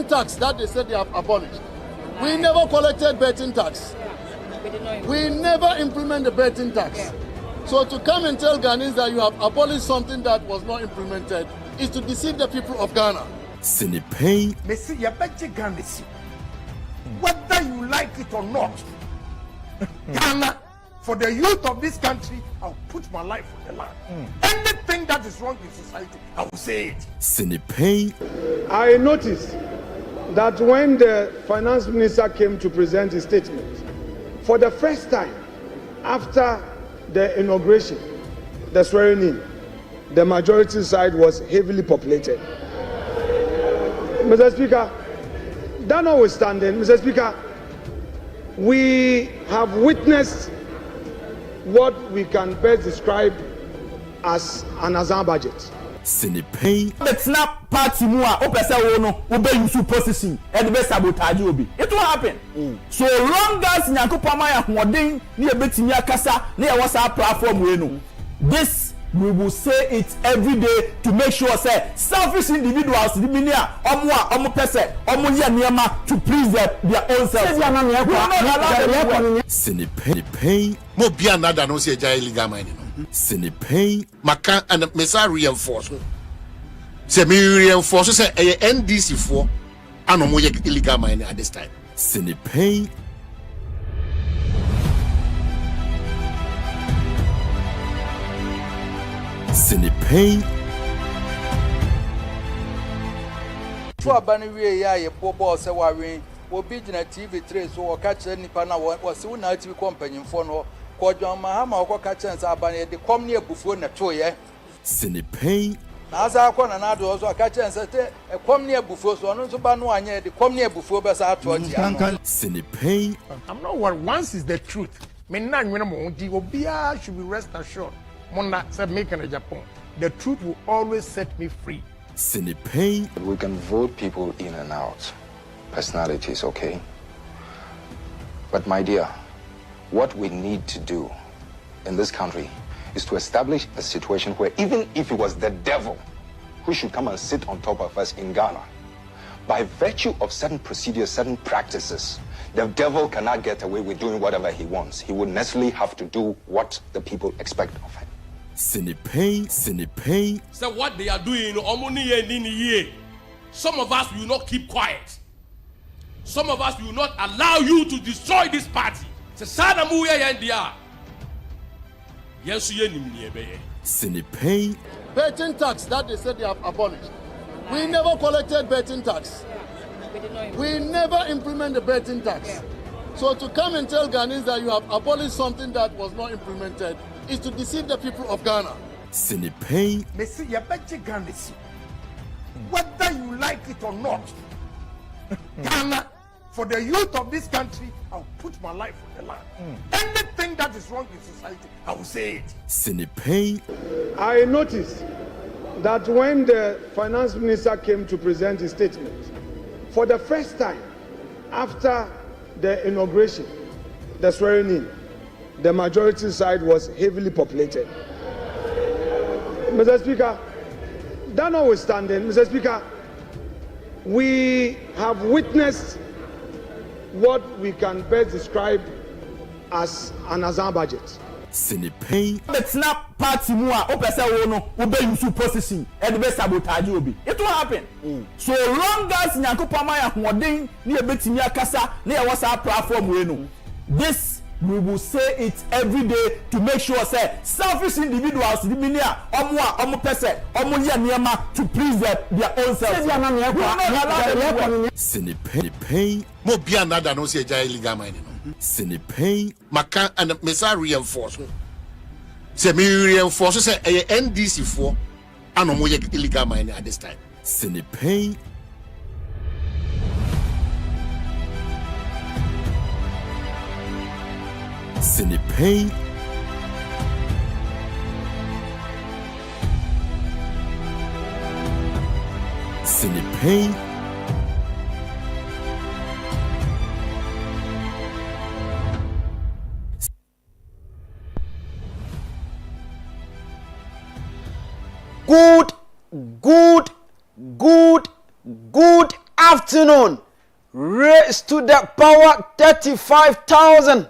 betting tax that they said they have abolished. We never collected betting tax. We never implement the betting tax. So to come and tell Ghanaians that you have abolished something that was not implemented is to deceive the people of Ghana. Pein. Whether you like it or not, Ghana, for the youth of this country, I'll put my life on the line. Anything that is wrong in society, I will say it. Pein. I noticed that when the finance minister came to present his statement, for the first time after the inauguration, the swearing in, the majority side was heavily populated. Mr. Speaker, that notwithstanding, Mr. Speaker, we have witnessed what we can best describe as an Azan budget. Pein. It's not party more. Opesa wono ube yusu position and be sabotage obi. It will happen. So long as Nyankopama ya hoden ni ebetimi akasa na ya WhatsApp platform we no. This we will say it every day to make sure say selfish individuals the minia omo pese omo ye niema to please their own self. Pein. Mo bia nada no say jai illegal mining. Pein. Maka and mesa reinforce. Say me reinforce say NDC for and mo illegal mining at this time. Pein. Pein. For bani we ya ye bobo se wawe obi gina TV3 so o ka kire nipa na wo se una TV company fo no ko John Mahama o ka kire nsa abani de kom ne abufuo na toye. Pein. Na asa akọ na na do so ka kire nsa te kom ne abufuo so no so ba no anye de kom ne abufuo be sa ato ji ano. Pein. I'm not worried. Once is the truth. Me na nwena mo di obia should be rest assured. Mona said make an Agyapong. The truth will always set me free. Pein. We can vote people in and out. Personalities, okay? But my dear, what we need to do in this country is to establish a situation where even if it was the devil who should come and sit on top of us in Ghana, by virtue of certain procedures, certain practices, the devil cannot get away with doing whatever he wants. He would necessarily have to do what the people expect of him. Pein. So what they are doing, some of us will not keep quiet. Some of us will not allow you to destroy this party. Pein. Betting tax that they said they have abolished. We never collected betting tax. We never implement the betting tax. So to come and tell Ghanaians that you have abolished something that was not implemented is to deceive the people of Ghana. Pein. Whether you like it or not, Ghana, for the youth of this country, I'll put my life on the line. Anything that is wrong in society, I will say it. Pein. I noticed that when the finance minister came to present his statement, for the first time after the inauguration, the swearing in, the majority side was heavily populated. Mr. Speaker, that notwithstanding, Mr. Speaker, we have witnessed what we can best describe as an Azan budget. Pein. It's not party more. Opesa wono ube yusu position and be sabotage obi. It will happen. So long as Nyankopama ya hoden ni ebetimi akasa na ya WhatsApp platform we no. This we will say it every day to make sure say selfish individuals the minia omo pese omo ye niema to please their own self. Pein. Mo bia nada no say jai illegal mining. Pein. Maka and mesa reinforce. Say me reinforce say NDC for and mo illegal mining at this time. Pein. Pein. Pein. Good afternoon. afternoon. Raised to the power 35,000.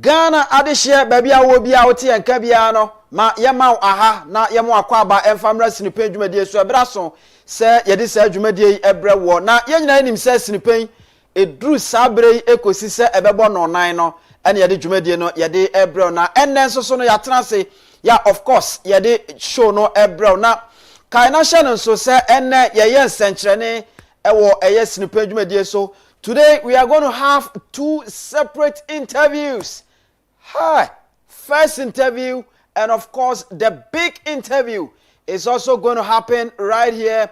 Ghana adishare baby a wo bia wote enka bia no ma yema aha na yemo akwaba emfamra sinipen dwumadie so ebraso se yede sa dwumadie ebre wo na yenyina enim se sinipen edru sabre ekosi se ebebo no nan no ene yede dwumadie no yede ebre na enne nso no yatena se ya of course yede show no ebre na kaina hye no so se enne yeye nsenkyerene ewo eye sinipen dwumadie so. Today we are going to have two separate interviews. Hi, first interview and of course the big interview is also going to happen right here.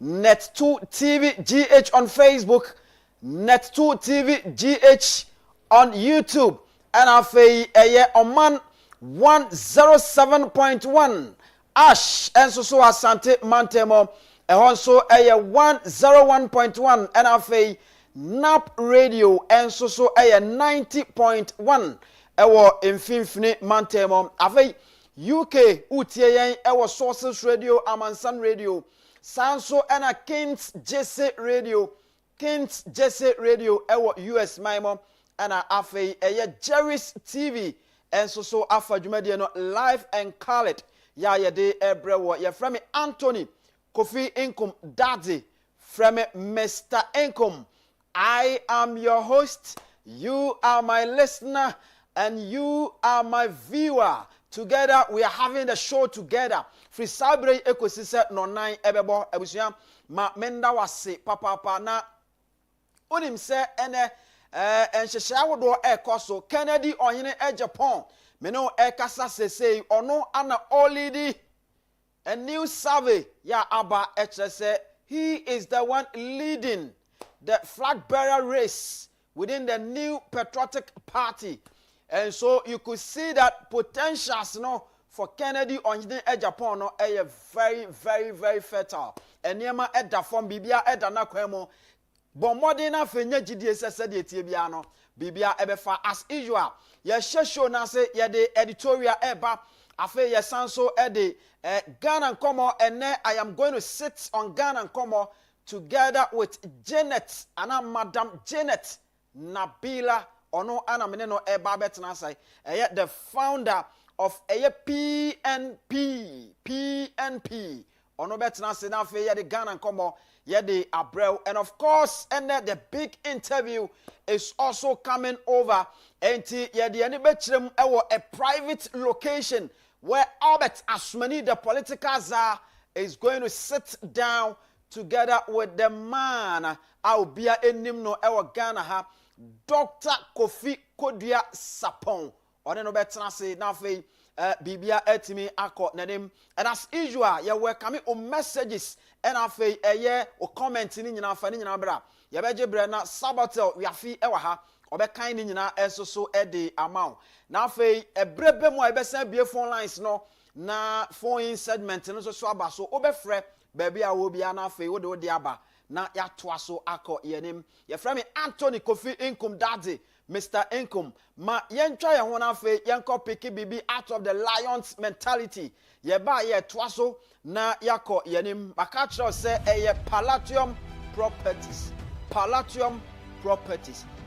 Net2 TV GH on Facebook, Net2 TV GH on YouTube, and afei Oman 107.1 Ash and so Asante Mantemo, and also 101.1 and afei NAP Radio and so 90.1 ewo mfimfini Mantemo afei UK utie ewo Sources Radio, Amansan Radio, Sanso and Kings Jesse Radio ewo US Maimo and afei Jerry's TV and so afa dwumadie no live and call it ya yede ebrewo ya from Anthony Kofi Inkum Daddy from Mr. Inkum. I am your host, you are my listener, and you are my viewer. Together, we are having the show together. Free Sabre Ecosystem no 9 ebebo ebusuya ma menda wase papa na onim se ene enhyehya wodo ekoso Kennedy Onyene Agyapong me no ekasa sesei ono ana already a new survey ya aba ekese he is the one leading the flag bearer race within the new patriotic party. And so you could see that potentials for Kennedy Onyene Agyapong no very, very, very fertile. And Niema Edda from Bibia Edda na kwemo. Bomode na fenye GDS said ye bia no. Bibia ebefa as usual. Ye show na se ye the editorial eba. Afe ye sanso ede Ghana Nkomo and I am going to sit on Ghana Nkomo together with Janet, Madam Janet Nabila Ono Anna Meneno Eba Betnasai, the founder of PNP. Ono Betnasai na fe the Ghana Nkomo the Abreu, and of course, and the big interview is also coming over. And the Anibetrim a private location where Albert Asmani, the political czar, is going to sit down together with the man Aubia Enimno Ewa Ghana ha Dr. Kofi Sapon. One no better say na fe Bibia etimi ako nanim. And as usual, you welcome o messages and afe o comment ni nyina fa ni nyina bra. Ya beje bra na sabatel we afi ewa ha obekan ni nyina eso so e amount. Na afe ebrebe mu e be send bie phone lines no na phone segment no so aba so obefre baby a wo bia na fe wo de aba na ya toa so akọ yenim ye frame Anthony Kofi Inkum Daddy Mr. Inkum ma yentwa ye ho na fe yenko pick bibi out of the lions mentality ye ba ye toa so na yakọ yenim maka kire se eye Palladium properties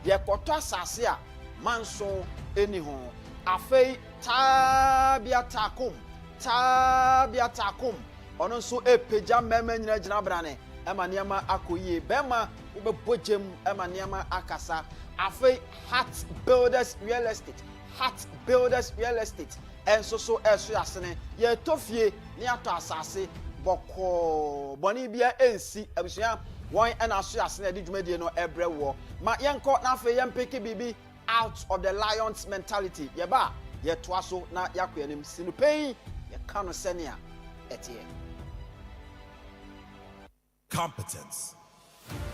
ye kwoto asase a manso eni ho afei tabiatakum ono so epeja mema nyina gina brane ema niama akoyie bema ubebojem ema niama akasa afei Heart Builders Real Estate enso so eso yasene ye tofie ni ato asase boko boni bia ensi abusua won ena so yasene de dwumadie no ebrewo ma yenko na afei yempeke bibi out of the lions mentality ye ba ye toaso na yakoyanim sinu Pein ye kano senia etie. Competence.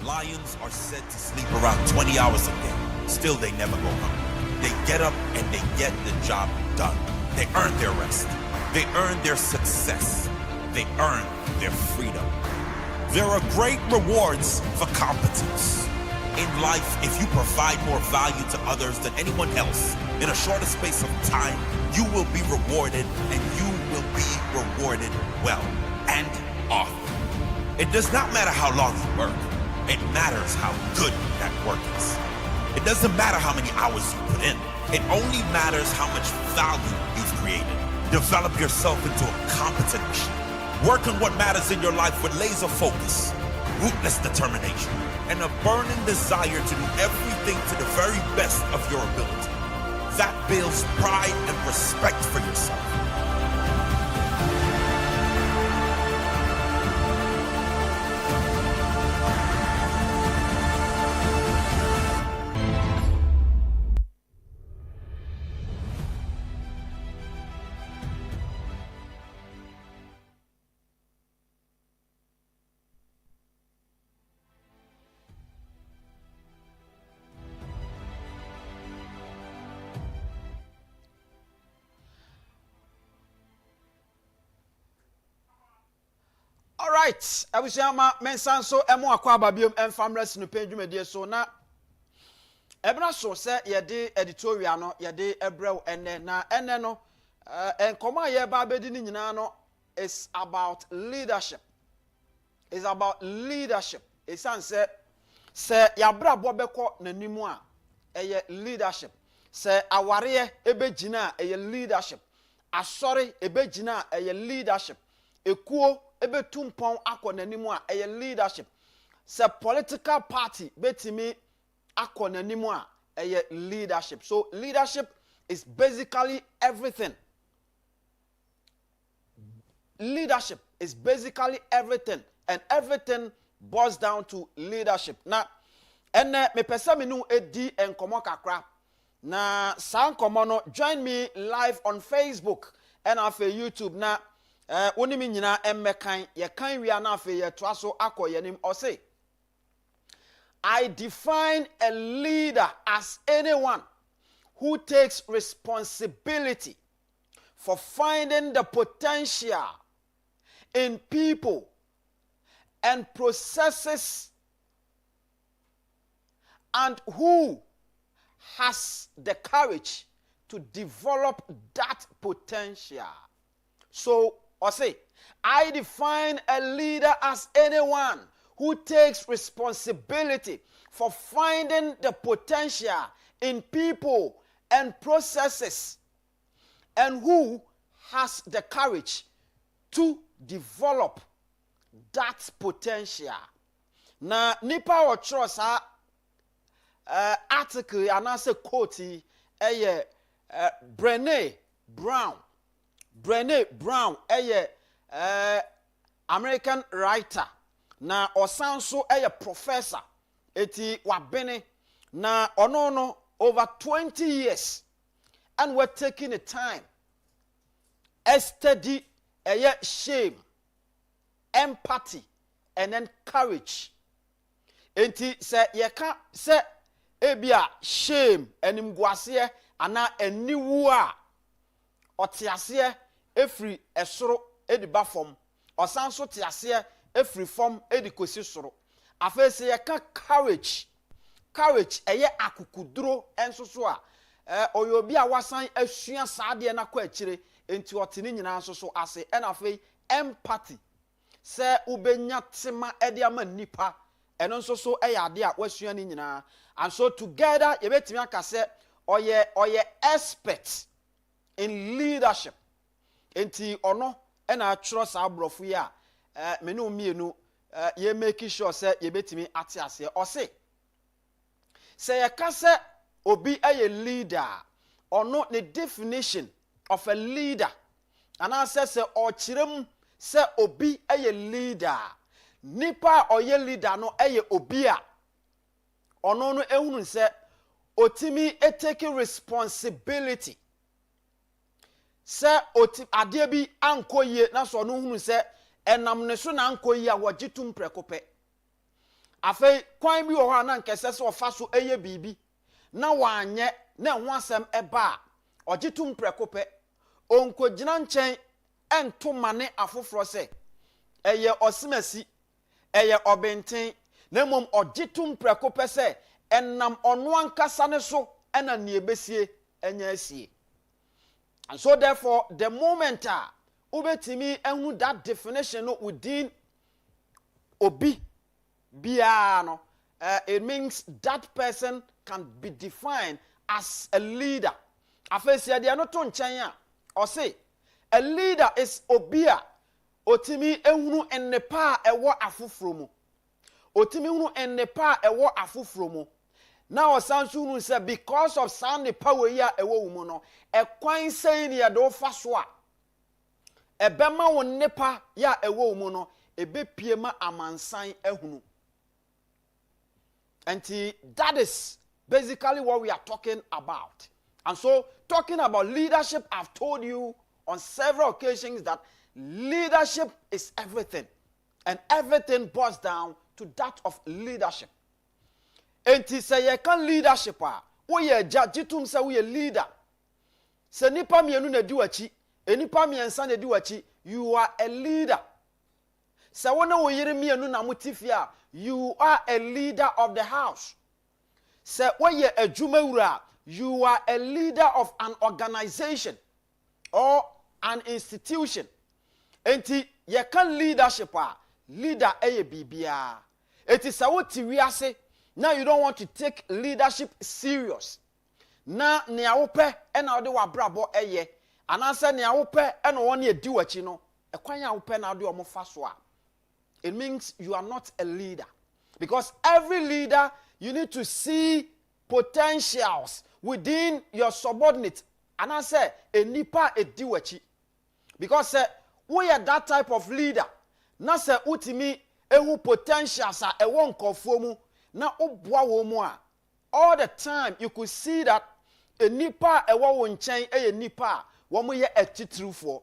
Lions are said to sleep around 20 hours a day. Still, they never go home. They get up and they get the job done. They earn their rest. They earn their success. They earn their freedom. There are great rewards for competence. In life, if you provide more value to others than anyone else in a shorter space of time, you will be rewarded, and you will be rewarded well and often. It does not matter how long you work. It matters how good that work is. It doesn't matter how many hours you put in. It only matters how much value you've created. Develop yourself into a competent machine. Work on what matters in your life with laser focus, ruthless determination, and a burning desire to do everything to the very best of your ability. That builds pride and respect for yourself. Alright, abusama mensan so emo akwa babiom emfamres no pendwumedie so na ebna so se yede editorial no yede ebrew ene na ene no enkoma ye ba bedi ni nyina no is about leadership. It's about leadership. Esan se yabra bobeko nanimu a eye leadership. Se aware ebegina eye leadership. Asori ebegina eye leadership. Ekuo ebe tumpon akonanimu a eye leadership. Se political party betimi akonanimu a eye leadership. So leadership is basically everything. Leadership is basically everything, and everything boils down to leadership. Now, ene me pesa me nu edi enkomo kakra. Na san komo no join me live on Facebook and afa YouTube na woni mi nyina emmekan ye kan wi na afa ye to aso akoyenim ose. I define a leader as anyone who takes responsibility for finding the potential in people and processes, and who has the courage to develop that potential. So, I define a leader as anyone who takes responsibility for finding the potential in people and processes, and who has the courage to develop that potential. Na nipa or trust article anase quote Brené Brown American writer na osanso professor eti wabene na ono over 20 years, and we're taking the time study shame, empathy, and then courage. Enti se yeka se ebia shame enimguase ana eniwu a otiase efri esoro ediba fom osanso tiase efri fom edikosi soro afa se yeka courage akukuduro ensoso a oyobi a wasan asua saade na kwa akire enti otini nyina nsoso ase ena fe empathy se ubenya tema ede ama nipa eno nsoso ade a wasua ni nyina, and so together ye betimi aka se oye expert in leadership. Enti ono ena atro sa abrofo ya me no mienu ye make sure se ye betimi ate ase ose se ye ka se obi aye leader ono the definition of a leader, and I say ochirem se obi aye leader nipa oye leader no aye obi a ono no ehunu se otimi take responsibility se oti ade bi ankoye na so no hunu se enam ne so na ankoye a wogitum prekope afei kwan bi wo ha na nkese se ofa so eye bibi na wanye na ho asem eba ogitum prekope onkogina nchen ento mane afoforo se eye osimasi eye obenten na mom ogitum prekope se enam ono ankasa ne so ena ne ebesie enya asie. And so therefore the moment ubetimi ehunu that definition within obi biano, it means that person can be defined as a leader. Afesia they are not on China or say a leader is obia otimi ehunu ennepa ewo afufromu. Otimi hunu ennepa ewo afufromu. Now Sansunu said because of sound power ya ewo umuno e kwan saying ya do faswa e bema won nepa ya ewo umuno e be piema amansan ehunu. And that is basically what we are talking about. And so talking about leadership, I've told you on several occasions that leadership is everything, and everything boils down to that of leadership. And to say you can leadership, we are jitum say we a leader. Se nipa mienu na di wachi, nipa miensa na di wachi, you are a leader. Se wona wo yire mienu na mutifia, you are a leader of the house. Se we a jumewura, you are a leader of an organization or an institution. Enti ye can leadership leader eye bibia. It is a what we say. Now you don't want to take leadership serious. Na ne awope e na ode wa brabo eye. Ananse ne awope e no won ye di wachi no. E kwan ya awope na ode omo fa so a. It means you are not a leader. Because every leader, you need to see potentials within your subordinate. And I say, a nipa e di wachi. Because we are that type of leader. Na se utimi ehu potentials a won konfomu na obwa wo mu a. All the time you could see that a nipa ewo wo nchen eye nipa wo mo ye atitrufo.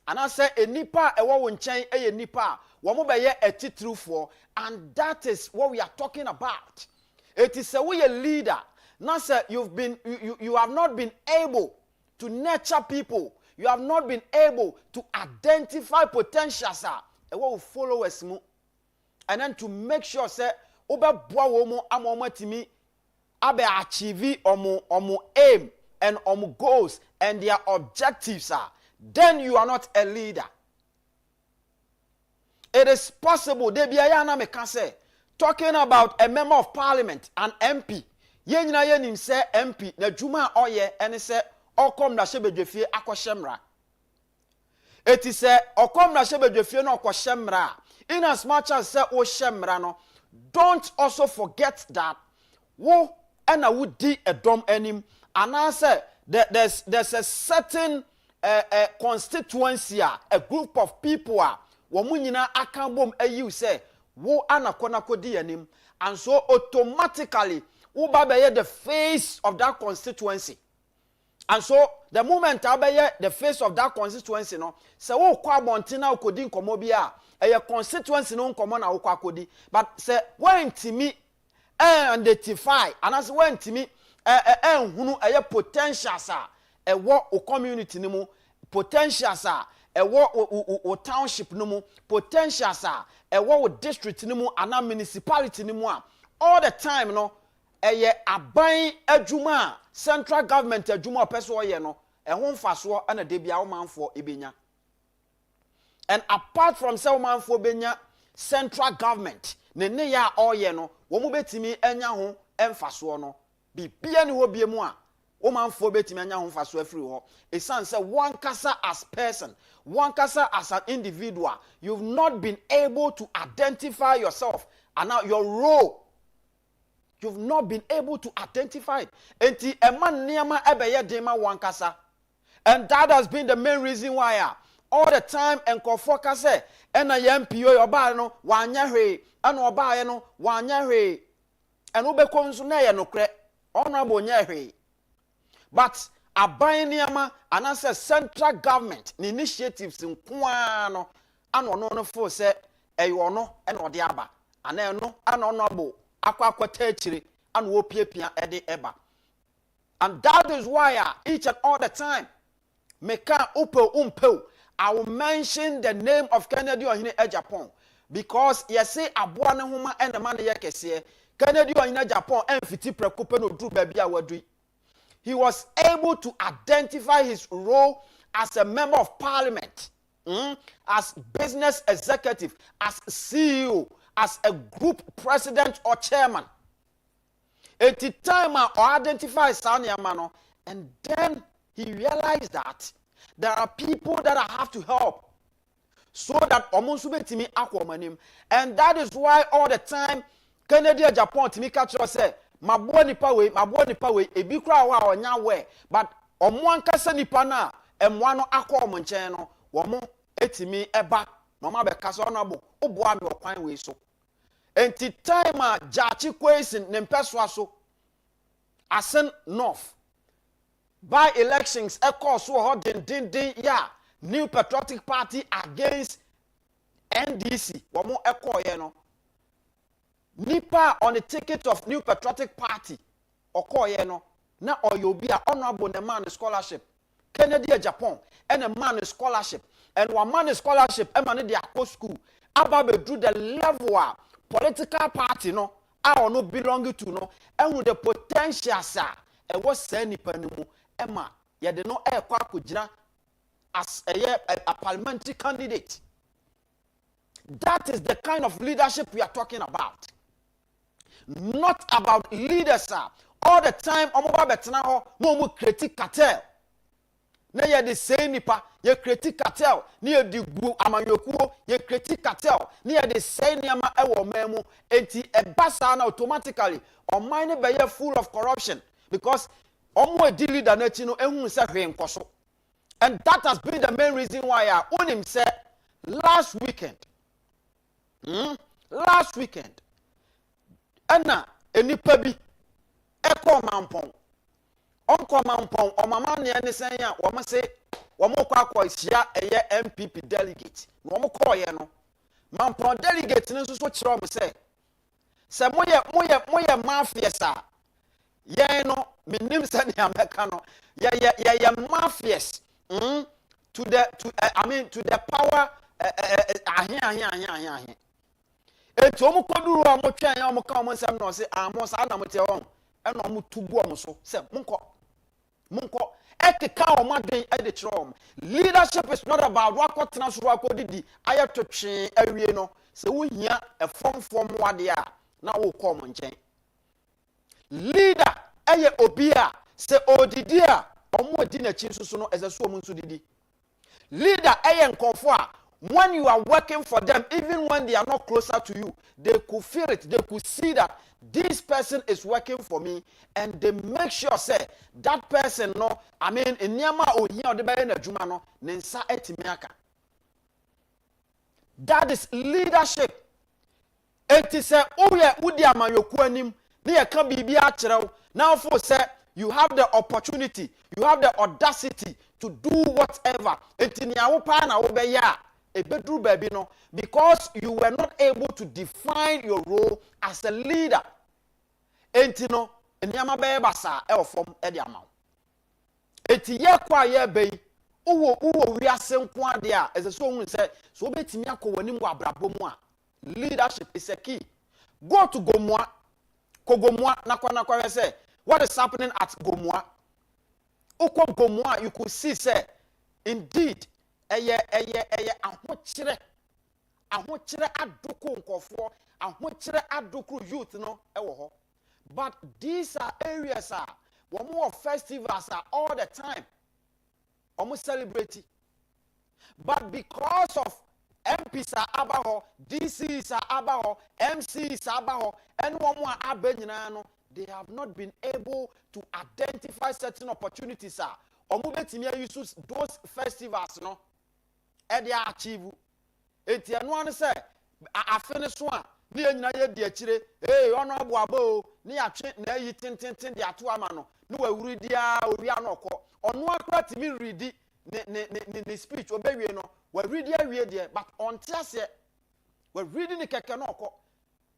And I say a nipa ewo wo nchen eye nipa wo mo be ye atitrufo, and that is what we are talking about. It is a we a leader. Now say you have not been able to nurture people. You have not been able to identify potentials will followers mu, and then to make sure say oba bua wo mu amomo timi abe achieve omo aim and omo goals and their objectives then you are not a leader. It is possible de bia na me can say talking about a member of parliament, an MP. Ye nyina ye nim say MP na dwuma oye ene say okom na hyebedwefie akohyemra. It is a okom na hyebedwefie na akohyemra. In as much as say o hyemra no, don't also forget that wo ena wo di edom anim, and I say there's a certain constituency, a group of people wo mu nyina akambom ayi say wo anakona kodi anim, and so automatically wo ba be the face of that constituency. And so the moment I the face of that constituency no, say wo kwa bontina ukodi nkomo bia a constituency no nkomo na wo kwa kodi, but say when timi identify and as when timi hunu potentials wo o community ni mu, potentials wo o township ni mu, potentials wo o district ni mu ana municipality ni mu all the time no aban adwuma central government adwuma opeso ye no ho mfaso ana de bia wo manfo ebenya. And apart from say wo manfo benya central government ne ya oye no wo mu betimi anya ho emfaso no bibia ne ho bie mu a wo manfo betimi anya ho mfaso afiri ho. Esan say one kasa as person, one kasa as an individual, you've not been able to identify yourself and now your role. You've not been able to identify it. Enti eman niama ebeye dema wankasa. And that has been the main reason why all the time enkofo ka say ena yempo oba no wanya hwe ana oba ye no wanya hwe eno be konsu na ye nokre honorable nya hwe. But aban niama anase central government initiatives nkoa no ana no fo say eyo no ena ode aba ana eno ana honorable and wo piapia ede eba. And that is why each and all the time meka upo umpo I will mention the name of Kennedy Ohine Agyapong, because you say aboa ne homa and the man ye kese Kennedy Ohine Agyapong emfiti prekupe no dru baby a wadui. He was able to identify his role as a member of parliament, as business executive, as CEO, as a group president or chairman. At the time, I identify Sanyamano, and then he realized that there are people that I have to help so that Omunsubetimi Aquamanim. And that is why all the time, Kennedy Agyapong to me catch us say, my boy nipa way, a big crowd on your way, but Omuankasa nipa na, and one Aquamancheno, Womo, etimi eba, Mama Becasonabo, Obuan or Pine way so. And the time, Jachi Quasin, Nempeswaso, Asen North. By elections, a course so hot, yeah. New Patriotic Party against NDC. One more echo, you know. Nipa on the ticket of New Patriotic Party. Oko, you know. Now, or you'll be an honorable man scholarship. Kencity Agyapong and a man scholarship. And one man scholarship, a man in the Akko school. About do the level of political party, no. I no belong to, no. And with the potential, sir. And what's saying, Emma, you did not air quack as a parliamentary candidate. That is the kind of leadership we are talking about. Not about leaders, sir. All the time, omoba betnaho, no critique cartel. Na ye the same nipa, ye critique cartel. Ni ye di gu amanyokuo, ye critique cartel. Ni ye the same niama ewo memo. Enti ebasa na automatically. Or mine be ye full of corruption because omo di leader na chi no ehun se hwe nkoso. And that has been the main reason why I own him said last weekend. Last weekend. Anna, any pebi, echo mampong. Uncle mampong, or mamma near the same, or must say, one more quack, share a year MPP delegate. No more call, you know. Mampong delegate, and so what you say. Some moya mafia, sir. Yeah, no, me name send him mecano. Yeah, mafias. To the power here. Et to mukodu ro mo twan ya mo ka mo nsem no se amo sa na mo te won e no mo tubu mo so se monko ekeka o maden e de chrom. Leadership is not about wakotena so akodidi ayeto twe awie no se wo hia e fom wade a na wo ko mo nchen. Leader eye obi a se odidi a omo di na chi so no eze so mo nso didi. Leader eye nkofo a when you are working for them, even when they are not closer to you, they could feel it. They could see that this person is working for me, and they make sure say that person no. I mean, in Nyama or here or the bay na juma no nensa etimiaka. That is leadership. It is a oh yeah, udi amayoku anim. Niye kan bibi achrew. Now for say you have the opportunity, you have the audacity to do whatever. Etinia wo pa na wo be ya. A bedroom baby no, because you were not able to define your role as a leader. Entino, enyama be basa e form e di amount. Enti ye kwa ye be, uwo wiase nko ade a, as so hun say, so betimi akọ wani mu abrabo mu a. Leadership is a key. Go to Gomua, Kogomua, nakwa say, what is happening at Gomua? Uko Gomua, you could see say, indeed. Eye ahokyere aduku nkofo ahokyere aduku youth no ewo ho. But these are areas one more festivals are all the time almost celebrating. But because of MPs are abaho, DCs are abaho, MCs are abaho, and one more abenyina no, they have not been able to identify certain opportunities betimi use those festivals no e dey achieve enti eno an say afene so a ne nyina ye di akire ono aboaba o ne atwe na yi tintintin de ato ama no ne wawuri dia ori anoko ono akra timi redi ne speech obewie no wawuri dia wie de but on tiase wawuri ne keke no okọ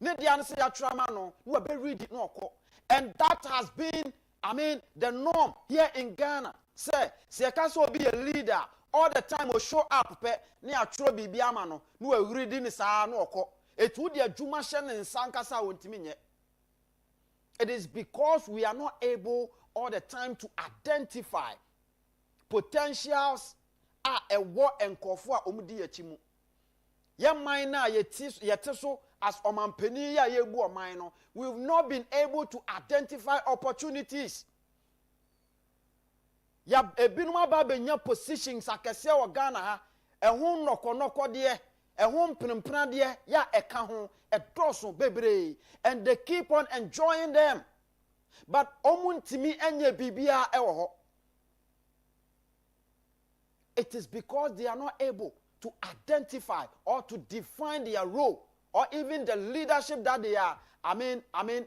ne dia ne se ya trama no ne wabewuri no okọ. And that has been, I mean, the norm here in Ghana. Say you can be a leader all the time will show up near Trobi Biamano, no reading sa no ko. It would be a Jumashan and Sankasa won't. It is because we are not able all the time to identify potentials a war and kofua umudi chimu. Ya mina yetiso as omampeni ya yebu oman no, we've not been able to identify opportunities. Ya ebinum aba benya positions akese o Ghana ha, ehun noko de, ehun prenpran de ya eka ho, edoso bebre, and they keep on enjoying them. But omuntimi enye bibia ewo ho. It is because they are not able to identify or to define their role or even the leadership that they are.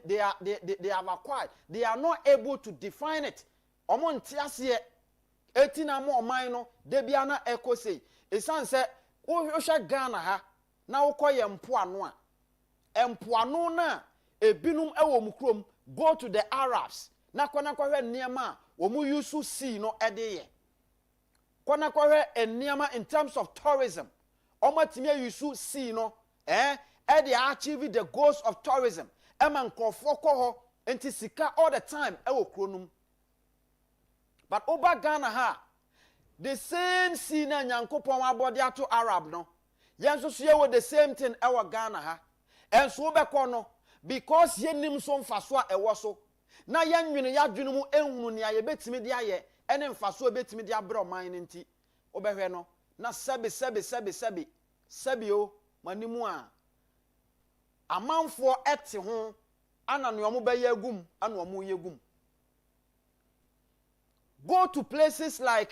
They have acquired. They are not able to define it. Omon tiasie etina mo omano debiana eko say. Esan se ohwe Ghana ha na ukoye mpoano a. Mpoano na ebinum ewo mukrom go to the Arabs. Na kwana kwahwe niema omu yusu sea no edeye. Kwana kwahwe niema in terms of tourism. Omatime yusu sea no they achieve the goals of tourism. Eman krofo ko ho enti sika all the time ewo kronum. But over Ghana ha, the same sea na Nyankopon abode ato Arab no. Yenso so ye with the same thing ewo Ghana ha. Enso obekọ no because yenim so mfaso a ewo so. Na yenwene yadwene mu ehunu ne aye betimi de aye ene mfaso betimi de abre oman nti obehwe no na sebi o manimu a amanfo ete ho ana no omo beye agum ana omo yegum. Go to places like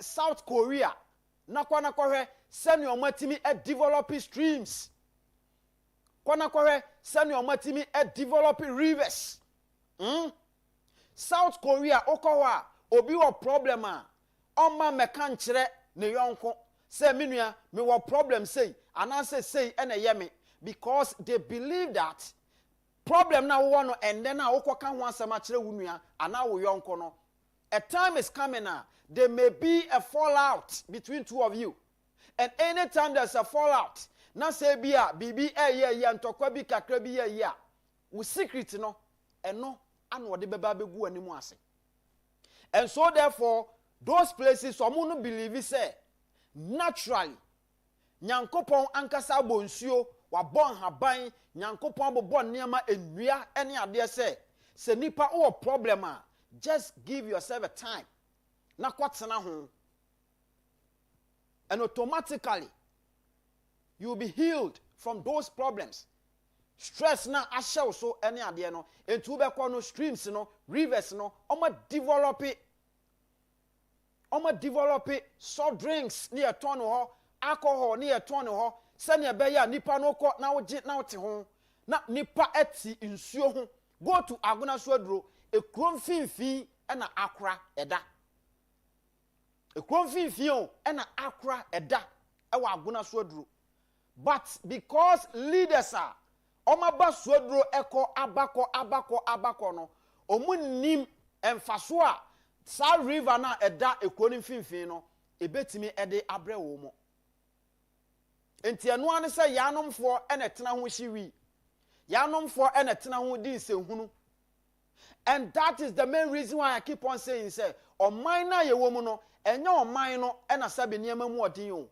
South Korea. Nakwana kwahwe send your matimi developing streams. Kwana kwahwe send your matimi developing rivers. South Korea okowa obi wo problem a oma meka nkyere ne yonko say menua me wo problem say anase say ene yeme because they believe that problem na wo no and then na okoka ho asema kyere wunua ana wo yonko no. A time is coming now. There may be a fallout between two of you. And anytime there's a fallout, na say bia bibi yeah ntokwa bi kakra bi yeah. We secret no eno anu de beba begu animu ase. And so therefore those places omo no believe say naturally Nyankopon ankasa bonsuo wa bon haban Nyankopon bo niema enua ene ade se nipa o problem a just give yourself a time. Na kwatsena ho. And automatically you'll be healed from those problems. Stress na ashaw so any ade no entu be kwa no streams no rivers no develop it soft drinks near ton ho alcohol near ton ho sene be ya nipa no ko na woje na wote ho na nipa eti nsuo ho go to agona so aduro ekrom finfi na akra eda ekrom finfi o na akra eda ewa agona so aduro. But because leaders are omaba so aduro eko abako no omunim emfaso a sa river na eda ekrom finfi no ebetimi ede abre wo mo enti eno ane se yanomfo na tena ho hyiwi yanomfo na tena ho di nsehunu. And that is the main reason why I keep on saying, say, on mine ye woman no, and your mine no, and a sabi niema mu odin.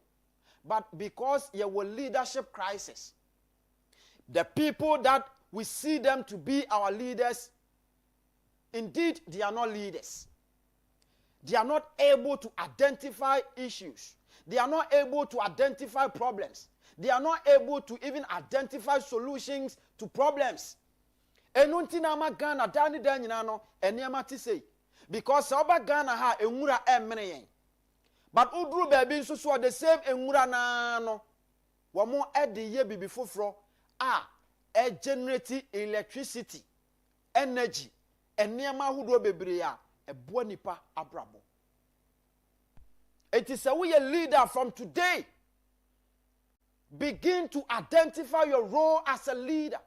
But because ye were leadership crisis, the people that we see them to be our leaders, indeed they are not leaders. They are not able to identify issues. They are not able to identify problems. They are not able to even identify solutions to problems. Enunti na ma Ghana dani dan nyina no eniema ti sei because oba Ghana ha enwura emene yen but uduru baby nso so the same enwura na no wo mo ede ye bibi foforo generate electricity energy eniema hudo bebre a ebo nipa abrabo. It is a we a leader from today begin to identify your role as a leader.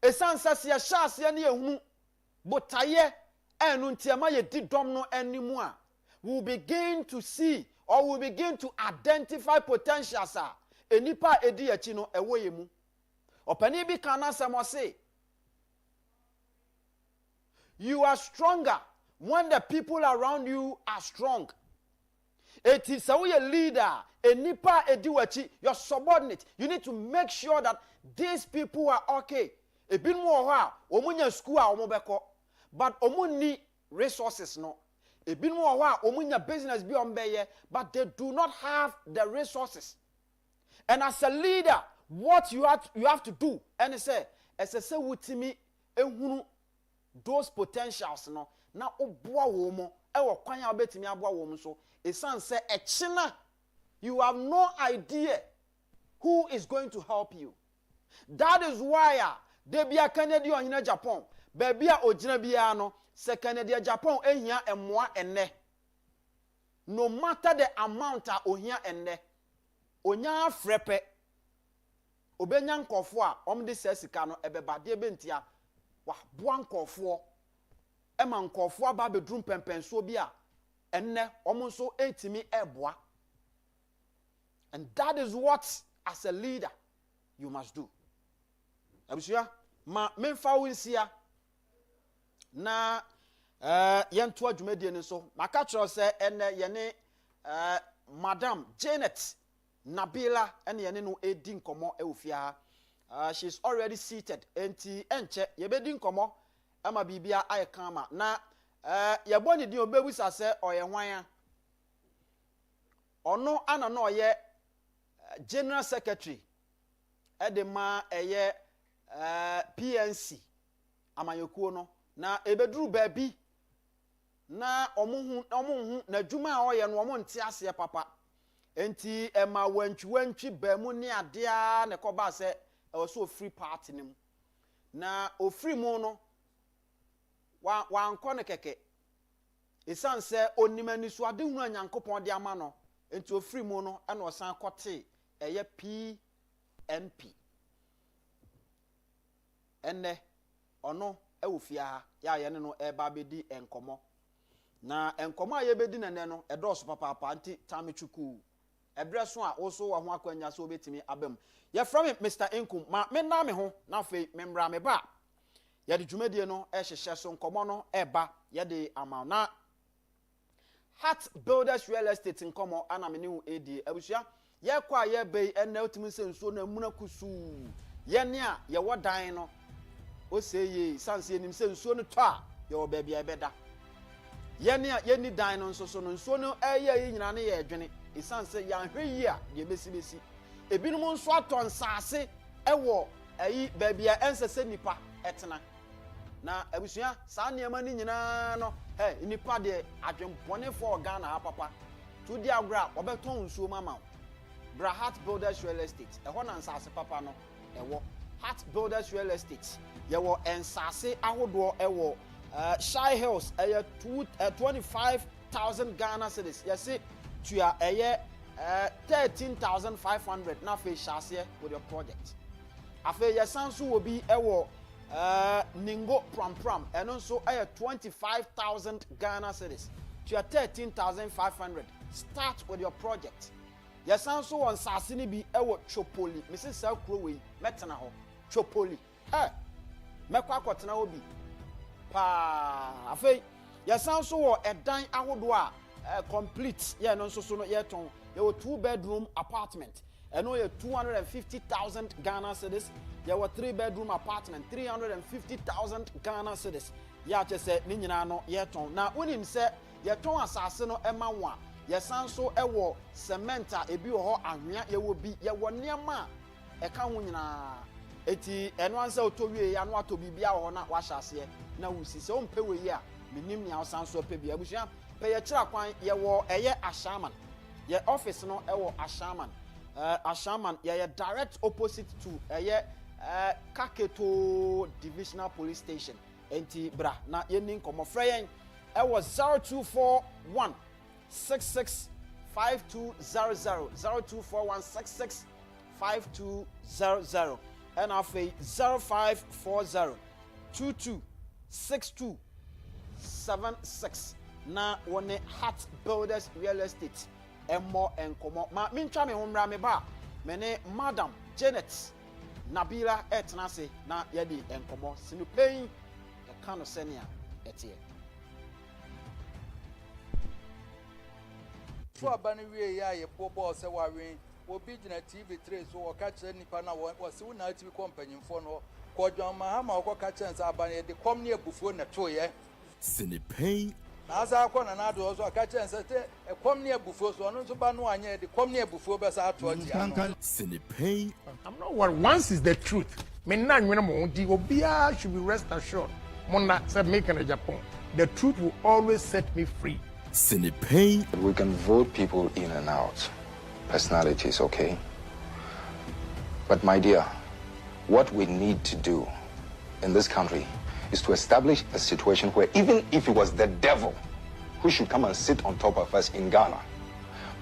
Esansasi ya shasi ya ni ehunu botaye enu ntiama ye didom no animu a we begin to see or we begin to identify potentials a enipa edi achi no ewo ye mu opani bi kana samo say you are stronger when the people around you are strong. It is a leader, a nipa, a diwachi, your subordinate. You need to make sure that these people are okay. A bit more, omunya school, omobeko, but omuni resources no. A bit more, omunya business be on beye, but they do not have the resources. And as a leader, what you have to do, and I say, as I say, wutimi, those potentials no. Na obwa womo, ewo kwanya obetimi abwa womo so. Esan say echina, you have no idea who is going to help you. That is why they be a Canadian in Agyapong. Baby a ojina biya no, se Canadian Japan ehia emwa enne. No matter the amount a ohia enne. Onya frepe. Obenya nkofo a omde sesika no ebeba de bentia. Wa boa nkofo. Ema nkofo aba bedrum pempenso bi a enne omo nso etimi eboa. And that is what as a leader you must do. Abusia ma memfa winsia na yento adwumedie ne so maka kiro se enne yene Madam Janet Nabila ene yene no edi nkomo eofia. She's already seated enti enche yebedi nkomo ama bibia ayekama na yeboni di obewisa se oye hwan ono ana no oye General Secretary edema eye PNC amayokuo no na ebeduru baabi na omuhu na dwuma a oye no omo nte ase papa enti ema wantwi baamu ne ade a ne koba se so free party nim na ofree mu no wa anko ne keke esan se onimani so ade hunu anyankopon de ama no enti ofree mu no ana osan kote eye PNP enne ono ewofia ya ye ne no eba bedi enkomo na enkomo aye bedi nene no edoso papa anti tamichuku ebreso a oso wa ho akwanya so obetimi abam ye from Mr. Inkum ma me na me ho na fe memra me ba ye de dwumadie no ehhehye so nkomo no eba ye de ama na Heart Builders Real Estate nkomo ana me ne hu edi abusua ye kwa ye be enne otimi senso na muna kusu ye ne a ye wodan no o seye sanse enim senso no to a ye wo ba bia beda ye ne a ye ni dan no nso so no nso no eye nyina ne ye adwene isanse ya hwe yi a de besi ebinum nso aton saase ewo ayi ba bia ensese nipa etena na abusua saa niema ni nyina no nipa de adwempone for Ghana ha papa to di agra obeton nsuo mama Bra Heart Builders Real Estate eho na nsase papa no ewo Heart Builders Real Estate yewo ensase ahodo ewo Shy Hills 25,000 Ghana cedis yesi tuya 13,500 na fe shase with your project afa yesanso will be ewo Ningo Pram and also 25,000 Ghana cedis to 13,500. Start with your project. Yes, also on Sasini be ewo Chopoli. Mrs. Selkrowe, Metana ho. Chopoli. Mekwa kwatena obi. Pa afe. Yes, also a dine ahodwa complete. Yeah, no so no yeton. There were 2-bedroom apartment. And no 250,000 Ghana cedis. There were 3-bedroom apartment, 350,000 Ghana cedis. Ya just say ni nyina no yeton. Na unim say yeton asase no ema wa. Yesan so ewo cementa ebi ho ahwea yewo bi yewo niama eka ho nyina. Eti eno ansa otowie ya no atobi bia ho na wa hyase na wusi se ompe we ya minim nya osan so pe bia abusua pe ye kira kwan yewo eye Ashaman. Ye office no ewo Ashaman. Ashaman ye direct opposite to Kaketo Divisional Police Station enti bra na yenin komo freyen e was 0241 665200 0241 665200 and afi 0540 226276 na wone Heart Builders Real Estate emo enkomo ma mintwa me homra me ba me ne Madam Janet Nabila etnase na yedi enkomo sinu Pein e kano senia etie To abani we ya ye bobo se warin obi gina TV3 so o ka kire nipa na wo se una TV company fo no ko dwan mahama o ka kire nsa abani de kom ne abufuo na to ye Pein. na asa akọ na do so ka kire nsa te kom ne abufuo so no so ba no anye de kom ne abufuo be sa ato ati ano Pein. I'm not worried. Once is the truth. Me na nwene mo di obia should be rest assured. Mona said make an Agyapong. The truth will always set me free. Pein. We can vote people in and out. Personalities, okay? But my dear, what we need to do in this country is to establish a situation where even if it was the devil who should come and sit on top of us in Ghana,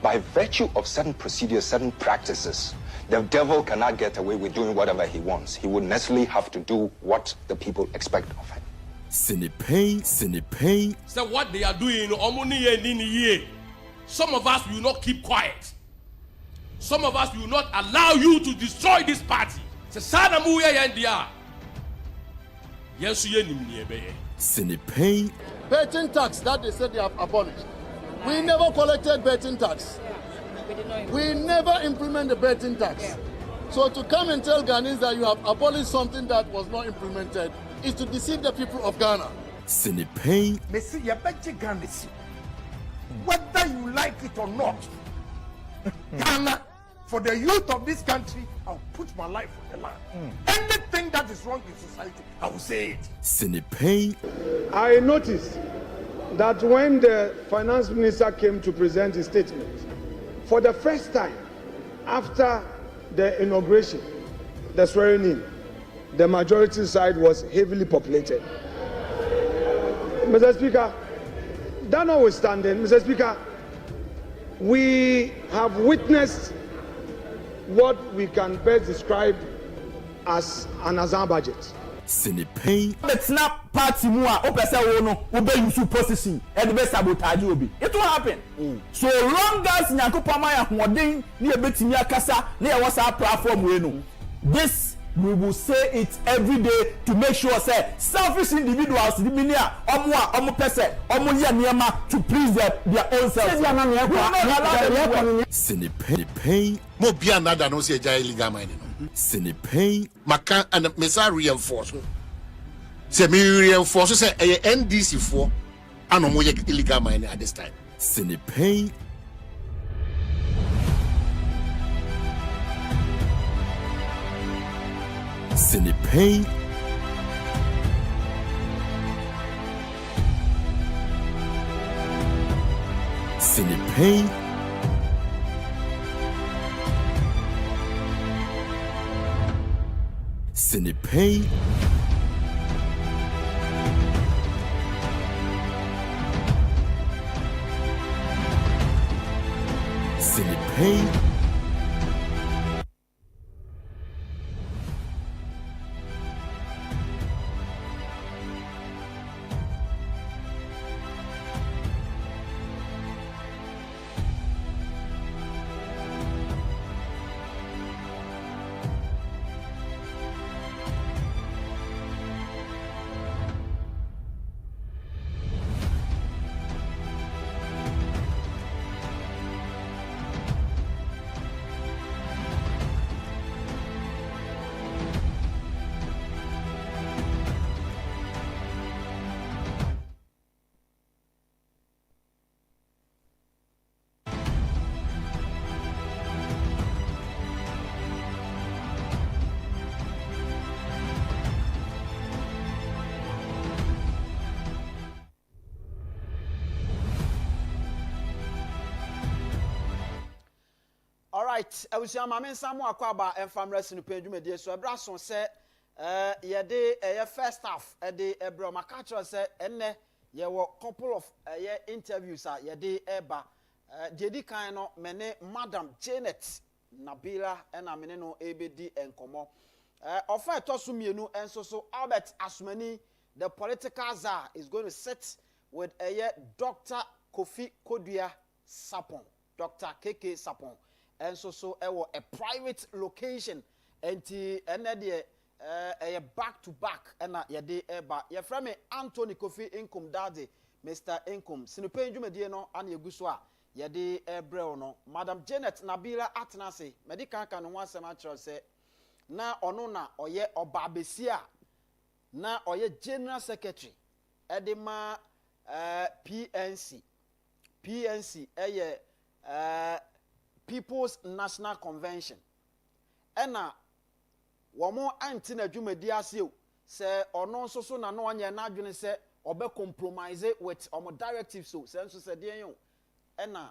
by virtue of certain procedures, certain practices, the devil cannot get away with doing whatever he wants. He would necessarily have to do what the people expect of him. Pein. So what they are doing, some of us will not keep quiet. Some of us will not allow you to destroy this party. Pein. Betting tax that they said they have abolished. We never collected betting tax. We never implement the betting tax. So to come and tell Ghanaians that you have abolished something that was not implemented is to deceive the people of Ghana. Pein. Messi, you bet you Ghana. Whether you like it or not, Ghana, for the youth of this country, I'll put my life on the line. Anything that is wrong in society, I will say it. Pein. I noticed that when the finance minister came to present his statement, for the first time after the inauguration, the swearing in, the majority side was heavily populated. Mr. Speaker, that notwithstanding, Mr. Speaker, we have witnessed what we can best describe as an Azan budget. Pein. It's not party mu a opese wo no wo be use position and be sabotage obi. It will happen. So long as Nyankopon ma ya hoden na e betimi akasa na e wasa platform we no. This we will say it every day to make sure say selfish individuals the minia omo pese omo ye niema to please their own selves. Pein. Mo bia nada no se jai illegal mining no. Pein. Maka and mesa reinforce. Se me reinforce say NDC for ano mo ye illegal mining at this time. Pein. Pein. Pein. Pein. Pein. Alright, I will say my men some more about and family wrestling page media. So Brason said, ye first half, the Ebro Macacho said, and ye were couple of interviews at ye de eba. Jedi Kaino, mene Madam Janet Nabila, and Amineno ABD and Como. Offer Tosumienu and so Albert Asmani, the political czar, is going to sit with Dr. Kofi Sapon, Dr. KK Sapon. And so a private location and a back to back and ya de eba ya frame Anthony Kofi Income Daddy Mr. Income Sinupe Jumedie no an yeguswa yɛde ɛbrɛw no Madam Janet Nabila Atnase medical kan ho asɛm akyerɛ sɛ na ɔno na ɔyɛ ɔbaabesia na ɔyɛ general secretary ɛde ma PNC ɛyɛ People's National Convention ɛna wɔn anti na dwumadi ase o sɛ ɔno nso so na no ɔnyɛ n'adwene sɛ ɔbɛ compromise with ɔmo directives so sɛ nso sɛ deɛ yɛn ɛna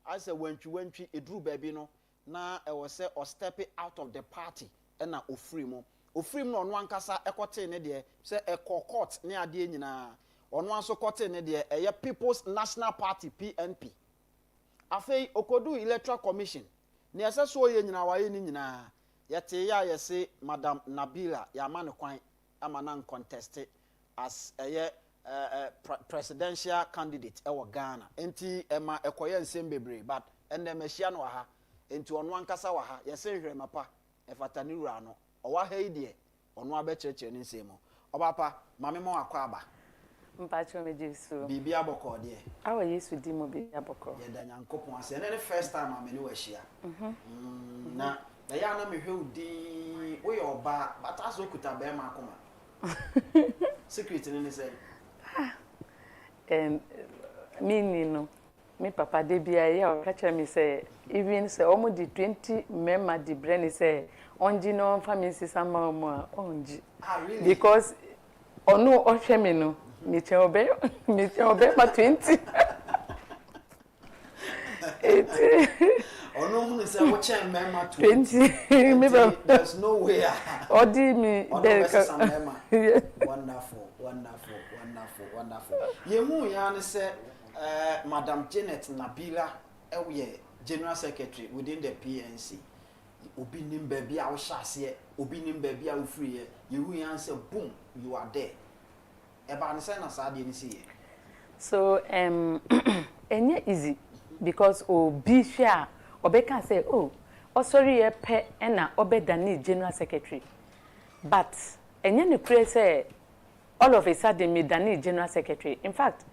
asɛ wantwi eduru baabi no na ɛwɔ sɛ ɔ step out of the party ɛna ofiri mu na ɔno ankasa ɛkɔte ne deɛ sɛ ɛkɔ court ne adeɛ nyinaa ɔno anso kɔte ne deɛ ɛyɛ People's National Party PNP afei okodu Electoral Commission ne ɛsɛ so yɛ nyinaa wayɛ ne nyinaa yɛte ya yɛse Madam Nabila yɛama ne kwan ama na contest as ɛyɛ presidential candidate ɛwɔ Ghana enti ɛma ɛkɔyɛ nsɛm bebree but ɛnɛ mɛhyia no aha enti ɔno ankasa wɔ ha yɛse hwɛ mapa ɛfata ne wura no ɔwɔ ha yi deɛ ɔno abɛkyerɛkyerɛ ne nsɛm mu ɔbapa mame mo akɔ aba mpacho me Jesu bibi abɔkɔ deɛ awa Yesu di mo bi abɔkɔ yɛda Nyankopɔn ase ɛne ne first time a me ne wɔahyia na ya na me hwɛ udi wo yɛ ɔba bata so kuta bɛrima akoma secret ne sɛ me no me papa de bia ya o ka kyerɛ me sɛ even sɛ ɔmo di 20 member di brand sɛ onji no family sisama mo a onji really? Because ɔno ɔhwɛ me no me kyɛ ɔbɛ ma 20 ɔno hu sɛ wo kyɛ member 20 there's no way ɔdi mi wonderful yehu ya ne sɛ Madam Janet Nabila ɛyɛ general secretary within the PNC obi nim baabi a wo hyase obi nim baabi a wo free yehu ya sɛ boom you are there eba ne sɛ na saa de ne sie so enye easy because obi hwɛ obeka say oh sorry ye pe na obedani general secretary but enye ne kure say all of a sudden me dani general secretary in fact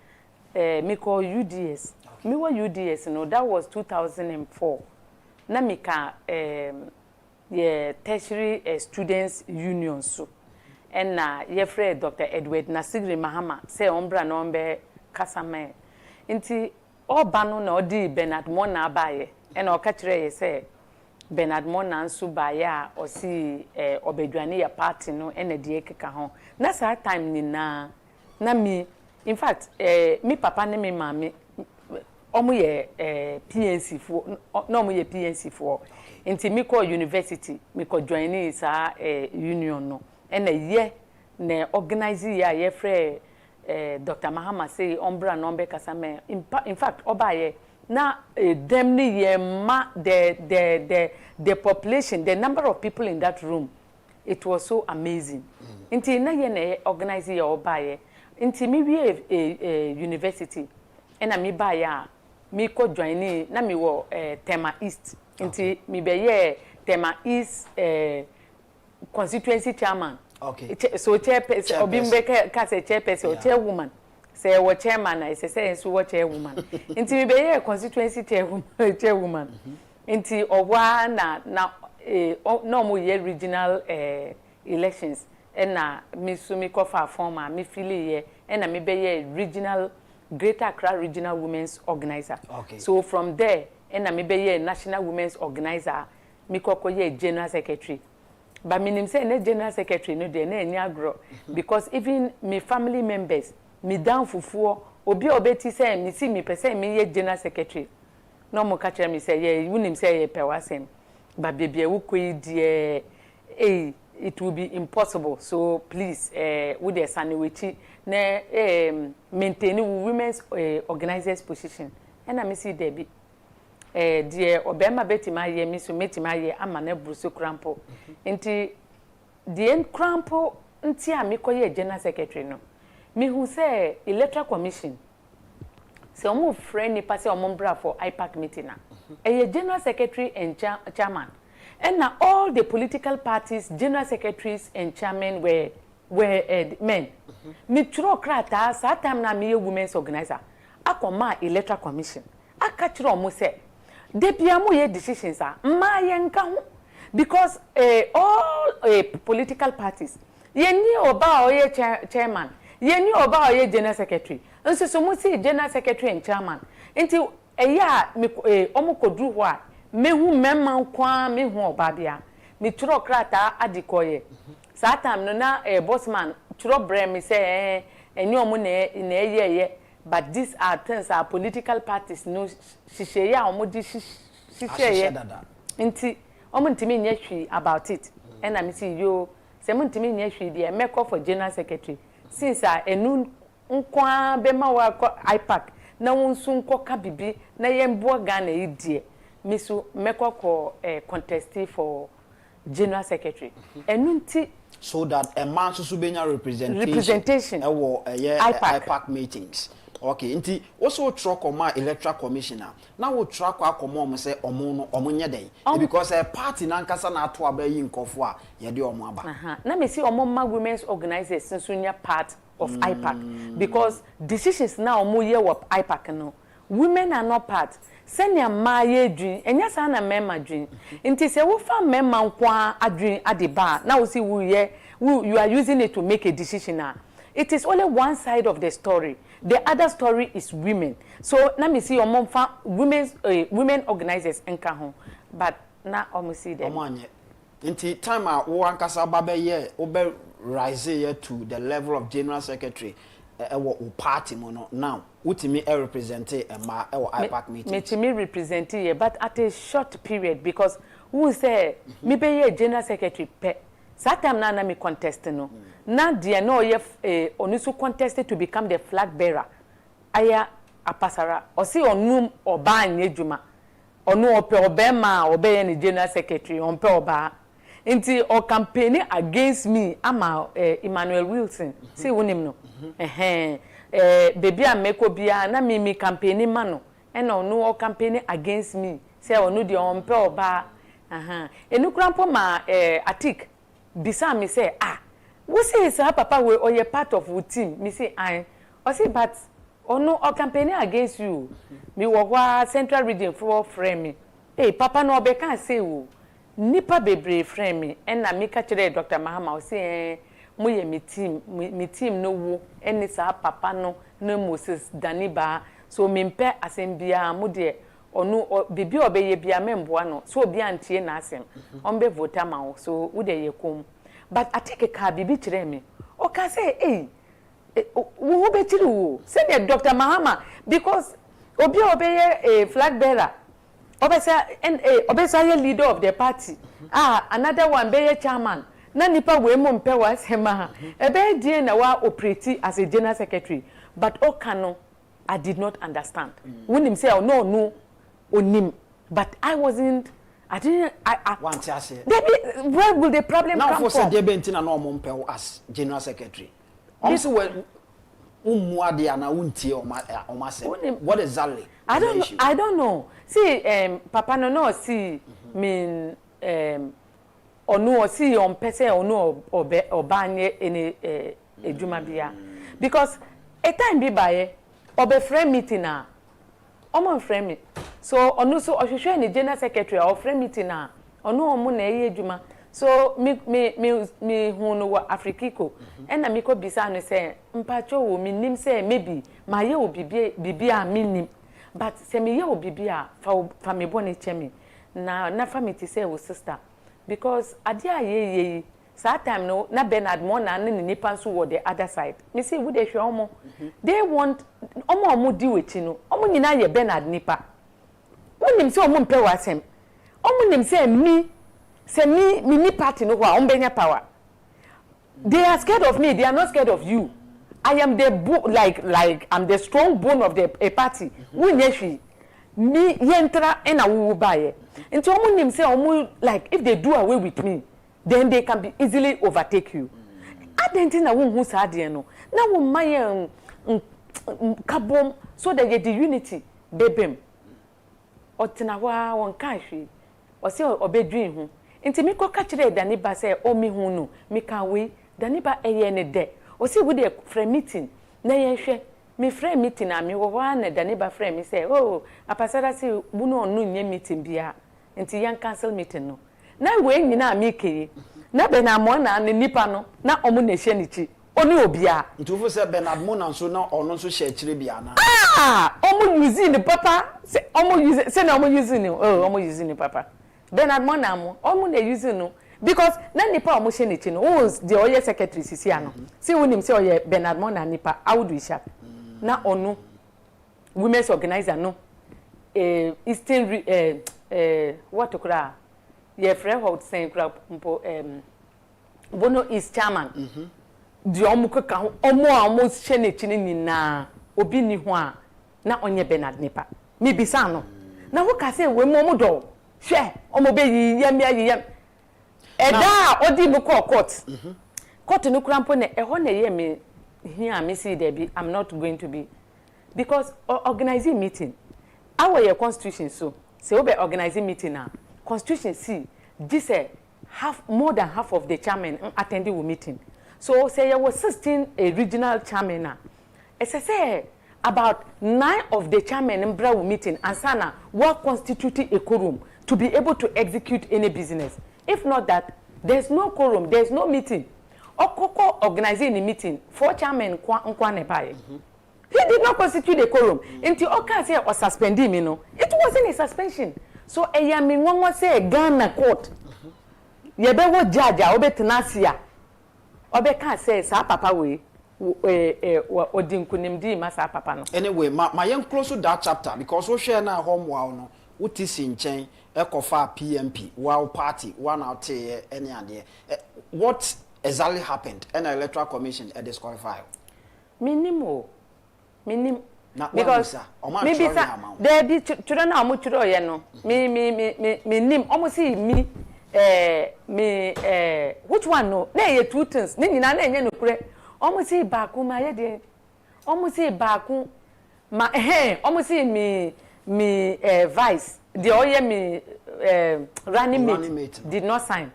me call UDS me wa UDS no that was 2004 na me ka ye tertiary students union so and na ye friend Dr. Edward Nasigri Mahama say ombra no mbe kasame nti oba no na odi Bernard Mona abaye and o ka kire ye say Bernard Mona nso baye a o si obedwane ya party no ene de ekeka ho na sa time ni na me in fact me papa ne me mama omo ye PNC fo no omo ye PNC fo nti me call university me ko join ni sa union no ene ye na organize ya ye frɛ Dr. Mahama say ombra no mbe kasame in fact obaye na them ni ye ma the population, the number of people in that room, it was so amazing. Inti na ye na organize ye obaye inti mi we university ena mi ba ya mi ko join ni na mi wo Tema East inti mi be ye Tema East constituency chairman. Okay. So chairperson obimbe ka say chairperson or chairwoman say what chairman I say so what chairwoman inti mi be ye constituency chairwoman inti owa na no mo ye regional elections na mi so mi kofa form mi feel ye na mi be ye regional Greater Accra Regional Women's Organizer. Okay. So from there na mi be ye National Women's Organizer mi kokoye General Secretary. But minim say na General Secretary no dey na enya agro because even me family members me down fufuo obi obeti say me see me person me ye General Secretary no mo ka kire me say ye wunim say ye pewasem but baby e wukoyi die it will be impossible so please with the saniwechi na maintain women's organizers position and I see there be die obema betima ye mi so metima ye ama na bruso crampo nti die crampo nti a me koye general secretary no me hu say electoral commission say omo friend ni pass omo bra for IPAC meeting na general secretary and chairman and now all the political parties general secretaries and chairmen were men me tro krata sa time na me women's organizer akoma electoral commission aka kire omo se de bia mo ye decisions a ma ye nka ho because all political parties ye ni oba o ye chairman ye ni oba o ye general secretary nso so mo si general secretary and chairman enti eya omo kodru ho a mehu memma kwa mehu oba bia me tro krata adikoye saa time no na bossman tro bre me say eni omo na ye but these are things are political parties no shishe ya omo di shishe ye nti omo ntimi nya hwi about it and I see you se mo ntimi nya hwi de make for general secretary since enu nkwa be ma wa IPAC na wonsu nkoka bibi na yembo Ghana idie misu mekoko contesting for general secretary enunti so that a man so benya representation IPAC meetings. Okay, nti also track on electoral commissioner. Now we track akomo say omo nye den because a party na nkasa na ato abayi nkofo a ye de omo aba. Na me see omo ma women's organizers sensunya part of IPAC because decisions now omo ye of IPAC no. Women are not part. Senya ma ye dwin enya sa na mema dwin. Nti se wo fa mema nkwa adwin adeba na wo see you are using it to make a decision now. It is only one side of the story. The other story is women. So na me see omom fa women organizers enka ho but na omo see them. Omanye. Nti time a wo ankasa ba be ye obe rise ye to the level of general secretary o party mo no now utimi represent ma IPAC meeting. Me timi represent ye but at a short period because who say me be ye general secretary pe satam na me contest no na dia no ye onisu contested to become the flag bearer aya apasara o si onum oba anyedwuma onu ope obema obeye ni general secretary onpe oba nti o campaigning against me ama Emmanuel Wilson see wonim no baby ameko bia na me campaigning mano and onu o campaigning against me say onu de onpe oba enu krampo ma atik bisa me say we say sir papa we or you part of the team me say o say but ono o campaigning against you me wo central region for frame me papa no be kan say wo nipa bebre frame me and na me ka kire Dr. Mahama o say mo ye me team no wo eni sir papa no na Moses Daniba so me mpe asem bia mo de onu bibi obeye bia memboa no so obi antie na asem on be vote ma wo so wo de ye kom but ateke ka bibi kire me o ka say wo be kire wo say the Dr. Mahama because obi obeye a flag bearer obesa ye leader of the party another one be chairman na nipa we mo mpe wa sema ebe die na wa operate as a general secretary but okano I did not understand when him say no onim but I didn't want to say where will the problem now come for from? Now for say no mo mpe as general secretary also when umuade ana untie o ma say what exactly I don't know see papa no see mean onu o see on pese onu obanye ene ejuma bia because a time be by obe frame meeting na omo frame me so onu so ohwehwe ni general secretary or frame meeting na onu omo na eye ejuma so me hunu wa Afrikiko ena mi ko bisa no say mpacho wo mi nim say maybe ma ye wo bibia mi nim but say me ye wo bibia fa me bone chemi na family say wo sister because adia ye that time no na Bernard mo na ni nipa so wo the other side me say wo de hwe omo they want omo di wechi no omo nyina ye Bernard nipa wonim say omo mpe wasem omo nim say me party no wa ombenya power they are scared of me they are not scared of you I am the like I'm the strong bone of the party wunyehwi me yentra na wo baye nti omo nim say omo like if they do away with me then they can be easily overtake you adenti na wo hu sa de no na wo maye kabom so that the unity bebem otina wa won kan hwe o se obedwin hu nti mi ko ka kire Daniba say o mi hu no mi kan we Daniba eye ne de o se we dey frame meeting na ye hwe me frame meeting na me wo na da neighbor frame me say oh apasada say bu no onu nye meeting bia nti yan cancel meeting no na we nyina me kere na be na mo na nipa no na omo na hye ni chi oni obia ntufu se Bernard Mona so na ono so hye kire bia na omo using the papa se omo use se na omo using ni omo using ni papa Bernard Mona mo omo na using no because na nipa omo hye ni chi no who the oye secretary sisi ano see wonim say oye Bernard Mona nipa Audu Ishak na ono women's organizer no Eastern what to kra ye friend hold saying kra mpo bono is chairman di omuko ka omo almost hye ne chini ni na obi ni ho a na onye Bernard nipa me bisa no na wo ka say we mo do hwe omo be yiyam yiyam eda odi mu court court no kra mpo na eho na ye me here me see there be I'm not going to be because organizing meeting our constitution so say we organizing meeting now constitution see this more than half of the chairmen attending the meeting so say there was 16 regional chairmen now it say about 9 of the chairmen in bra meeting and sana what constitute a quorum to be able to execute any business if not that there's no quorum there's no meeting Okoko organizing a meeting 4 chairmen kwa nepaye. He did not constitute a quorum. Until Oka say or suspend him, it wasn't a suspension. So a yami one say Ghana court. Yebe wo judge obe tenasia. Obe can say sa papa we odinkunimdi masa papa no. Anyway, my young close to that chapter because we share na home wow no. Uti in chain ekofa PMP wow party one out here any idea. What exactly happened and electoral commission disqualify minimo because maybe there be children na mo chiro ye no me nim almost see me which one no na ye two things ni nyina na enye no kure almost see baaku ma ye de almost see baaku ma almost see me vice the oye me running mate did not sign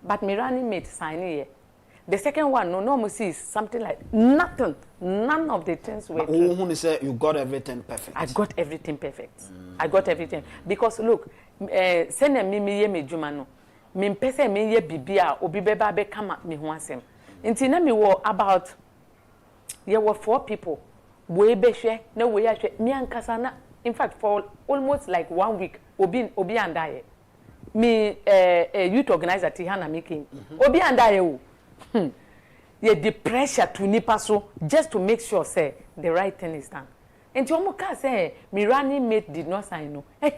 but me running mate sign here. The second one, no, see something like nothing. None of the things were. Who say you got everything perfect? I got everything perfect. I got everything because look, send me ye me juma no. Me pese me ye bibia obi beba be kama me ho asem. Nti na me wo about there were 4 people. We be hwe na we ya hwe me ankasa na in fact for almost like 1 week obi andaye. Me youth organizer Tihana making. Obi andaye o. The pressure to nipa so just to make sure say the right thing is done. And you almost can say me running mate did not sign no. Me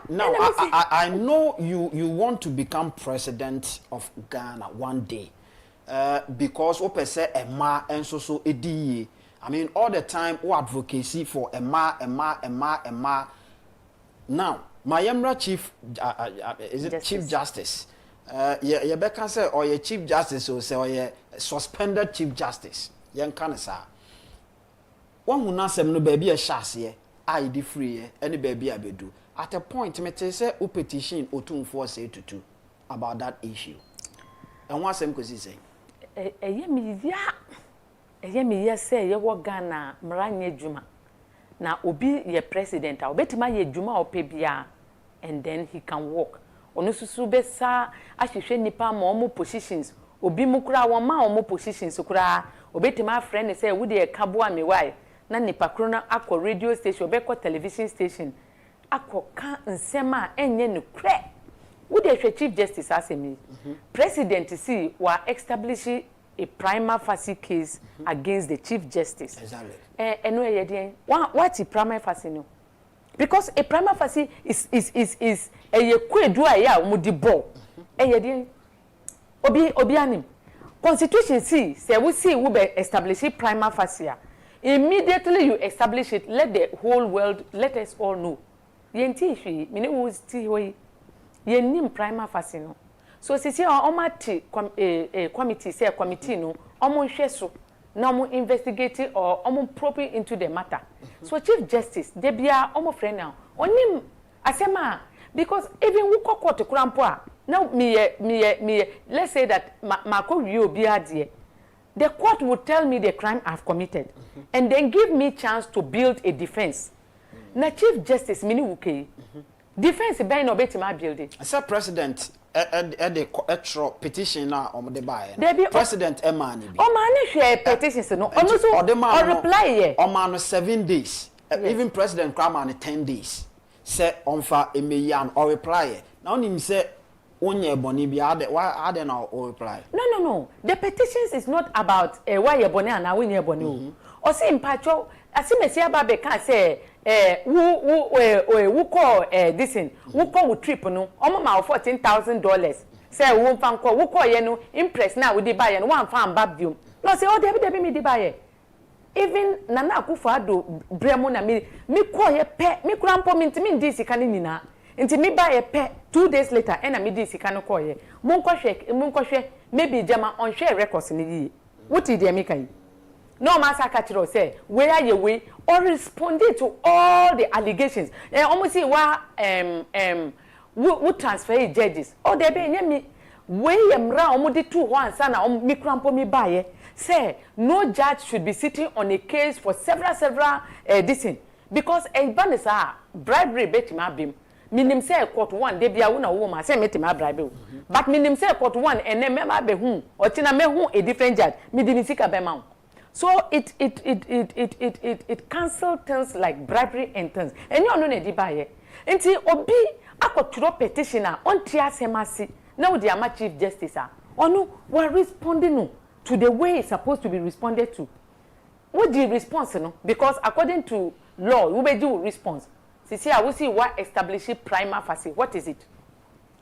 now I know you want to become president of Ghana one day. Because ope say Emma and so edi. I mean all the time advocacy for Emma. Now, my Emra chief is it Justice. Chief Justice? You can say or your Chief Justice or say or your suspended Chief Justice. Yan can say. One who not say no baby a chassis, I di free any baby I do. At a point, me say u petition Otun 4 about that issue. And what some could say? Me say you work Ghana Mranye Juma. Na obi ye president a obetima ye Juma opebia and then he can walk. Ono susu be sa ahwehwe nipa ma omo positions obi mukura won ma omo positions kura obetima friend say we dey kaboa me why na nipa kro na akọ radio station obekọ television station akọ ka nsema enye ne kre we dey Chief Justice asemi president see wa establish a prima facie case against the Chief Justice exactly eno ye den what is prima facie no because a prima facie is a kwedu aya omudi ball ye den obi anim constitution say we see we be establish prima facie immediately you establish it let the whole world let us all know yenti hwe me ne wo sti hoyi yenim prima facie no so sisi omati committee say committee no omo hwe so na omo investigate or omo probe into the matter so Chief Justice debia omo friend now onim asema because even we court krampo a now me let's say that ma ko wi obi ade the court would tell me the crime I've committed, and then give me chance to build a defense. Na Chief Justice mini wuke. Defense be no beti ma build it. Sir President the extra petition na the buy. President Emani bi. O mani share petitions no. Ono so or reply here. O man 7 days. Even President Kramani 10 days. Say onfa emeyan or reply. Now him say onye boni bi ade why ade na or reply. No. The petitions is not about why you boni and when you boni. O say impacho asimesi ababe kan say who call this thing who call with trip no omo ma $14,000 say who fan call who call ye no impress na we dey buy no one fan babdium no say oh debi me dey buy even nana akufo-addo bremo na me call ye pe me krampo me ntimi ndi sika ni nyina nti me buy ye pe 2 days later and me di sika no call ye mon hwe maybe jama on share records ni yi what did they make yi no matter catch say where are you way or responding to all the allegations almost see why we transfer judges or they be me way emra omudi 2 1 sana me krampo me buy say no judge should be sitting on a case for several this thing because a banisa bribery betima bim minim say court 1 dey bia una woman say metima bribe but minim say court 1 and then member be hu or tina me hu a different judge me di sika be ma. So it cancel things like bribery and things. And you know ne di baye. Enti obi akoturo petitioner on tia semasi. Now the ama Chief Justice onu were responding to the way it's supposed to be responded to. What the response no? Because according to law, we be do response. See, I will see what establish prima facie. What is it?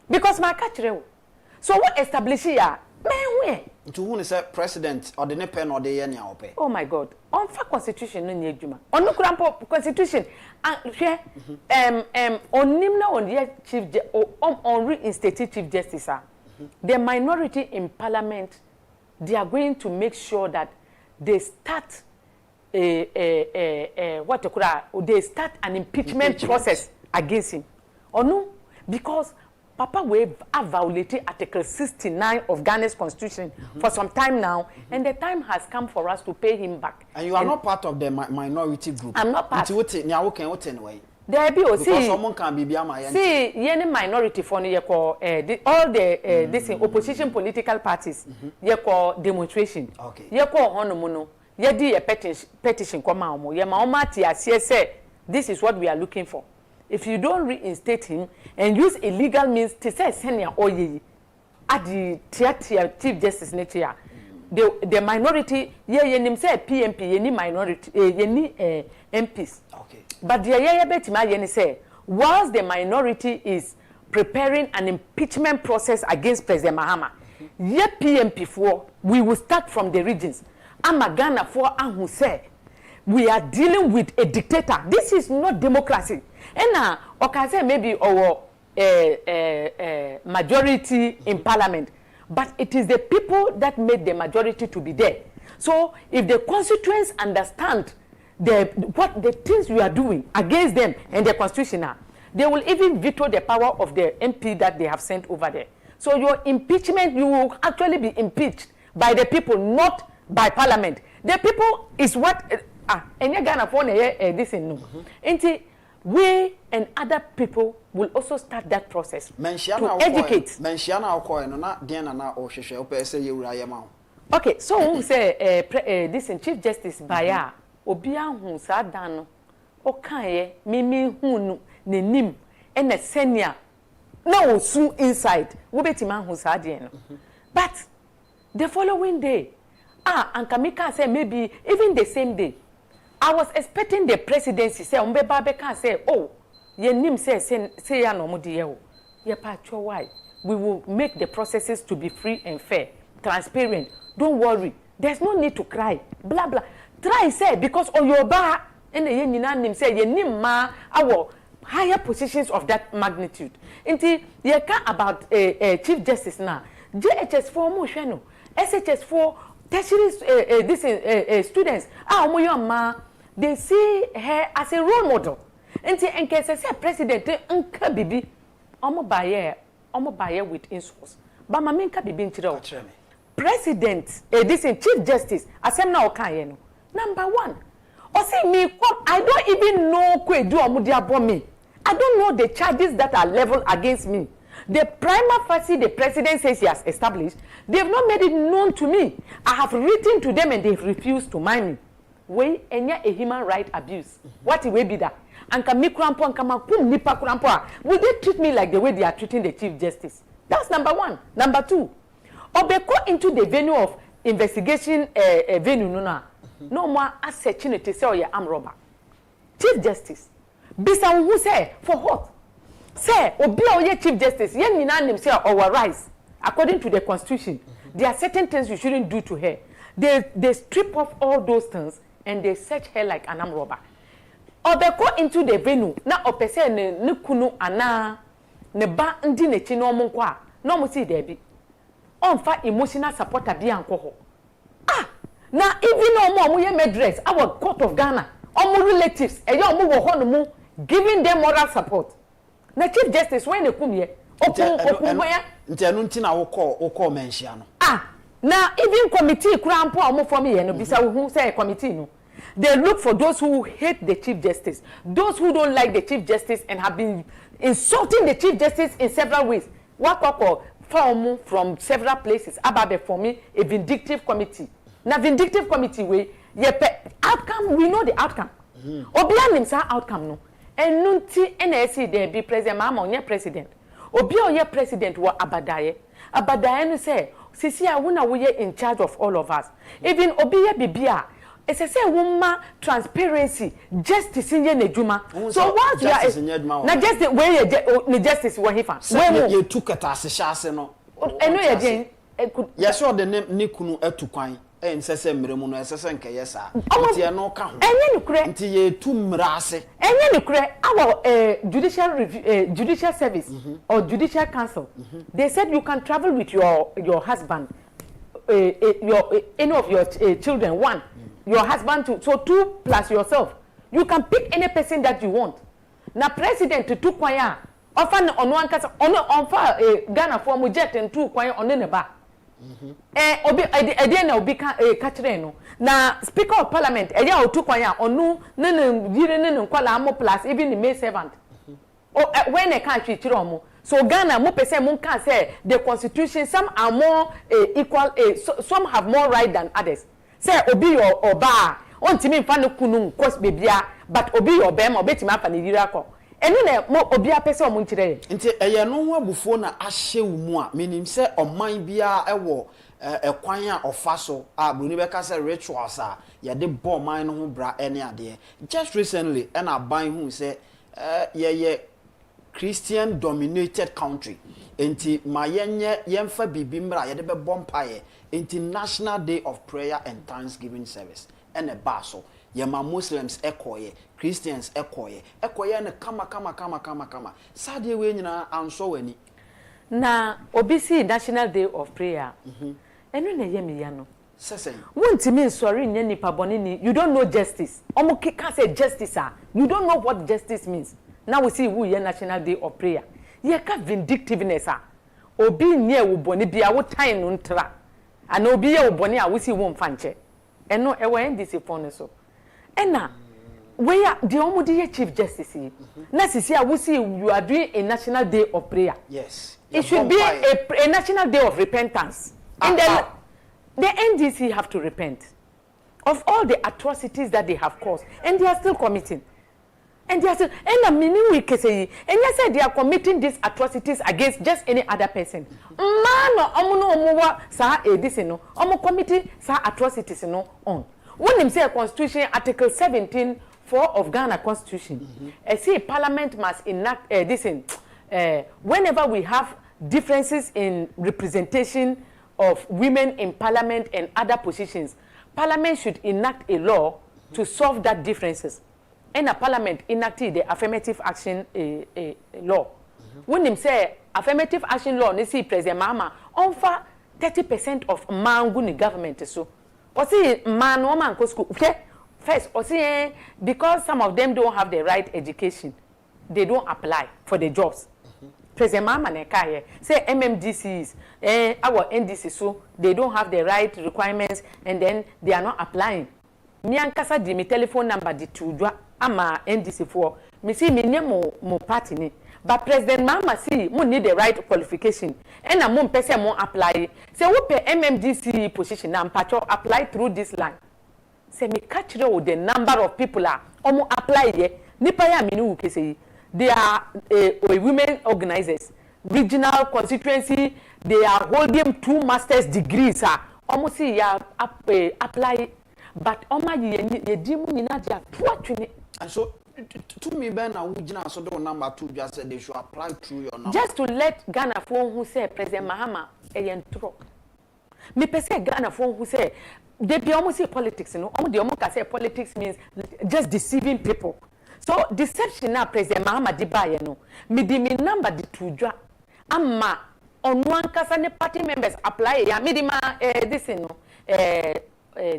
Because my catch. So what establish here? Men to who say president or the pen or the yen ope. Oh my God. On fa constitution no nyejuma. On no krampo constitution hwe onim na on the chief on reinstated chief justice. The minority in parliament, they are going to make sure that they start they start an impeachment process against him. Or no, because Papa we have violated Article 69 of Ghana's constitution for some time now, and the time has come for us to pay him back. And you are not part of the minority group. I'm not part. There be because someone can be see any minority for all the this opposition political parties ye call demonstration. Okay. Ye call honomono. Ye di a petition come out. Ye ma omati say this is what we are looking for. If you don't reinstate him and use illegal means to say senior oye at the Chief Justice nature, the minority ye nim say PMP ye minority ye MPs. Okay. But the ye betima ye say whilst the minority is preparing an impeachment process against President Mahama, ye PMP for we will start from the regions. Amagana for who say we are dealing with a dictator. This is not democracy. And okay, say maybe our majority in parliament, but it is the people that made the majority to be there. So if the constituents understand what the things you are doing against them and the constitution are, they will even veto the power of the MP that they have sent over there. So your impeachment, you will actually be impeached by the people, not by parliament. The people is what and you're gonna phone this in no. We and other people will also start that process to educate. Okay, so we say this in Chief Justice Baya Obia hu sa dan no o kan ye mimi hu no nenim and a senior no soon inside we betima hu sa de no. But the following day and Kamika say maybe even the same day I was expecting the presidency say Umbeba Beka say, oh, ye nim say ya no mudi ye o. Ye patcho why? We will make the processes to be free and fair, transparent. Don't worry. There's no need to cry. Blah blah. Try say because Oyoba and the ye nina nim say ye nim ma our higher positions of that magnitude. Inti ye ka about Chief Justice now. JHS4 mo hwe no. SHS4 tertiary students ma they see her as a role model. Nti enke say president nka bibi omo baye with insults. Ba ma menka bibi ntire o. president this in chief justice asem na okan no number 1 or see me I don't even know kwe do omudi abo me. I don't know the charges that are leveled against me. The prima facie the president says he has established, they have not made it known to me. I have written to them and they have refused to mind me. When any a human right abuse, what it will be that? And can me crampo and come kum nipa crampo. Will they treat me like the way they are treating the chief justice? That's number 1. Number 2, obeko into the venue of investigation venue no more as searching to say your arm robber. Chief justice. Bisa who say for what? Say obi oye chief justice yen nyina nim say overrise according to the constitution. There are certain things you shouldn't do to her. They strip off all those things and they search her like an armed robber. Obeko into the venue na opese ne kunu ana ne ba ndi ne chi no mo kwa no mo see there be. Onfa emotional supporter bi anko ho. Na even omo ye medress our court of Ghana omo relatives eya omo wo ho no mu giving them moral support. Na chief justice when ekum ye okum ya nti anu nti na wo mention no. Na even committee kura mpo omo for me ye no bisa who say committee no. They look for those who hate the chief justice, those who don't like the chief justice and have been insulting the chief justice in several ways. Wakoko from several places ababe for me a vindictive committee. Na vindictive committee way outcome we know the outcome. Obia nim sa outcome no. Enunti NSC there be president mama onye president. Obia oye president wa abadaye. Abadaye no say sisi a wona we in charge of all of us. Even obiye bibia it's a say woman transparency justice in ye nejuma. So once you are na justice where ye justice wa hifa. When you took at as shase no. Eno ye den yes or the name nikunu etukwan e nsese mremu no esese nke yesa. Nti no ka ho. Enye nukure. Nti ye tu mrase. Enye nukure our judicial review judicial service or judicial council. They said you can travel with your husband any of your children one. Your husband too. So 2 plus yourself. You can pick any person that you want. Na president to 2 kwaya. Often on one case on Ghana for mu jet and 2 kwaya on ne ba. Obi ede na obi ka kire no. Na speaker of parliament eya o 2 kwaya onu ne yire ne nkwala amo plus even the maid servant. When they can't treat omo. So Ghana mo pese mo can say the constitution some are more equal some have more right than others. Say obi your oba ontimi mfa no kunu course bebia but obi your bem obetimi afa ne yira ko enu na mo obi apese omo nkire nti eye no ho abufuo na ahye wumu a menim se oman bia ewo ekwan a ofaso a bruni beka say rituals a ye de bo man no ho bra ene ade just recently and aban hu say ye Christian dominated country enti mayenye yemfa bibimra ye de be bompaye International Day of Prayer and Thanksgiving Service and a baso yema Muslims ekoye Christians ekoye ne kama sadie we nyina anso wani na obisi National Day of Prayer enu na yemi ya no sesen wontimi nsori nya nipa boni ni you don't know justice omo ka say justice you don't know what justice means now we see who ye National Day of Prayer ye ka vindictiveness obi nye wo boni bia wo time no ntra ana obi ye oboni a wusi wo mfanche eno ewe ndisi phone so ena we are the omudi chief justice na sisi a wusi you are doing a National Day of Prayer. Yes, it should be a National Day of Repentance. And then the NDC have to repent of all the atrocities that they have caused and they are still committing. And they are still, and a meaning we can say, and you said they are committing these atrocities against just any other person. Man, omuwa sa this no, committing sa atrocities no on. When them say Constitution Article 17 4 of Ghana Constitution, I say Parliament must enact this in whenever we have differences in representation of women in Parliament and other positions, Parliament should enact a law to solve that differences. And a Parliament enacted the affirmative action law. When them say affirmative action law, they see President Mahama offer 30% of man government. So, or see man woman go school. First, or see because some of them don't have the right education, they don't apply for the jobs. President Mama Nekaye say MMDCs, our NDC, so they don't have the right requirements and then they are not applying. Me ankasa di me telephone number di tudwa ama NDC for me see me name mo party ni. But President Mama see mo need the right qualification. And na mo pese mo apply. Say we pay MMDC position na mpacho apply through this line. Say me catch the number of people are omo apply ye. Nipa ya me no say they are women organizers, regional constituency. They are holding 2 master's degrees. Almost see ya apply, but oma ye dimu nina ja tuatuni. And so, to me, Ben, I would so do number 2 just said they should apply through your number. Just to let Ghana phone who say President Mahama entro. Me pese Ghana phone who say they be almost say politics. No, the almost say politics means just deceiving people. So deception now President Mahama Dibaye no. Me di me number di tujwa. Ama on one kasa ne party members apply ya. Me di ma this no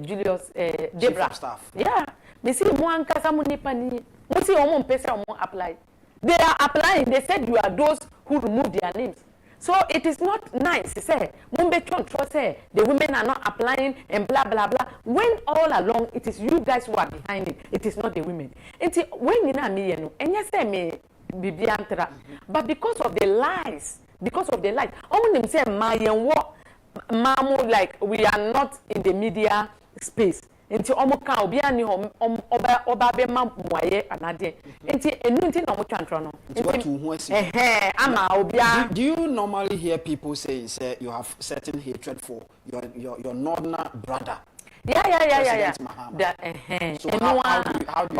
Julius Debra staff. Yeah. Me see mo ankasa mo nipa ni. Mo see omo mpese omo apply. They are applying. They said you are those who remove their names. So it is not nice, say, say the women are not applying and blah blah blah. When all along it is you guys who are behind it, it is not the women. And when you know me, and yes, I may be but because of the lies, only say my and what mamu like we are not in the media space. Nti omo ka obi ani oba be ma moye anade nti enu nti na omo twantro no ama obi. Do you normally hear people say you have certain hatred for your northern brother? Yeah. That so how do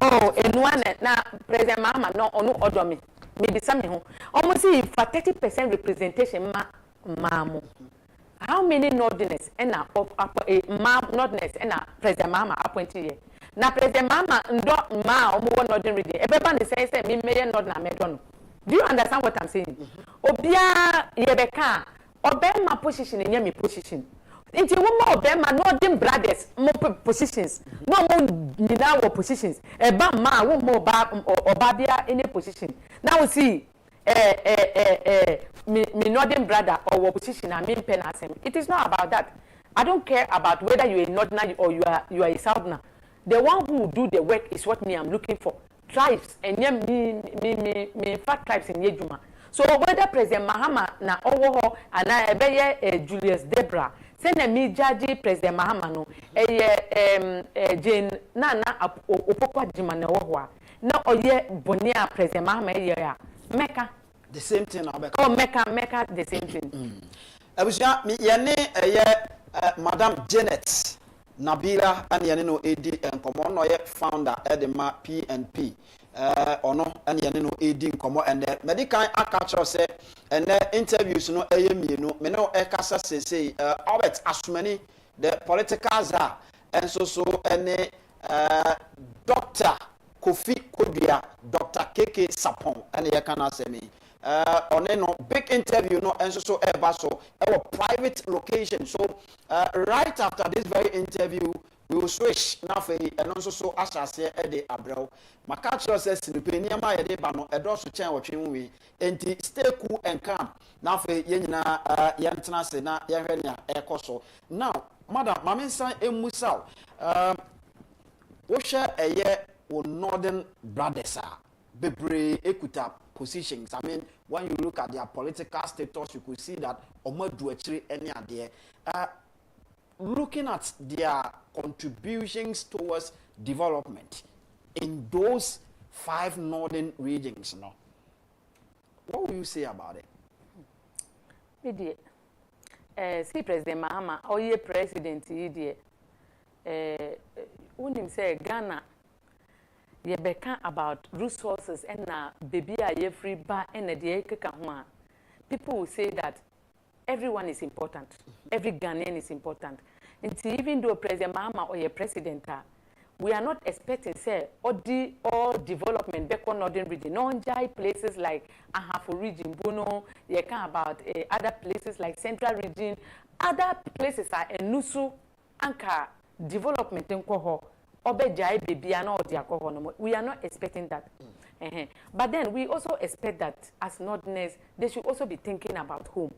you enu na President Mahama no onu odo me be same ho omo see for 30% representation mamu. How many Northerners and Northerners and President Mama appointed here? Now President Mama ndo ma omo Northern region. Everybody says me may not na medon. Do you understand what I'm saying? Obia yebeka obema position in yemi position. Inti womo obema Northern brothers mo positions. No mo nina wo positions. Eba ma wo mo obabia any position. Now we see me Northern brother or opposition I mean Pein. It is not about that. I don't care about whether you're a Northerner or you are a Southerner. The one who do the work is what me I'm looking for. Tribes and me fat tribes in Yejuma. So whether President Mahama na owo and I ebeye Julius Debra send me judge President Mahama no Jane na opokwa jima na owo na oye bonia President Mahama ya Mecca the same thing Abeka. Oh Mecca the same thing. Abusia me yene Madam Janet Nabila and yene no AD nkomo no ye founder edema PNP ono and yene no AD nkomo and medical akacho say and interviews no mienu me no ekasa say Albert Asumani the political czar and so and Dr. Kofi Kodua, Dr. KK Sapon, and you can say me. On no big interview, no, and so our private location. So, right after this very interview, we will switch Nafe and also so as I say, Eddie Abreu. Makacho says, the Peniama Eddie Bano, a dorsal chain watching we, and stay cool and calm. Nafe Yenina, Yantana Sena, Yavenia, Ecoso. Now, Madam, Maminsan Emusao, what share a year? Northern brothers are bebre equita positions. I mean, when you look at their political status, you could see that Omodu actually any idea. Looking at their contributions towards development in those 5 northern regions, no. What will you say about it? See President Mahama, or ye president, when say Ghana. Ye beka about resources and na baby a free bar and the people will say that everyone is important. Every Ghanaian is important. And see, even though President Mahama or your president, we are not expecting say all development back on northern region. No places like Ahafo region, Bono, you can about other places like central region. Other places are Enusu, Anka development in Koho. obejai baby and all the alcohol. We are not expecting that. But then we also expect that as Northerners, they should also be thinking about home.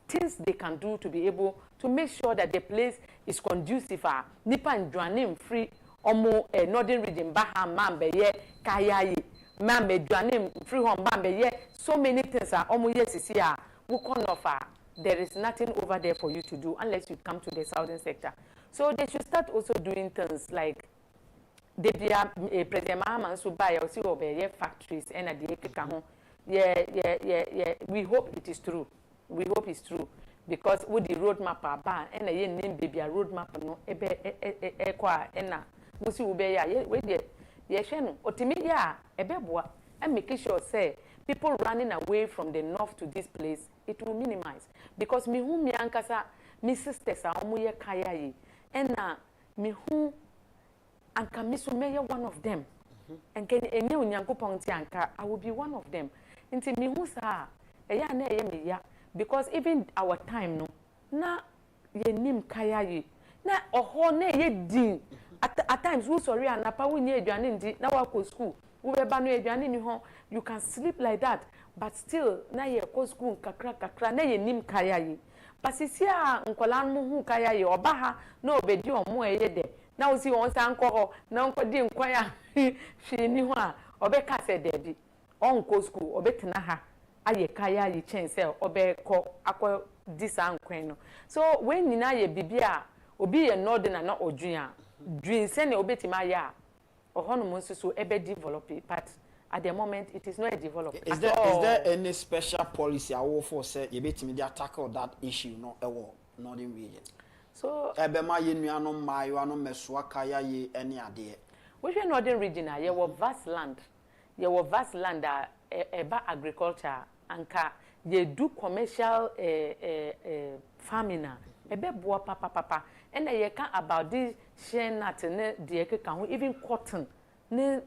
Things they can do to be able to make sure that the place is conducive. Nipa and Joanim free omo Northern region Baha Mambe ye Kayayi Mambe Joanim free home Mambe ye. So many things are omo yes here. There is nothing over there for you to do unless you come to the southern sector. So they should start also doing things like President Mahama so buy or see over factories and at the Ekekaho. Yeah. We hope it is true. We hope it's true. Because with the roadmap and a name baby a roadmap no and we see and making sure say people running away from the north to this place, it will minimize. Because me who mi ankasa, mi sisters are omuye kaya yi, and me who anka misu meye one of them. And can enye unyanko pongti anka, I will be one of them. Inti mi who sa, eya ne eye mi ya, because even our time no, na ye nim kaya yi, na oho ne ye din. At times we sorry anapa we nye edwane ndi na wako school. You can sleep like that, but still na ye ko school kakra na ye nim kaya yi. But sisia nkola mu kaya yi obaha na obedi omo eye de. Na osi won san ko na nko di nkwaya hwe ni ho a obeka se debi. On ko school obetena ha aye kaya yi chense obeko akọ disa nkwen no. So when nyina ye bibia obi ye northern na odwun dream say na obetima ya so develop it, but at the moment it is not a development. Is there any special policy I will for say you bet me tackle that issue no northern region? So ebema ye nuano mayo ano meswa kaya ye any ade. Which northern region you were vast land. You were vast land about agriculture anka ye do commercial farming ebe boa papa and you can about this share nut ne de can even cotton ne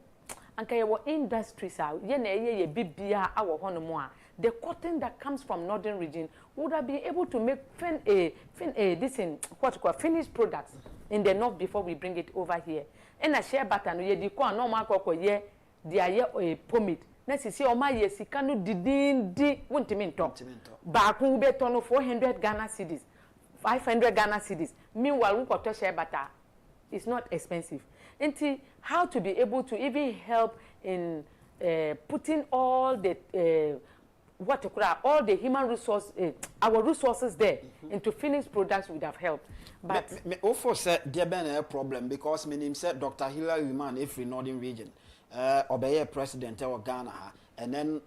anka your industries are ye bibia our honomo the cotton that comes from northern region would have been able to make this in what called finished products in the north before we bring it over here and a share button ye di ko no ma kokko ye dia ye pomade na sisi o ma ye sika no didindi wontimi nto ba ku be to no 400 Ghana cedis 500 Ghana cedis. Meanwhile, we got share butter. It's not expensive. And how to be able to even help in putting all the all the human resource, our resources there into finished products would have helped. But me also said there been a problem because my name said Dr. Hilary Man every northern region, obey president of Ghana, and then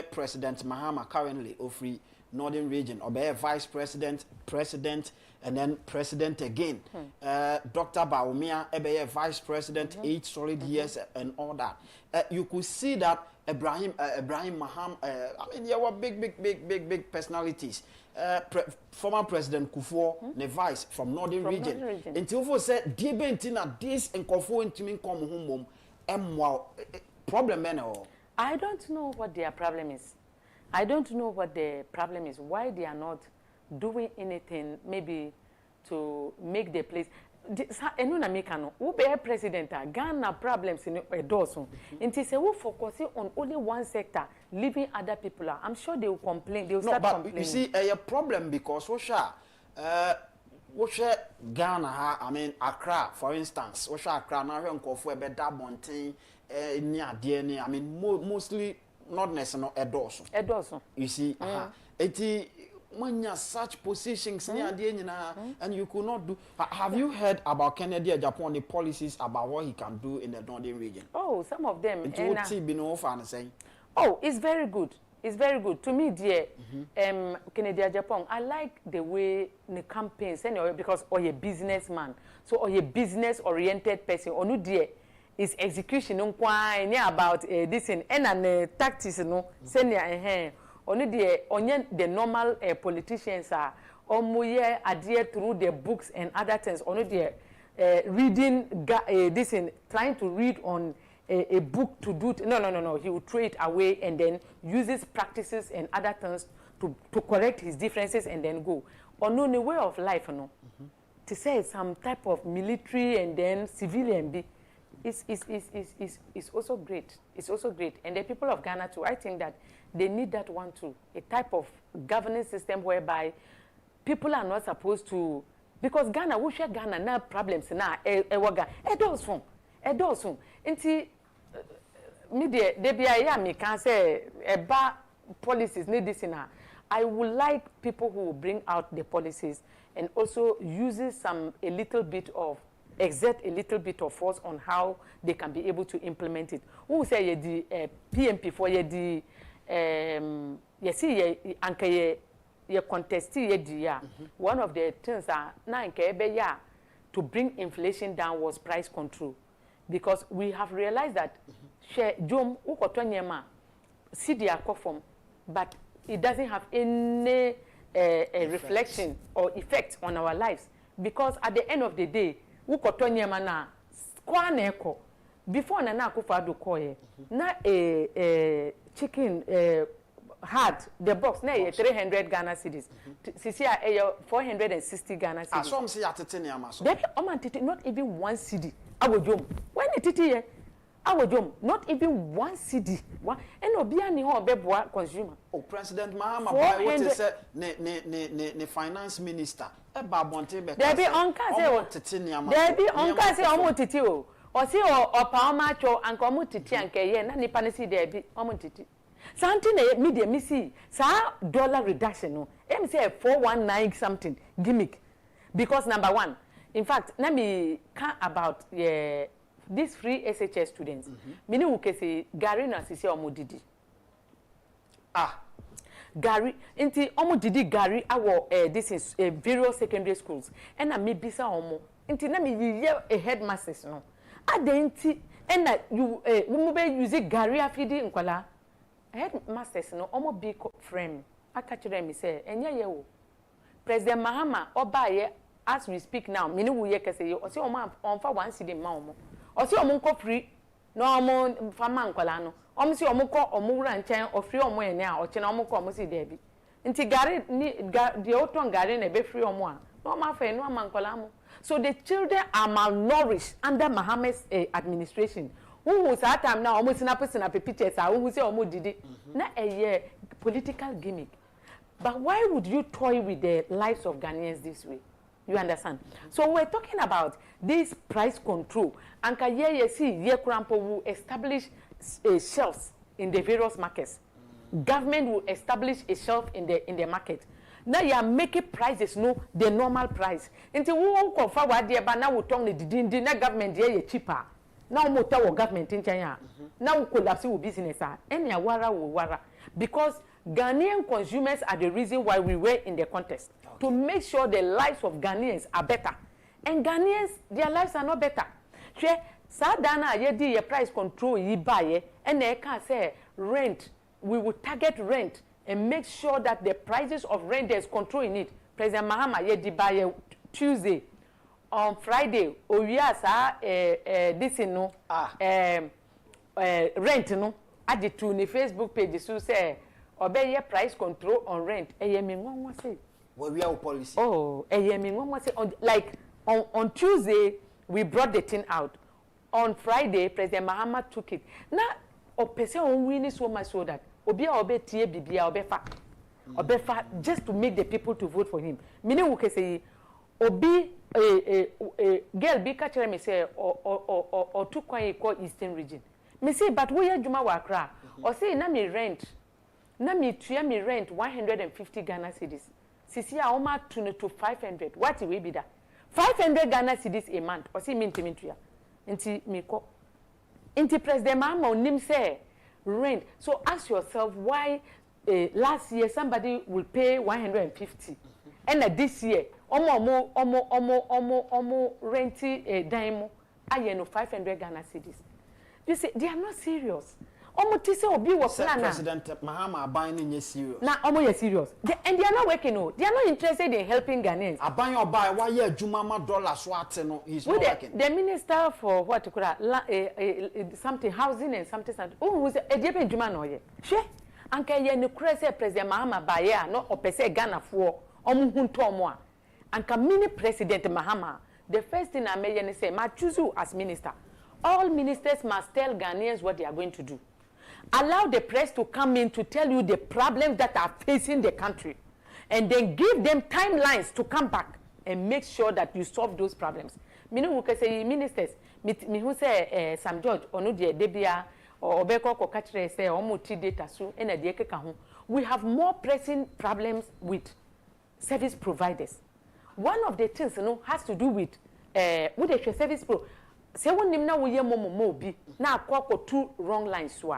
President Mahama currently of free northern region, obey vice president, and then president again. Dr. Baumia, obey vice president, 8 solid years and all that. You could see that Ibrahim Maham, I mean, there were big personalities. Former President Kufo, the vice from northern region. Until for said, Dibentina, this and Kofo and Timin come home, problem, I don't know what their problem is. I don't know what the problem is, why they are not doing anything maybe to make the place. Enuna mekano, who be president, Ghana problems in a dozen. And they say, we focus on only one sector, leaving other people out. I'm sure they will complain, they will start complaining. You see, a problem because Ghana, I mean, Accra, for instance, Accra, now we go for a better mountain, near DNA, I mean, mostly not necessarily a dozen. You see, when you such positions near the and you could not do. Have you heard about Kennedy Agyapong, the policies about what he can do in the northern region? Oh, some of them. Oh, it's very good. It's very good to me, dear. Kennedy Agyapong, I like the way the campaigns because you're a businessman, so or a business-oriented person. Or no, dear. Is execution about this and tactics no senior only the normal politicians are adhere through the books and other things only the reading this in trying to read on a book to do no he will throw it away and then uses practices and other things to correct his differences and then go or no way of life no to say some type of military and then civilian be is also great. It's also great. And the people of Ghana too, I think that they need that one too. A type of governance system whereby people are not supposed to, because Ghana, we share Ghana now problems now. Edosun. Inti media they be me can say about policies need this in her. I would like people who will bring out the policies and also uses a little bit of exert a little bit of force on how they can be able to implement it. Who say the PMP for the you see anke ye contesti one of the things are na nke to bring inflation down was price control, because we have realized that share jom ukoto nyema see the akofom, but it doesn't have any reflection or effect on our lives, because at the end of the day ukoto nyema na kwa neko before na akufo-addo koye na chicken had the box na 300 Ghana cedis sisi 460 Ghana cedis asom se yatete ne ama so that not even 1 cedi awojom when it here awojom not even 1 cedi and obia ni ho beboa consumer. Oh, President Mahama boy what is ne finance minister e ba bonte be there be onka say there be onka say omo titi o si opa oma cho anka omo titi anka ye na nipa ne si there be omo titi something media me see sa dollar reduction no em say 419 something gimmick, because number one, in fact let me can about these free SHS students mini uke say Gary na sisi omo didi Gary inti omo didi Gary awo this is various secondary schools and na me bisa omo inti na me ye a headmasters no adenti and na you we be use Gary afidi nkwala headmasters no omo big frame akachire me say enye ye wo President Mahama obaye as we speak now mini wo ye kese ye o se omo onfa 1 cedi ma omo o se omo nko free no omo fama nkwala no omo se omo ko omo wura nchen o free omo ene a o che na omo ko omo se there bi nti Gary ni de oton Gary na be free omo a no ma fa no ma nkwala mo. So the children are malnourished under Mahama's administration. Who was at time now almost in a person of pictures who say almost did it na a political gimmick. But why would you toy with the lives of Ghanaians this way? You understand? So we're talking about this price control. And Krampo will establish shelves in the various markets. Government will establish a shelf in the market. Now you are making prices the normal price. Until we won't confirm what they now we talk the government here cheaper. Now we tell government in China. Now we collapse with business. Any wara because Ghanaian consumers are the reason why we were in the contest. Okay. To make sure the lives of Ghanaians are better. And Ghanaians, their lives are not better. Sadana ye price control ye buy and they can say rent. We will target rent and make sure that the prices of rent there's control in it. President Mahama ye di buy Tuesday. On Friday, this no rent no add to the Facebook page so say obey price control on rent. Say we are policy. Oh, say like on Tuesday we brought the thing out. On Friday, President Mahama took it. Now, person on winning so much so that obe tie bibia obefa just to make the people to vote for him. Meaning we say obi girl be catch me say or two kwan call Eastern region. Me say but we adwuma wa Accra. Or say na me rent 150 Ghana cedis. Sisi a oma tune to 500. What will be that? 500 Ghana cedis a month. Or say minti tuya. Inti me ko. Inti President Mahama onim say rent. So ask yourself why last year somebody will pay 150 and this year omo renti dime aye no 500 Ghana cedis. You say they are not serious. Omo tise obi wo plan. President Mahama aban no serious. Na omo ye serious. And they are not working no. They are not interested in helping Ghanaians. Aban obai why ye adwuma ma dollars so ate no he's not working. The minister for what you call something housing and something who say e dey be adwuma no ye. Hwe anka ye ne kura say President Mahama ba ye no opese Ghana fo omo hunto omo a anka mini President Mahama the first thing I may say ma choose you as minister all ministers must tell Ghanaians what they are going to do. Allow the press to come in to tell you the problems that are facing the country, and then give them timelines to come back and make sure that you solve those problems. Me no can say ministers, me who say Sam George onu de debia or obeko ko kachire say omo ti data so na de keka ho. We have more pressing problems with service providers. One of the things has to do with the service pro. Say when nimna wo ye momo bi na akwa 2 wrong lines so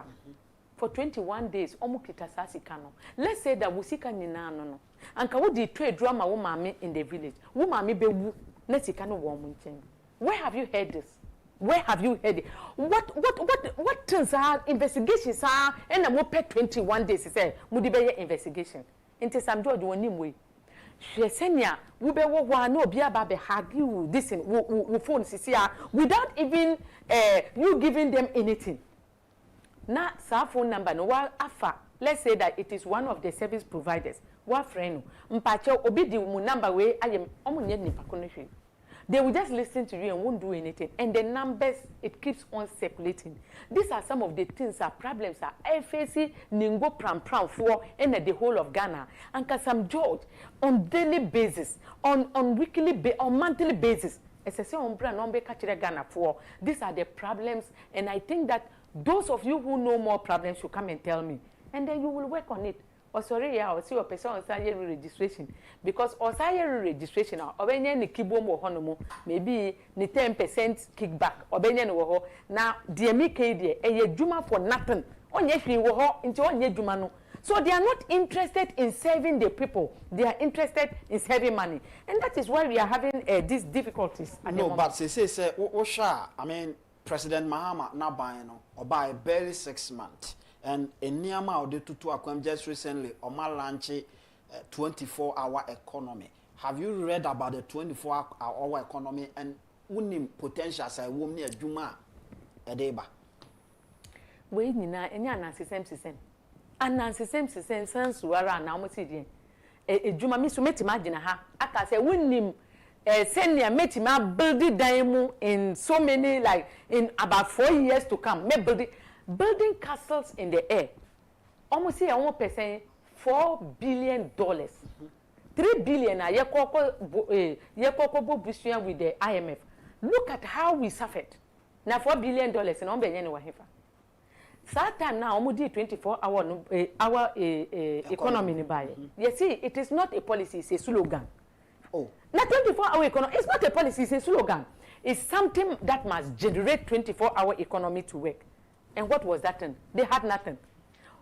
for 21 days omo kita sasika no. Let's say that wusika nyina no anka wo di trade drama wo mame in the village wo mame bewu na sika no wo mo nchen. Where have you heard this? Where have you heard it? What things are investigations are and mo pay 21 days say mo di be investigation into Sam George woni moy Senia, we be wa no be aba be hug you this in we phone sisia without even you giving them anything. Na sa phone number no wa afa. Let's say that it is one of the service providers. Wa friend mpacho obi di mu number we ayem omunye nipa kono hwe. They will just listen to you and won't do anything. And the numbers, it keeps on circulating. These are some of the things, problems are facing Ningo Pram for in the whole of Ghana. And Sam George, on daily basis, on weekly, on monthly basis, as I say, on brand, on Ghana for. These are the problems. And I think that those of you who know more problems should come and tell me. And then you will work on it. Or sorry, yeah, or see your person on salary registration. Because on salary registration, or when you kibo mo honomo, maybe ni 10% kickback, or when you now, dear me, a juma for nothing. On ye wo into on ye jumano. So they are not interested in saving the people. They are interested in saving money. And that is why we are having these difficulties. No, but say, I mean, President Mahama now buying or buy barely 6 months. And in Niama or the Tutu Akwem just recently, Oma launch 24-hour economy. Have you read about the 24-hour economy and unim potential say womni Juma edeba? We nina enya nansi same. Anansi same sense wara na omo ti die. Juma mi so meti imagine ha. Aka say unim senior meti ma build dan in so many like in about 4 years to come. Me building castles in the air. Almost see 1% $4 billion. 3 billion ye koko bushia with the IMF. Look at how we suffered. Now $4 billion in ombe nyene wa hefa. That time now almost 24-hour economy ni baye. You see, it is not a policy, it's a slogan. Oh. Now 24-hour economy, it's not a policy, it's a slogan. It's something that must generate 24-hour economy to work. And what was that thing? They had nothing.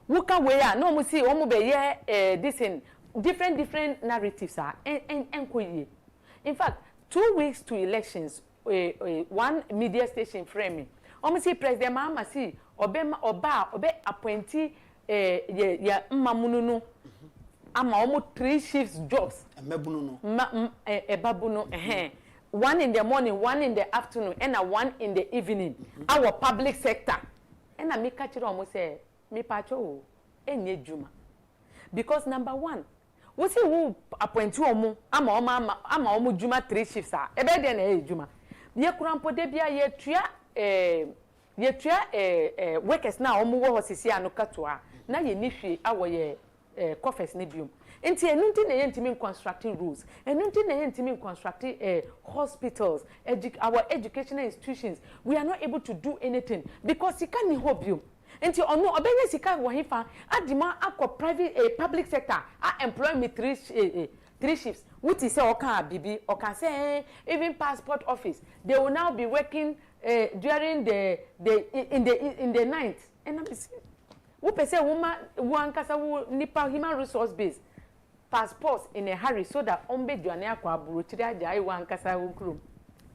Wuka weya no mu see omu be this in different narratives are and in fact 2 weeks to elections one media station framing omu see President Mahama see obe appointee ya mmamununu ama omu 3 shifts jobs emebununu ebabunu one in the morning, one in the afternoon, and one in the evening. Our public sector. And I make catch it almost say, me pacho, enye juma. Because number one, we see who appoint you omu, ama omu juma 3 shifts are. Ebe den juma. Ye kurampo debia ye tria workers na omu wo hosisi anu katwa. Na ye nishi awo ye coffers ne biom. Enti enunti na ye ntimi constructing rules. Enunti na ye ntimi constructing hospitals, our educational institutions. We are not able to do anything because sika ni hobium. Enti ono obenye sika wo hifa adima akọ private public sector employ me 3 shifts. Which is say oka bibi oka say even passport office they will now be working during in the night. And I'm saying we pese woman one kasa nipa human resource base passports in a hurry so that ombe duane akwa aburo chiri aja one kasa ukrum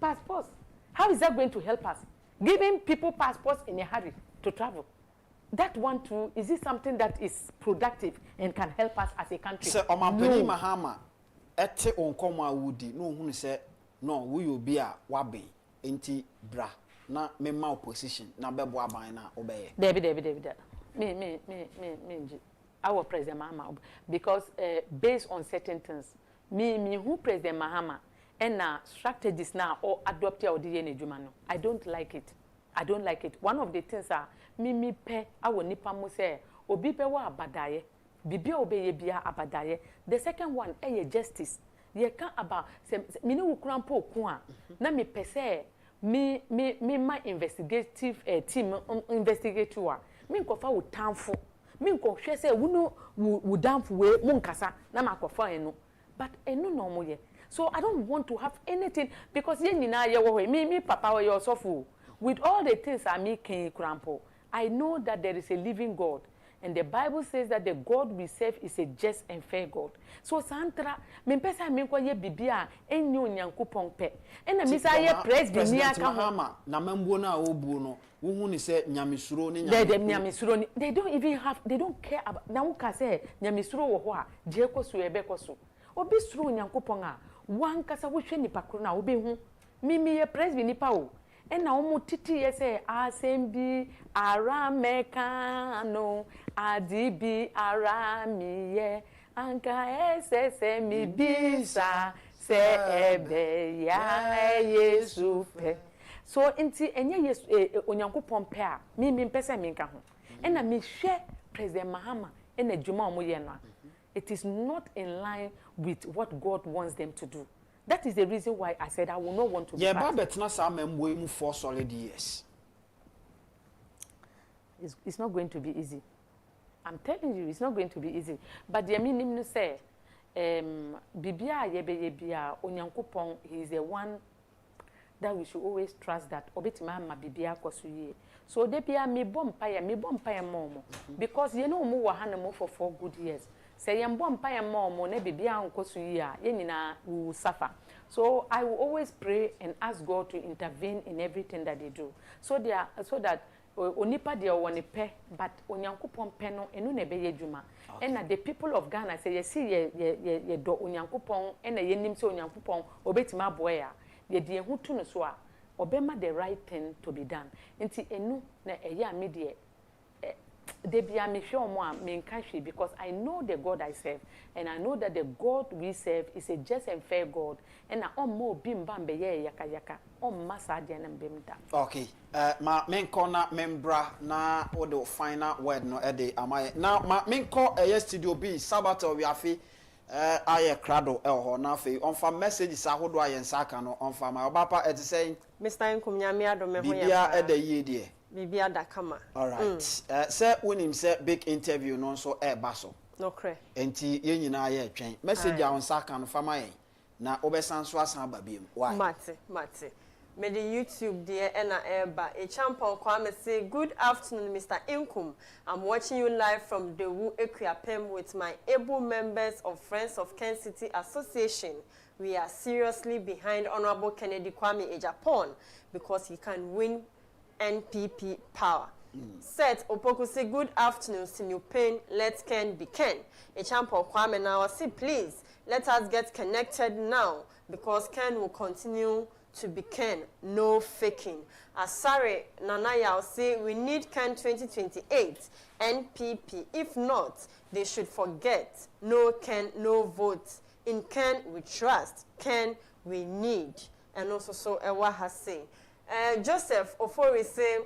passports. How is that going to help us? Giving people passports in a hurry to travel. That one too, is it something that is productive and can help us as a country? Sir, Omampeni Mahama ete onkoma wudi no hunu se no we will be a wabe enti bra na memma opposition na bebo aban na obeye. David. Me, our President Mahama, because based on certain things, me who President Mahama and strategies now or adopted or the jumano. I don't like it. I don't like it. One of the things are me pe awo nipa mo say obi pe wa abadaye bibia obeye bia abadaye. The second one justice. Ye can about me no krampo ko a na me pese me my investigative team investigator me nkofa wo tamfo me nkohwe say wo no wo damfo we mo nkasa na makofa eno but eno no mo ye. So I don't want to have anything because ye nyina ye wo me papa we yourself with all the things I make krampo. I know that there is a living God. And the Bible says that the God we serve is a just and fair God. So Santra, me pesa me kwa ye bibia enyo nyankopon pe. Ena me sa ye president Mahama na membo na obu no wo hu ni se nyamesuro ni nyamesuro ni they don't even have they don't care about na wo ka say nyamesuro wo ho a je koso ebe koso. Obi suro nyankopon a wan kasa wo hwe nipa kro na obi hu me ye president nipa o. Ena omo titi ye say asembi aramekano adibi aramiye anka esese mi bisa se ebe ya Yesu fe. So inti enye Yesu onyankopon pe a me pese me nka ho. Ena me hwe President Mahama ena djuma omo ye no. It is not in line with what God wants them to do. That is the reason why I said I will not want to be yeah, but betna sa membo mu for solid years. It's not going to be easy. I'm telling you, it's not going to be easy. But the meaning no say bibia yebia onyankopon, he is the one that we should always trust that obetima ma bibia kosuye. So de bia me bompire momo because you know mo wa hanamo for 4 good years. Say yembo mpaye momo ne bibia nkosu yi a ye nyina will suffer. So I will always pray and ask God to intervene in everything that they do. So that onipa de woni pe but onyankopon pe no enu na be yedwuma. And the people of Ghana say ye do onyankopon and ye nim say onyankopon obetima boy a ye de hu tu no so a obema the right thing to be done. Enti enu na eya me de Debia me show more main country because I know the God I serve and I know that the God we serve is a just and fair God and I more bim bam be yaka on massa and bimda. Okay. Ma main corner membra na o the final word no ede am now ma main call studio B Sabato we afi aye crado ho na afi on fa messages ahodo ayen saka no on fa ma obapa e say Mr. Nkum nyame adome ho ya. Bibia ede ye die. Bibia da kama. All right. Say when him say big interview no so e baso. No kre. Enti ye nyina ye twen. Message a on saka no fama yen. Na obesan so asan ba biem. Why? Mate. Me the YouTube there ena eba. A champion Kwame say good afternoon Mr. Nkum. I'm watching you live from the Agyapong with my able members of Friends of Kencity Association. We are seriously behind Honorable Kennedy Kwame Agyapong because he can win NPP power. Set Opoku say good afternoon, Senior Pein, let Ken be Ken. A champion Kwame now say please let us get connected now because Ken will continue to be Ken, no faking. Asare Nanaya say we need Ken 2028 NPP. If not, they should forget no Ken, no vote. In Ken we trust, Ken we need. And also so Ewa has say. Joseph Ofori say,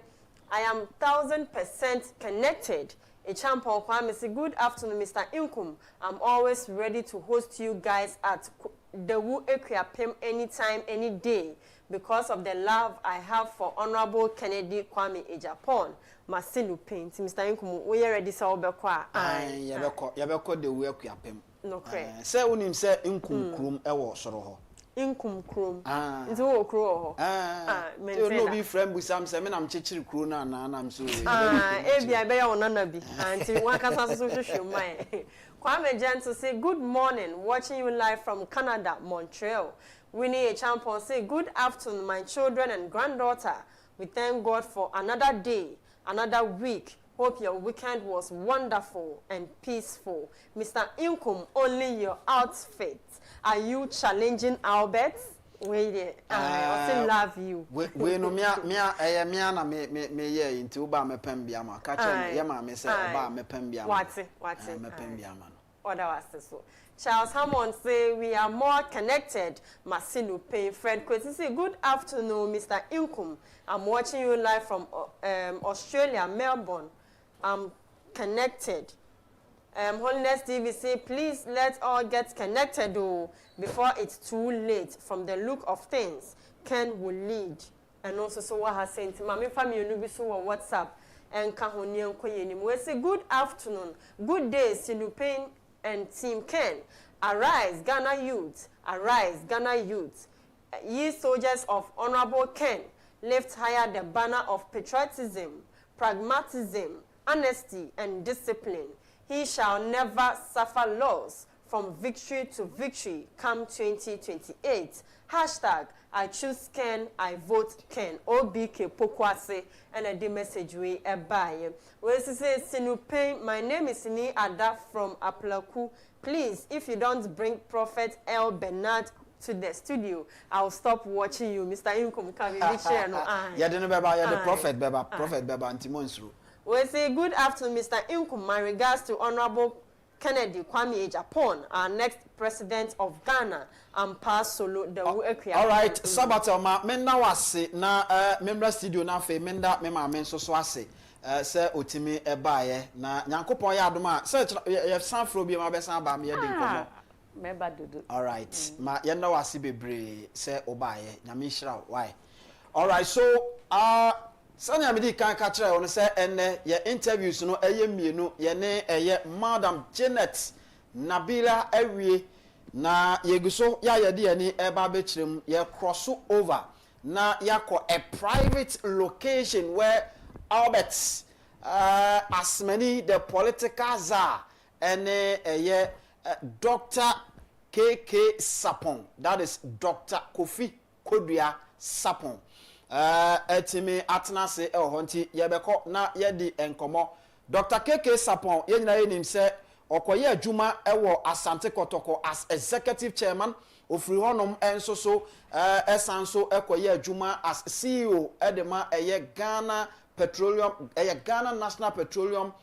I am 1000% connected. A champion Kwame say, good afternoon, Mr. Nkum. I'm always ready to host you guys at the Agyapong anytime, any day, because of the love I have for Honorable Kennedy Kwame Agyapong. Masilu Pein. Mr. Nkum, we are ready to obekwa. Aye, yabeko the Agyapong. No cre. Say unim say Nkum krum ewo soro ho. Inkum krum. Nti wo kro ho. You no be friend with Sam say me na mchechiri kro na am so. Ebia be ya onana bi. Anti wan kasa so hwehwe man. Kwame Gentle say good morning, watching you live from Canada, Montreal. Winnie a champion say good afternoon my children and granddaughter. We thank God for another day, another week. Hope your weekend was wonderful and peaceful. Mr. Nkum, only your outfit. Are you challenging Albert? Wait, I still love you. We no mia na me ye into ba me pembiama. Catch ya ma me say ba me pembiama. What? Me pembiama. other so. Charles Hammond say we are more connected. Masinu Pein Fred Kwesi say good afternoon, Mr. Inkum. I'm watching you live from Australia, Melbourne. I'm connected. Holiness TV say please let all get connected before it's too late. From the look of things, Ken will lead. And also so what has said Mami family no be so on WhatsApp and kahoni and koyenim. We say good afternoon, good day, Sinu Pein and Team Ken. Arise, Ghana youth. Arise, Ghana youth. Ye soldiers of Honorable Ken, lift higher the banner of patriotism, pragmatism, honesty, and discipline. He shall never suffer loss from victory to victory come 2028. Hashtag, I choose Ken, I vote Ken. OBK Pokwase, and a message we buy. We say, Sinu Pein, my name is Sini Ada from Aplaku. Please, if you don't bring Prophet El Bernard to the studio, I'll stop watching you. Mr. Inkum, can we share no? Yeah, the Prophet Beba, Anti-Monsru. We say, good afternoon, Mr. Inkum. My regards to Honorable Kennedy Kwame Agyapong, our next president of Ghana, and pass solo the all right, Sabato ma menna wase na member studio na fe menda me ma men so ase se otimi ebaye na Nyankopon ya adoma se ye san fro bi ma be san ba me ye din komo member dodo. All right, ma ye na wase bebre se obaye nyame hira why. All right, so Sanya midi kan ka kire won se enne ye interviews no eye mienu ye ne eye Madam Janet Nabila Ewie na yeguso ya yede ye ni eba be kirem ye cross over na yakọ a private location where Albert Asmani the political czar ene eye Dr. KK Sapon, that is Dr. Kofi Sapon. Etimi atnase honti yebeko na yedi enkomo Dr. KK Sapon yenyina yenim se okoye adwuma ewo Asante Kotoko as executive chairman ofri honom enso so esanso ekoye adwuma as CEO edema eye Ghana Petroleum Ghana National Petroleum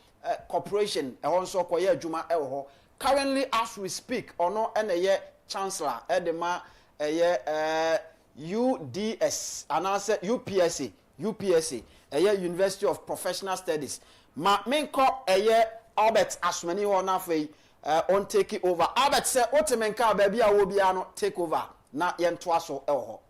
Corporation ehonso okoye adwuma ewo currently as we speak ono eneye chancellor edema eye UDS and answer UPSA University of Professional Studies ma menko Albert Asmani wona fei on take over Albert say otemenka baby a wo bia no take over na yento aso eho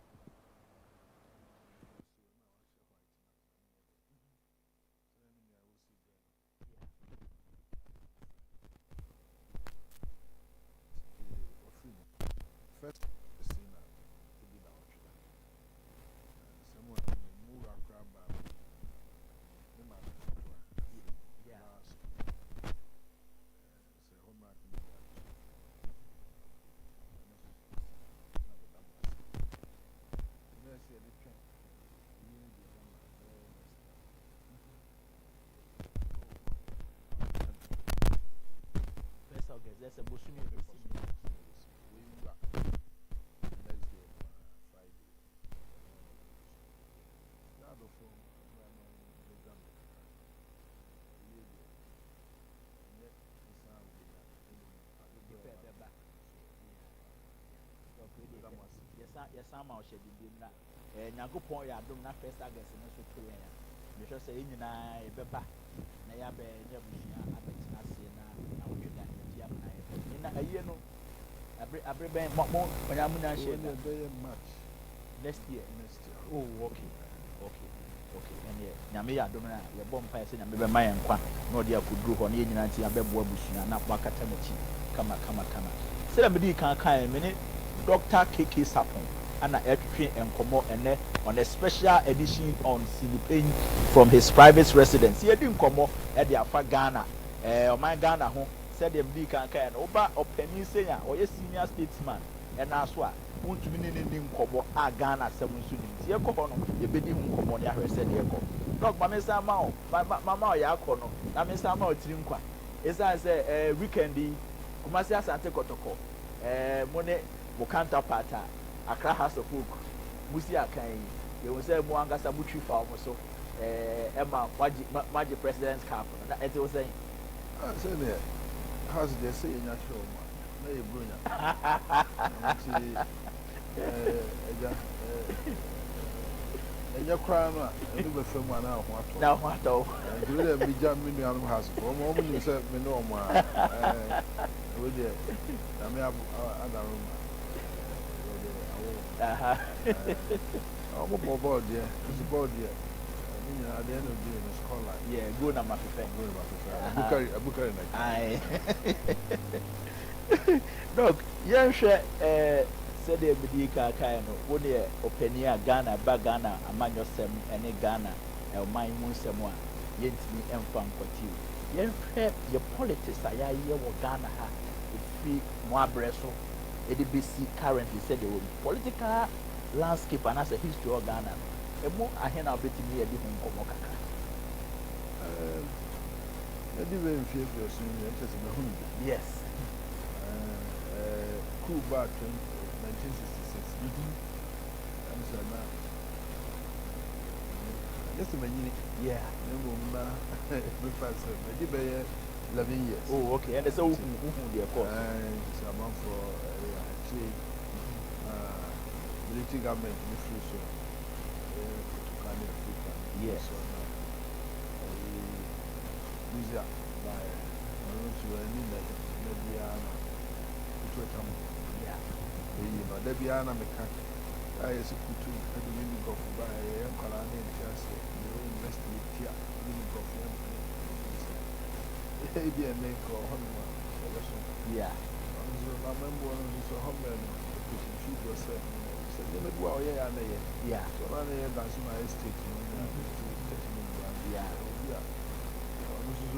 There's a Bosumi yes, I'm out shedding dinner. Nyankopon ya dom na first August no so to ya. Me sure say nyina e beba na ya be nya busia abetina se na awodwa dia na e. Na aye no abre ben mo onya mu na share na March next year. Oh, okay. And nyame ya dom na ye bom pa se nyame be ma yen kwa na odi akuduru ho na ye nyina nti abebo abusia na akata machi kama. Se na me di kan me ne Dr. KK Sapon and Etri and Komo and on a special edition on Sinu Pein from his private residence. He didn't come at the Afa Ghana. My Ghana home said them big and Oba or Penny Senya or a senior statesman and Aswa. Want to mean in Kobo a Ghana 7 students. Yakono, the bidding Komo, I said, Yako. Dog, Mamma Mao, Mamma Yakono, Namisa Mao Trinqua. As I say, weekendy, Kumasia Sante Kotoko, Monet. Mo counterpart Accra House of Folk Musi akan ye wo say mo angasa mutwi fa mo so Emma Maji president's cap na ete wo say say there How's they say in your show? No, you bring up. And your crown, and you were from one hour. Now, what though? You will be jumping on the house. For a moment, you said, me no more. With you, I may have other room. I'm a board, yeah. It's a board, yeah. At the end of the day, it's called like, yeah, go na mafife. A booker. Aye. Look, yeah, share, said the Medica kind of one year, Openia, Ghana, Bagana, among yourself, and a Ghana, and my moon someone, yet me and fun for you. Yeah, your politics, I hear what Ghana has, if we more bresso, ADBC currently said the political landscape and as a history of Ghana. A more I hear now betting me a different Komokaka. I didn't feel for your Yes. Cool back in 1966. I'm sorry, now. Just a minute. Yeah. Breakfast. I did by 11 years. Oh, okay. And there's a who they are called. It's a month for military government. Yes. Museum by Debiana Mecca. I is a kutu and the union of by a Kalani and Chelsea, the investigate here, union of maybe a name called Honeyman. Yeah. I remember one of the Homeland shoot yourself. Well, yeah, yeah. So I that's my estate. Yeah. This is a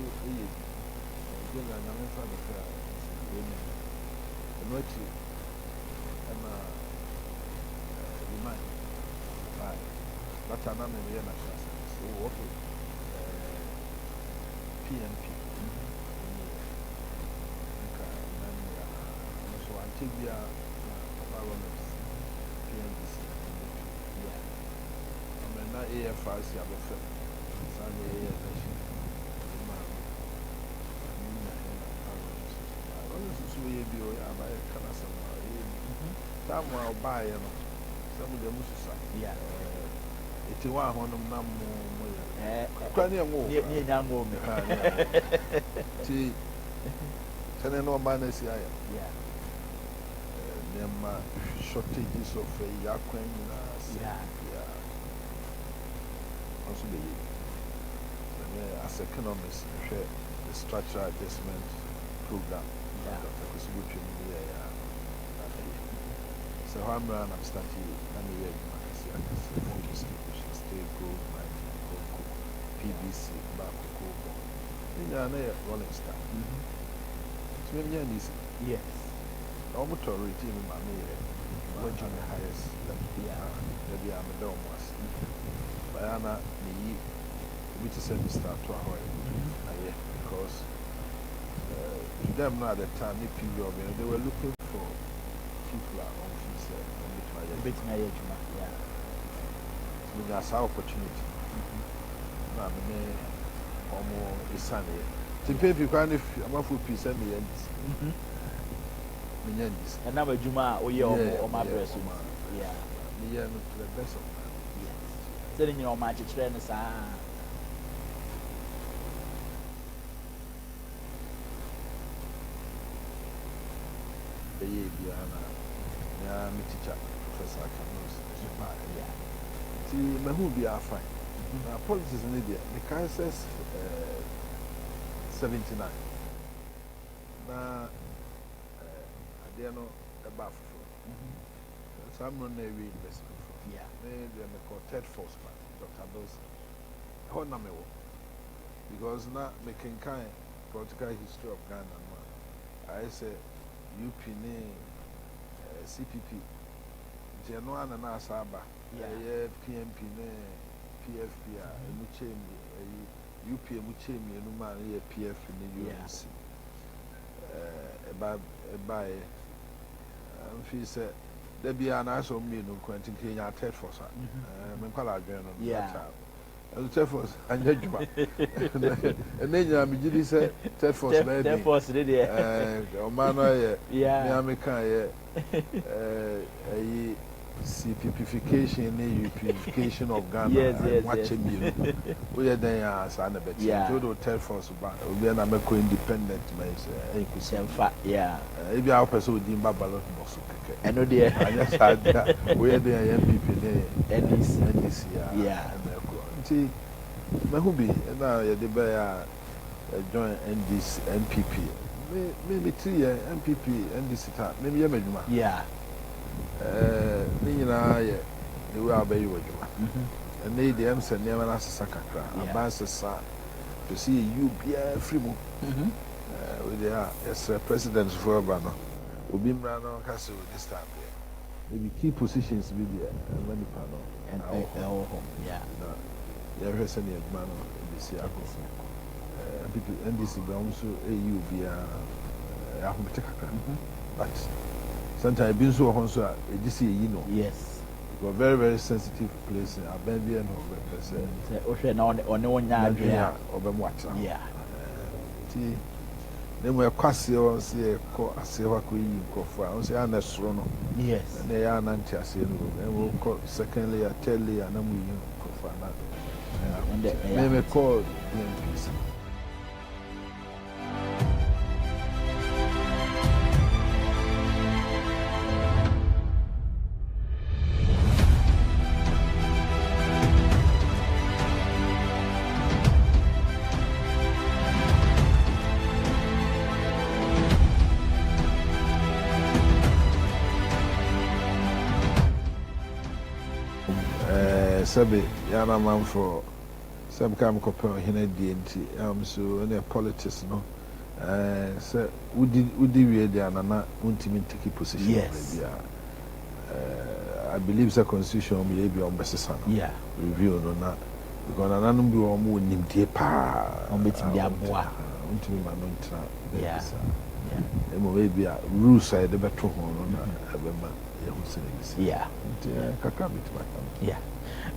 good and I'm in front of her. And what you and remind. But I'm not in the so okay. PNP. So I take the environment. AFRC have a film. I'll buy some of the Musa. Yeah. It's a one of them. See, can no man see? Yeah. Them shortages of Yakwen. Yeah. Also, as economists, the structural adjustment program. So I'm starting State Gold Mine, PBC, Baco, Rolling Star. It's very easy. Yes. Almost already in my mayor, the highest level. Maybe I'm a dome was. Bayana, which is a start to our because to them now at the time, they were looking for people on fees. Yeah. So that's our opportunity. Now, I'm almost a Sunday. To pay people, if I'm a full piece, and the end. And now, Juma, or your my breast. Yeah. The end to the best of them. Yes. Telling you how much it's trainers are. The year yeah, my teacher, Professor Camus, yeah. See, my who be our fine. Politics in India, the Kansas 79. Now, I don't know about so I'm running a investment. Yeah. They are called Ted Forsman, Dr. Dos. How number because now making kind political history of Ghana. I say UP name. CPP, January and Asaba, PMP, PFP, UP, Muchemi, and man, PF in the UNC. By she said, there be an answer me no Quentin Kenya Ted for some. Yeah. Third force, and Juma. And then you am Giddy said, third force, baby. Third force, did you? Omano, yeah, Miamika, CPification, purification of Ghana. Yes. Watching you. We are there as an abet. Jodo third force, but we are not independent. Yeah. If you are a person with Dimba Ballot, I know dear. We are there, MPP, NDC, yeah. Mahubi, now you join NDC, NPP. Maybe 3 years MPP, NDC, maybe Yamajuma. Yeah. Nina, the way I obey you. And they the Ems and never asked Sakakra, a bass to see you be a free move. With the president's for a banner. Ubi Brano Castle this time. Maybe key positions be there and many panel and our home. Yeah. Yeah, person in man in the people NDC ground so AU be a but sometimes being so also a DC, you know. Yes. It's a very, very sensitive place in Abembian or Ocean on one yard over water. Yeah. Then we're quasi or say, a silver queen for us, and a strono. Yes. And they are Nantias, and we'll call secondly a telly and then we for that. Maybe call the MPs. Sabi yana man for some come compare hina DNT so any politics no so would we dey anana ultimate take position. Yes. I believe the constitution may be on basis yeah review no na because ananum bi o mo nimtie pa on betim dia boa ultimate man no tra yeah emo we be rules I dey beto ho no na abema ye ho se yeah kaka bitima yeah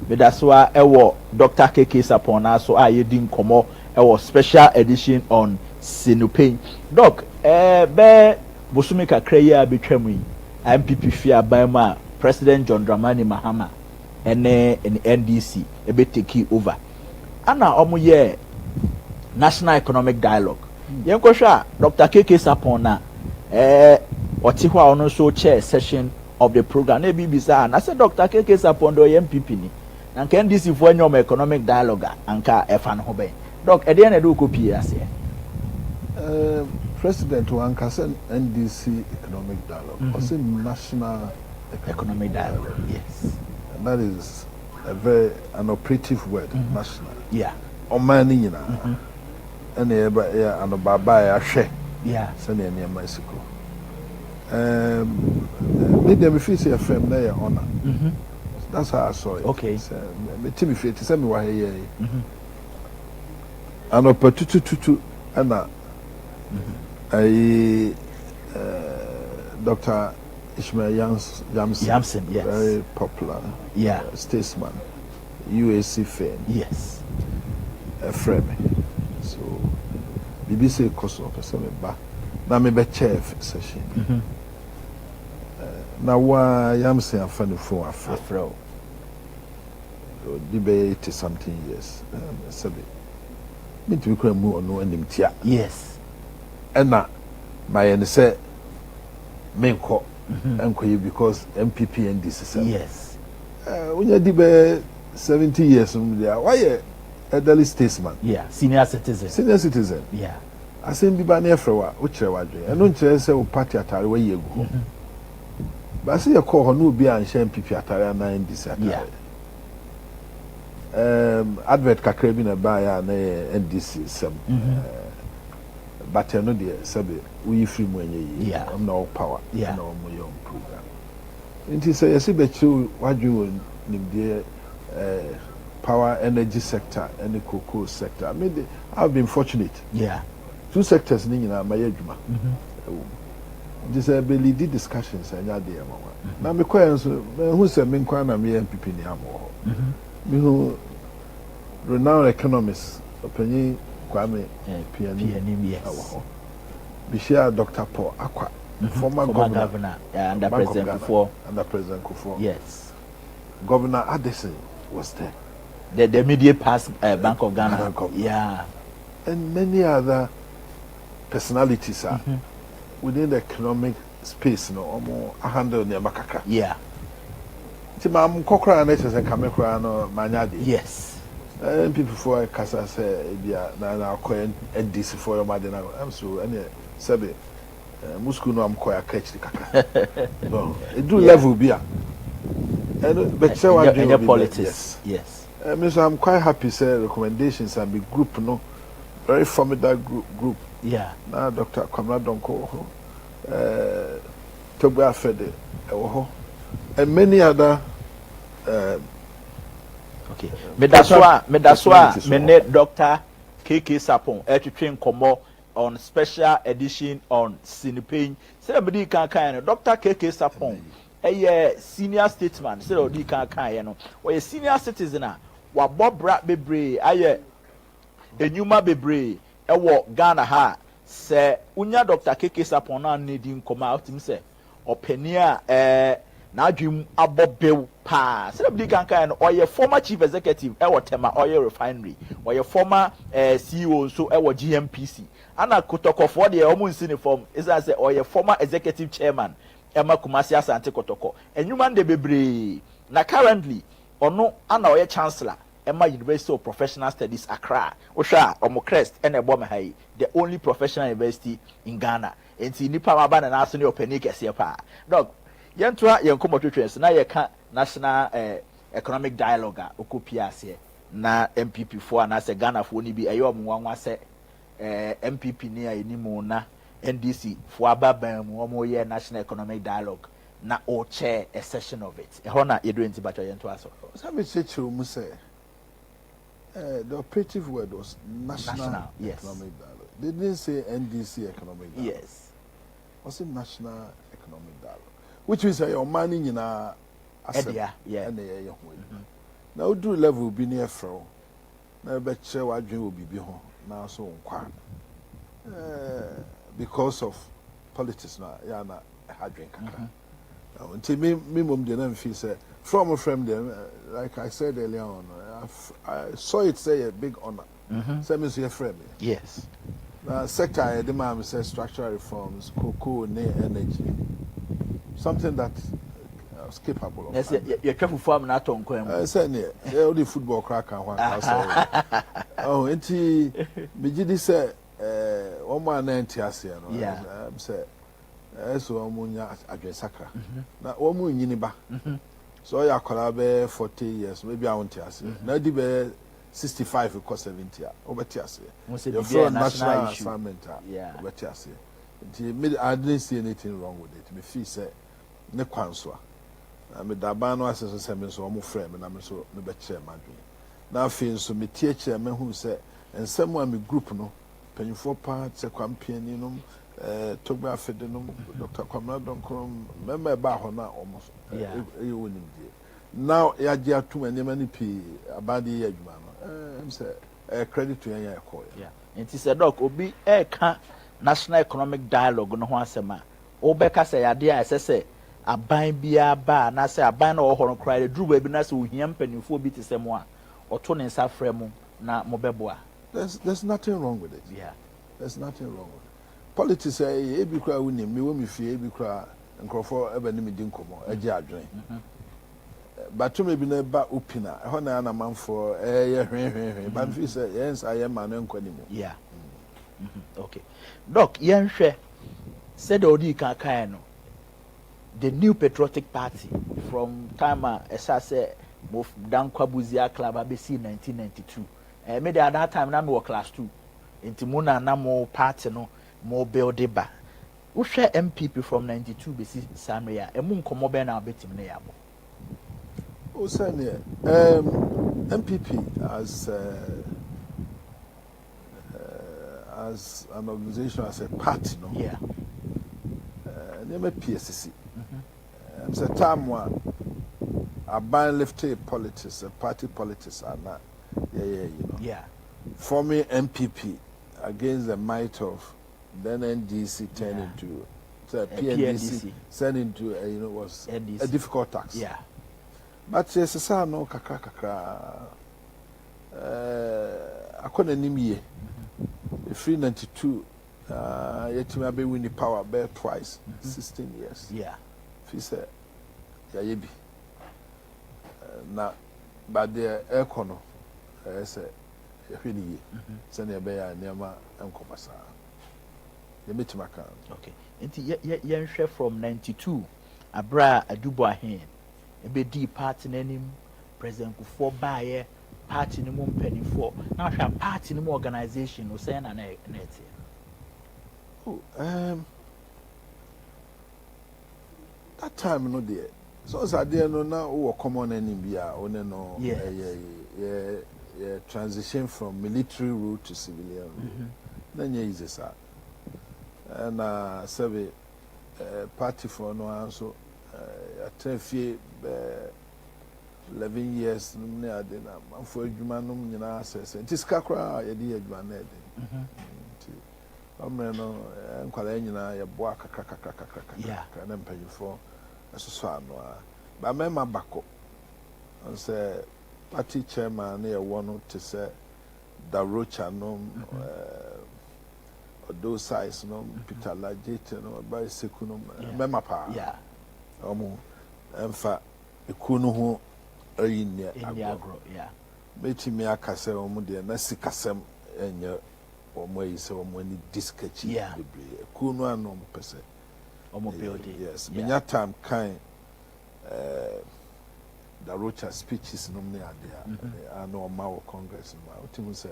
Bedaswa ewo Dr. Kefi Sapon so ayedi nkomo ewo special edition on Pein. Doc be bosumi kakra yi abetwam yi MPP fi abama President John Dramani Mahama ene NDC ebe take over ana omo ye National Economic Dialogue yenkohwa Dr. Kefi Sapon na oti hwa ono so chair session of the program na bibisa na say Dr. Kefi Sapon do MPP ni and can this if when your economic dialogue anka efan ho ben doc e dey na do copy ase president wanka say NDC economic dialogue or say national economic dialogue yes and that is an operative word national yeah omani nyina and yeah and baba ya hwe yeah say na ene masiko me dem fit say FM na ya honor that's how I saw it. Okay. Me timi fit say me wa here. An opportunity ana Dr. Ishmael Yamson, yes. Very popular. Yeah. Statesman. UAC fan. Yes. A friend. So BBC koso pese me ba. Na me be chair session. Na wa Yamson afani fo afro. Debate 80 something years. Sabi. Me to be mu ono anim tia. Yes. Ena my say menko enko because MPP and this is. Yes. When you debate 70 years why elderly statesman? Yeah, senior citizen. Senior citizen. Yeah. I say bi ba na efrewa wo kire wadwe. Eno nkire say wo party atare wa yegu. Ba say ye call ho no obi an share MPP atare na NDC atare. Yeah. Advert kakra bi na ba ya na NDC sem. But no dey sabe we free mu enye yi. Yeah. No power. Yeah. No mo your program. Nti say yesi be chiu wadwe won nimde power energy sector and the cocoa sector. I mean, I've been fortunate. Yeah. Two sectors ni na my adwuma. This lead discussions and ya dey mama. Na me kwa so who say me kwa na me MPP ni amo. Me who renowned economist Openi Kwame PNM, yes. Bishia Dr. Paul Akwa, former governor under President Kufuor. Under President Kufuor. Yes. Governor Addison was there. The immediate past Bank of Ghana. Yeah. And many other personalities are within the economic space, no, almost 100 near Makaka. Yeah. Timam Kokra and Nature and Kamekra no Manyadi. Yes. And people for Casa say, na coin and this for your madina. I'm so any Sabi Musku no am quite catch the Kaka. No, it do level beer. And but so I do politics. Yes. So I'm quite happy, say recommendations and big group, no, very formidable group. Yeah. Now, Dr. Kamala Donko, Toba Fede, and many other. Okay. Medaswa, Dr. Kefi Sapon, to train Komo on special edition on Pein. Somebody can kind Dr. Kefi Sapon, a senior statesman, so he can kind, or a senior citizen. Wa Bob Brat Bebre, aye, a Numa Bebre, a walk Ghana ha, say, Unya Dr. Kefi Sapon needing come out himself, or Penia, now dream about Bill Pa, somebody can kind, or your former chief executive, our Tema Oil Refinery, or your former CEO, so our GMPC, Anna Kotoko for the almost uniform, is as a or your former executive chairman, Emma Kumasia Sante Kotoko, and Newman de Bebre, now currently. Or no, Anna Oye Chancellor, Emma University of Professional Studies, Accra, Osha, Omocrest, and Ebomahai, the only professional university in Ghana. And see Nipa Maban and Arsenal Penic as your pa. Dog, Yantua, Yankomo Trends, now you can't national economic dialogue, Okupias, na MPP for and as a Ghana for be a yom one was MPP near Nimona, NDC, for Ababam, one more year national economic dialogue. Na or chair a session of it. Hona you're doing to battle into us. Some say to say the operative word was national yes. Economic dialogue. They didn't say NDC economic dialogue. Yes. Was it national economic dialogue? Which means your money in a yeah. Now do level be near fro. Now bet share what dream will be home. Now so because of politics now, yeah, na hard drink. Until me mum didn't feel say from a friend them, like I said earlier on, I saw it say a big honor. Same as your friend. Yes. Sector the man says structural reforms, cocoa, energy. Something that was capable of. Yes, you're careful for me not on Quem. I said, yeah, only football cracker one. Oh, and he Bijidi said, 1 man 90 years, yeah, I'm saying. So Munya Agyapong. Now, Omu Yiniba. So I could 40 years, maybe I won't ask. Now, the 65 because 70. Over Tiasi. Your first national assignment. Yeah. Over Tiasi. I didn't see anything wrong with it. Me feel say, ne kwanswa. I me dabano asese se me so omo frame na me so me be chair madwe. Na feel so me tie chair me hu say ensem a me group no panyifo pa se kwampani no Toba Fedenum, Dr. Kamala Donkrom, member Bahona almost. Now, Yajia too many P about the edge man. I'm say credit to your call. Yeah, it is a dog, Obi Eka National Economic Dialogue no one sema. Obeka say idea as I say, a bind be a bar, and I say a bind or horn cry, the drew webinars who him penny for bit is someone or Tony Safremo na Mobeboa. There's nothing wrong with it. Yeah, there's nothing wrong with it. Politics say ebi kra woni me wo me fie ebi kra nkrofo eba ni me di nkomo agi adwen but to me bi na ba opina ho na na manfo ye hwehwehwe but fi say yes I am man nkwa ni mu. Yeah. Okay, doc yen hwe said odi kan kan no the New Patriotic Party from time esa say mo dan kwabuzia club abesi 1992 me at that time na me was class 2 enti mo na mo party no more build ba. We share MPP from 92 BC Samria. Emu nkomo be na betim na yabo. O sane MPP as an organization, as a party, no. Yeah. Name PSC. It's a time where a ban lifted politics, a party politics are not forming MPP against the might of then NDC turned into PNDC turned into was NDC. A difficult tax. Yeah. But yes, sir, no kakra. Akona nimye. Free 92. Yet me be win the power bear twice. 16 years. Yeah. Fi say yayebi. Na but the econo say yehwini ye. Say na be ya niama enkomasa. Ye metima kan. Okay. Nti yenhwe from 92 abra adubo ahen. Ebe di party nanim President Kufo baye party ni mu mpanifo. Na hwa party ni mu organization no say na net. That time no there. So there no na o common enemy bia o ne no transition from military rule to civilian rule. Na nye easy sir. And survey party for no also atefie 11 years no na ade na manfo adwuma no nyina asese. Nti skakra ye di adwuma na ade. No, nkwala nyina ye boa kakra na mpanyifo asoso ano a ba mema bako on say party chairman na ye wono to say Darocha no those size no Peter Lajete no ba seku no mema pa omo emfa ekunu ho ayinia agro betimi akase omo de na sikasem enye omo yi se omo ni diskachi bebre kunu anom pese omo build yes menya time kan the Rocha speeches no me ade ano ma wo congress ma otimu se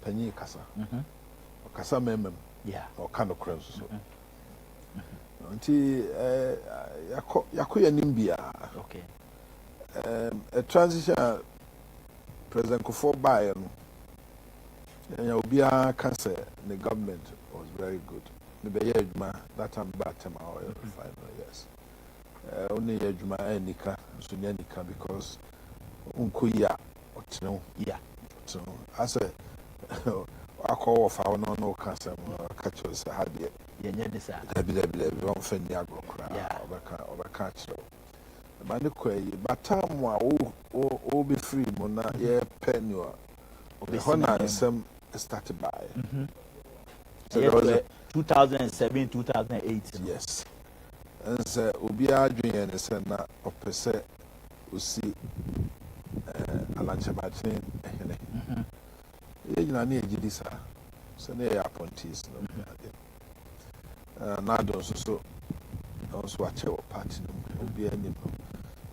panyi kasa kasa memem o kano kran so nti yakoya nimbia okay a transition President Kufo bae no Obia can say the government was very good. Maybe that time back to my oil refinery, yes. Only Ejuma Nika, Sunyanika, because Unkuya, so I say, I call of our no cancer, catchers had yet. Don't fend the agro cry, over catch. Manique, but time will be free, Mona, yeah, penny. Some started by so there was 2007 2008 yes and so ubia adwen and say na opese usi alanchabachin ehene yina na ejidi sa so na ya appointees no na do so also a chair party no ubia ni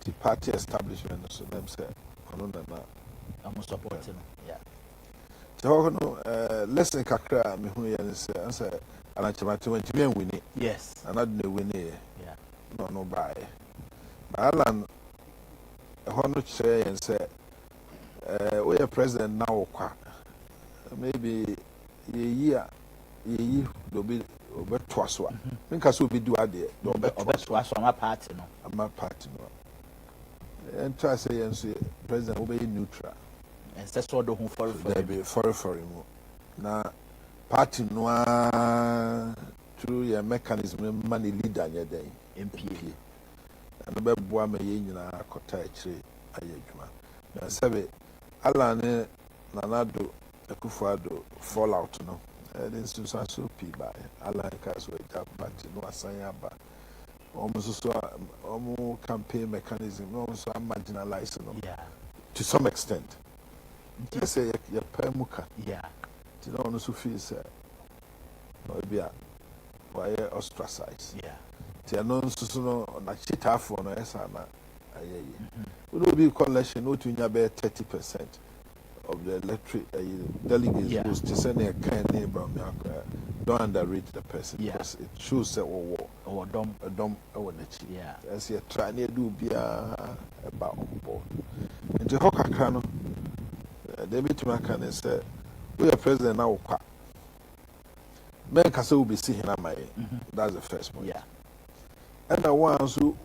the party establishment so them say ono na I'm supporting so no lesson kakra me hu ye say anachimati when me win it yes another win it no buy alan hono chere and say we are president now kwa maybe ye do be obeto so nka so be do ade do obeto so my party no and try say and say president will be neutral and say so do hu for him na party no through your mechanism money leader nya den MPA and be boa me ye nyina akota akire ayedwuma na sebe ala ne nanado akufo-addo fallout no the institution so pi by ala ka so ja party no asan aba almost so almost campaign mechanism no so marginalized no to some extent just say your permuka you know no so feel say no bia why ostracized ti no so no na chita for no esa na ayeye we no be collection no to nya be 30% of the electric delegates who's to send a kind neighbor don't underrate the person because it shows that or dom as you try to do be about on board and the hawker can David Macan said we are president now men can will be seeing my that's the first point and the ones who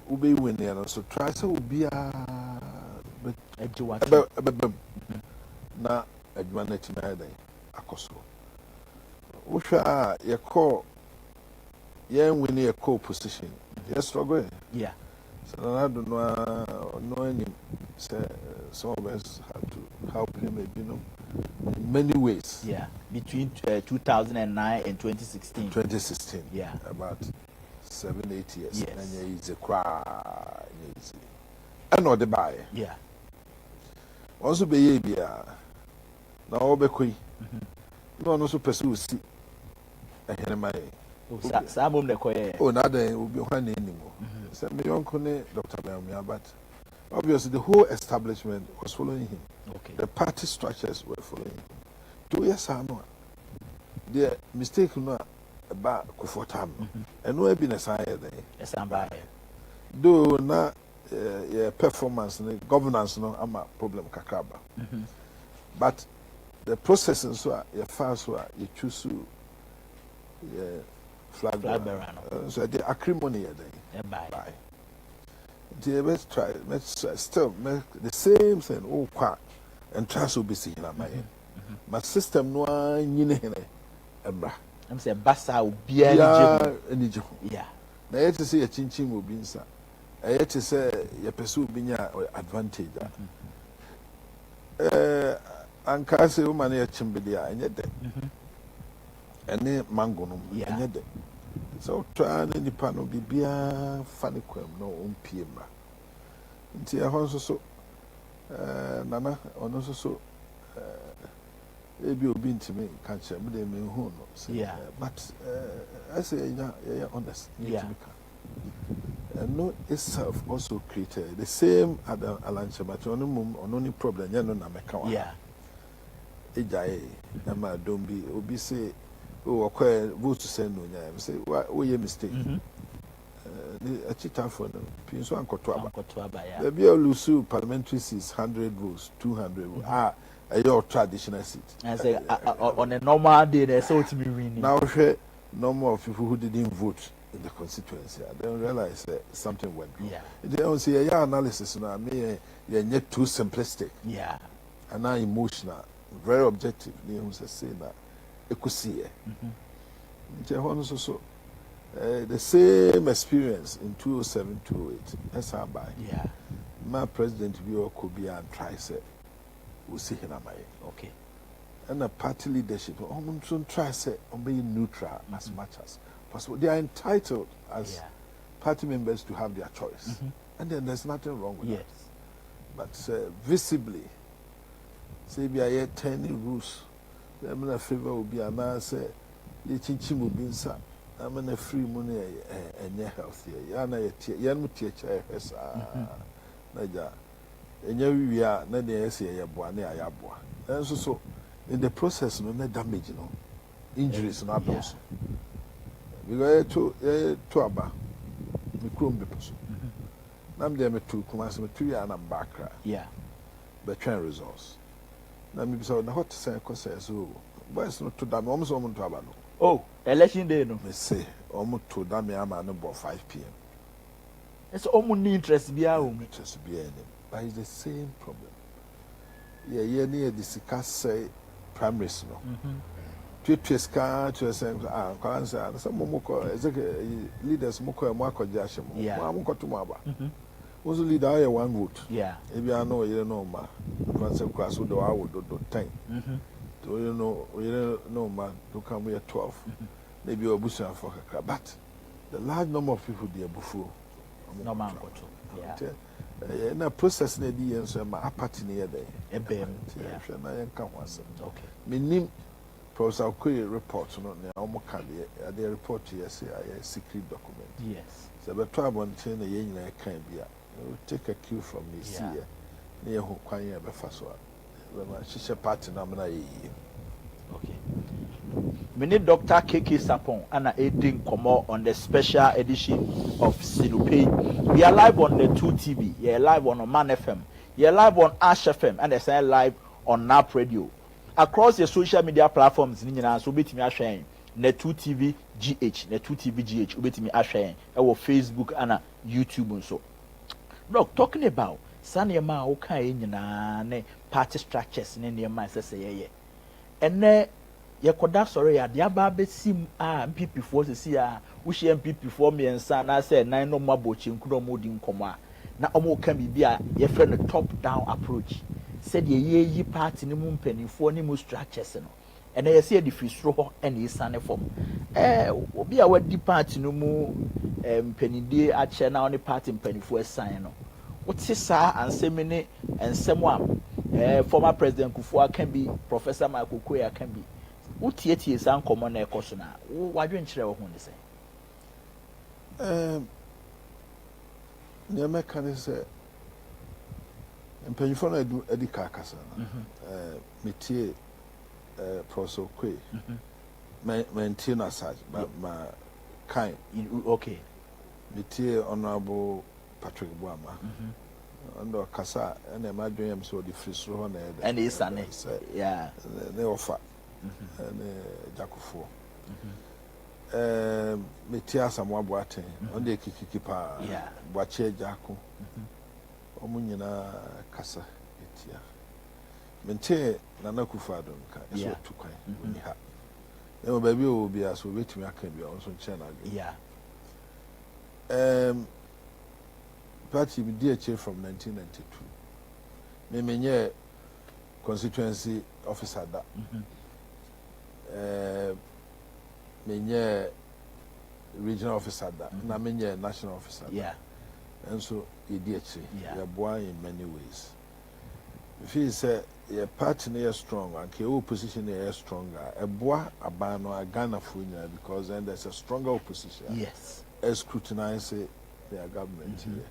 will be winning so try to be na adwuma no ati na yɛ dɛn akɔ so wohwɛ a yɛkɔ yɛn wini yɛkɔ position yɛ struggle yeah so Nana no anim say some of us had to help him in many ways. Yeah, between 2009 and 2016. 2016. Yeah, about 7-8 years. Yes. And he's a cry. And not the buy. Yeah. Also be a now be quick. No one also pursue see. I hear my. Some the choir. Oh, now they will be one anymore. Send me uncle Dr. Belmia, but obviously the whole establishment was following him. Okay. The party structures were following him. 2 years ago, the mistake about akufo-addo, and no been a sign there. Yes, I'm by. Though na performance, governance, no, I'm a problem kakraba. But the processing so you fast you choose to flag bearer. So the acrimony there. Bye. Let's try. Let's still make the same thing. Oh, quack and trust will be seen in my end. My system no one ebra. I'm saying basa will be any yeah. Now yet to say a chinchim will be inside. I yet to say your pursue being advantage. And Cassie woman here chimbedia and yet and then mango no and yet. So try any panel be funny quem no PM. Nti also so nana ono so ebi obi ntimi ka che me dey me hu no yeah but I say yeah honest yeah no itself also created the same other alanche but ono mum ono ni problem ya no na meka wa yeah ejae na ma don bi obi say oh akwa vote to send no nya say we ye mistake a cheater for them. Pinso and Kotuaba. The Bia Lusu parliamentary seats 100 votes, 200 votes. Your traditional seat. I say on a normal day, there's so to be winning. Now, no more people who didn't vote in the constituency. I don't realize that something went wrong. Yeah. They don't say analysis now. Me, you're not too simplistic. Yeah. And now emotional, very objective. They don't say that. You could see it. So. The same experience in 2007, 2008. That's how by. Yeah. My president could be and try say we'll see him at my okay. And the party leadership soon try say on being neutral as much as possible. They are entitled as party members to have their choice. And then there's nothing wrong with that. But visibly, say we are 10 rules. The favor will be an answer. The chinchim will be inside. I'm in a free money and you're healthy. You're not teacher. Naja, and you are not the essay. And so, in the process, no damage, no injuries, no abuse. We go to Aba, we couldn't be possible. I'm there to come as a 2 year and I'm back. Yeah, but train results. Now, maybe so the hot say, so, but it's not to damn almost on to Abano. Oh, election day, no. Me say, almost to damn I'm about 5 p.m. It's almost interest be our interest be any, but it's the same problem. Yeah, near the Sika say primaries, no. Car to a some leaders moko Marco Jashim, Mamco to Maba. Was a leader I 1 vote. Yeah, if you know, you know, ma, concept class would do I would do 10. So you know, man, to come here 12. Maybe you're bushing for a but the large number of people there before. No man, yeah. Na process na di yen so ma apart near there. Ebem. Yeah. Na yen ka ho asem. Okay. Menim Professor Okoye report no na omo ka the report yes a secret document. Yes. So be to abonten na yen nyina kan bia. Take a cue from this here. Na yen ho kwan yen be fa so a. Be ma shisha party na na yi. Okay. We need Dr. Kefi Sapon and aiding Komo on the special edition of Sinupe. We are live on the 2TV. We are live on Man FM. We are live on Ash FM and they live on NAP Radio. Across the social media platforms, so bet me ashine. Ne 2TV GH, ne 2TV GH, bet me ashine. Our Facebook and YouTube and so. Look, talking about Sanema okay nyina ne party structures ne nneɛma ɛsɛ yɛyɛ ɛnɛ yɛkɔda sɔre yɛ ade aba abɛsim a MPP foɔ sisi a wohyɛ MPP foɔ mmiɛnsa na sɛ nan no mo abɔ kyenkuro mo di nkɔmɔ a na ɔmo ka biribi a yɛfrɛ no top down approach sɛdeɛ yɛyi party ne mu mpanimfoɔ ne mu structures no ɛnɛ yɛsɛ yɛde firi soro hɔ ɛna ɛsane fam obi a wadi party no mu mpanindie akyɛ na ɔne party mpanimfoɔ ɛsan no wote saa ansɛm ne nsɛm a former president Kufuor aka bi Professor Michael Okoye aka bi wotietie saa nkɔmmɔ na ɛkɔ so na wadwe nkyerɛ wo ho ne sɛ nneɛma ka ne sɛ mpanyinfoɔ no adi ka kasa no metie Professor Okoye mentie no aside ma kind okay metie Honorable Patrick Buama ando kasa ene ma dwen yam so di firi soro ho na ede and isane yeah ne ofa ne jakufo metie asamu aboaten on de kikiki pa boache jako omu nyina kasa etia mente nana akufo-addo nka eso tukwan oni ha e mo ba bi o bi aso betimi aka bi on so nche na yeah party be DHA from 1992. Me constituency officer da. Me regional officer da. Na me national officer da. Yeah. And so DHA. Yeah. Boy in many ways. If he say your party is strong and the opposition is stronger, a boy abano a Ghana funya because then there's a stronger opposition. Yes. Scrutinize their government here.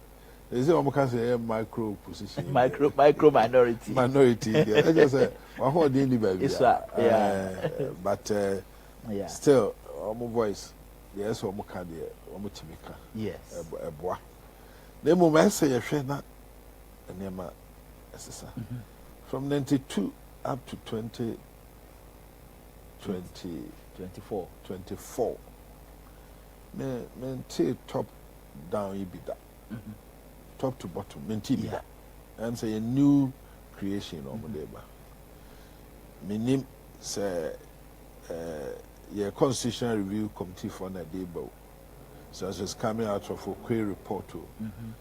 They say we can say micro position. Micro minority. Minority. Yeah. I just say, "What hold the baby?" But yeah. Still, our voice. Yes, we can do. We can. Yes. A boy. The moment say you share that, nema, from 92 up to 24. Me take top down EBITDA. Top to bottom, mentibida. And say a new creation of Modeba. Minim say your constitutional review committee for Nadebo. So it's coming out of a query report.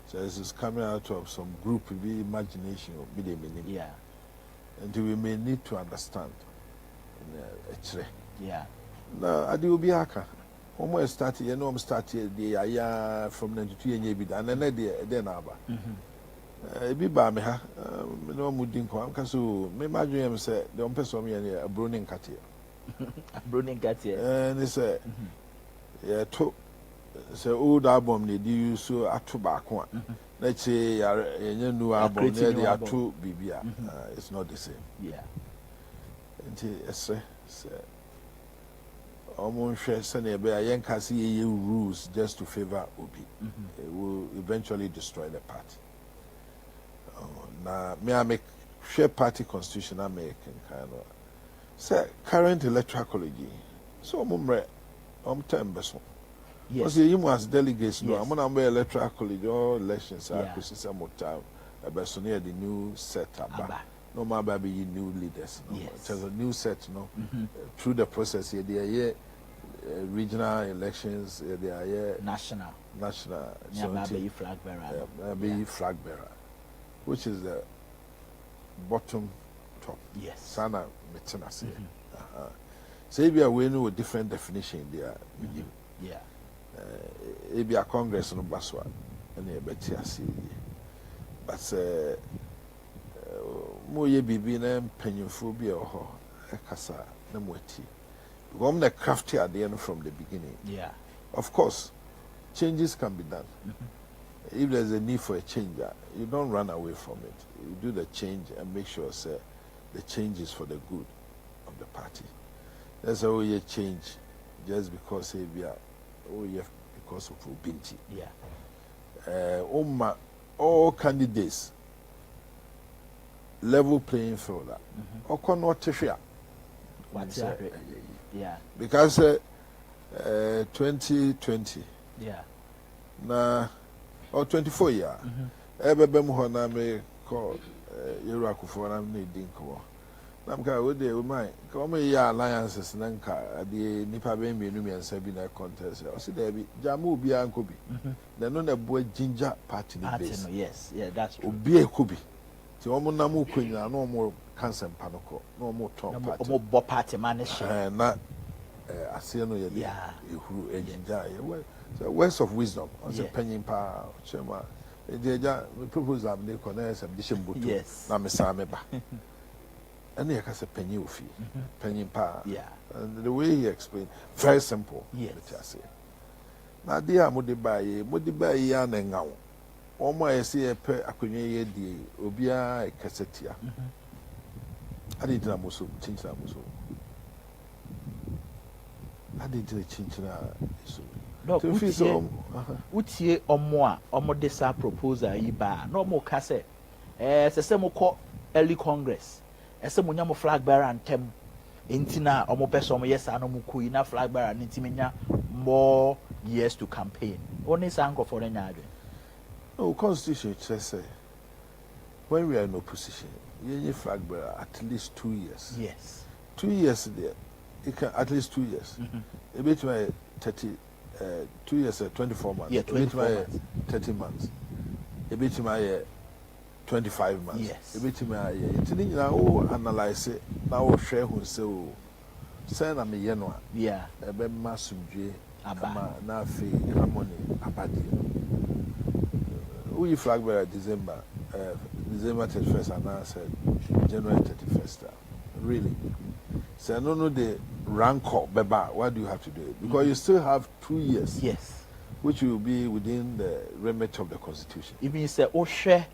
So it's coming out of some group imagination of minim. Yeah. And we may need to understand. Yeah. Now, I do be aka. Almost started, you know, I'm started the from 92 and then then aba. Be by me, no mudding come, because me imagine say the person me a Bruning Katia. A Bruning Katia. And they say, yeah, to say old album, they do so at two back one. Let's say a new album, they are two BBA. It's not the same. Yeah. And he say, almost send a young see rules just to favor Obi. It will eventually destroy the party. Now, may I make share party constitution American kind of say current electoral college. So, Mumre, members. Yes, you must delegates. No, I'm going to electoral college or elections. I could see some more time. About near the new setup. No more baby new leaders. Yes, a new set. No, through the process here, they are regional elections. They are national. So be flag bearer. Be flag bearer, which is the bottom top. Yes. Sana metenase. So if you are winning with different definition there with you. Yeah. If you are Congress no baswa, and you bet you see. But mo ye bibi na mpanyimfo bi ho ekasa na mwati. Because the crafty at the end from the beginning. Yeah. Of course, changes can be done. If there's a need for a change, you don't run away from it. You do the change and make sure the change is for the good of the party. That's how you change just because because of Ubinti. Yeah. All candidates level playing field. Yeah. Because 2020. Yeah. Or 24 year. Ebebe mu ho na me call Yeru Akufo na me din ko. Na mka we dey we mai ka o me ya alliances na nka ade nipa be mienu miensa bi na contest. O se there bi jamu obi anko bi. Na no na bo ginger party ni base. Yes, yeah, that's true. Obi ekobi. Ti o mo na mo kwanya na o mo cancer panoko na o mo ton party. O mo bo party man share. Na ase no ye ehuru ginger ye so words of wisdom. On the penny pa chema. Eja me proposal am dey connect some bishop butu na me sa me ba. And he has a penny of fee, penny pa. Yeah. And the way he explained, very simple. Yes. I say. Now, dear Modiba yan and now. All my say a per acunia de Obia a cassetia. I did not muso, chincha muso. I did the chinchina. No, Utie or more desa proposal iba, no more cassette. As a semo early Congress. Ese munya mo flag bearer antem enti na omo pese omo yes ano mu kuyi na flag bearer enti menya more years to campaign only sanko for nya adwe. No, constitution says when we are in opposition you need flag bearer at least 2 years. Yes, 2 years there you can at least 2 years. A bit my 30 2 years 24 months. Yeah, 24 months. 30 months. A bit my 25 months. Yes. A bit my it's now analyze it now share who so send me yenwa. Yeah. A be masumdwe aba na fe harmony abadi. We flag bearer December 31st and I said January 31st. Really. So no the rank up beba. What do you have to do? Because you still have 2 years. Yes. Which will be within the remit of the constitution. It means that share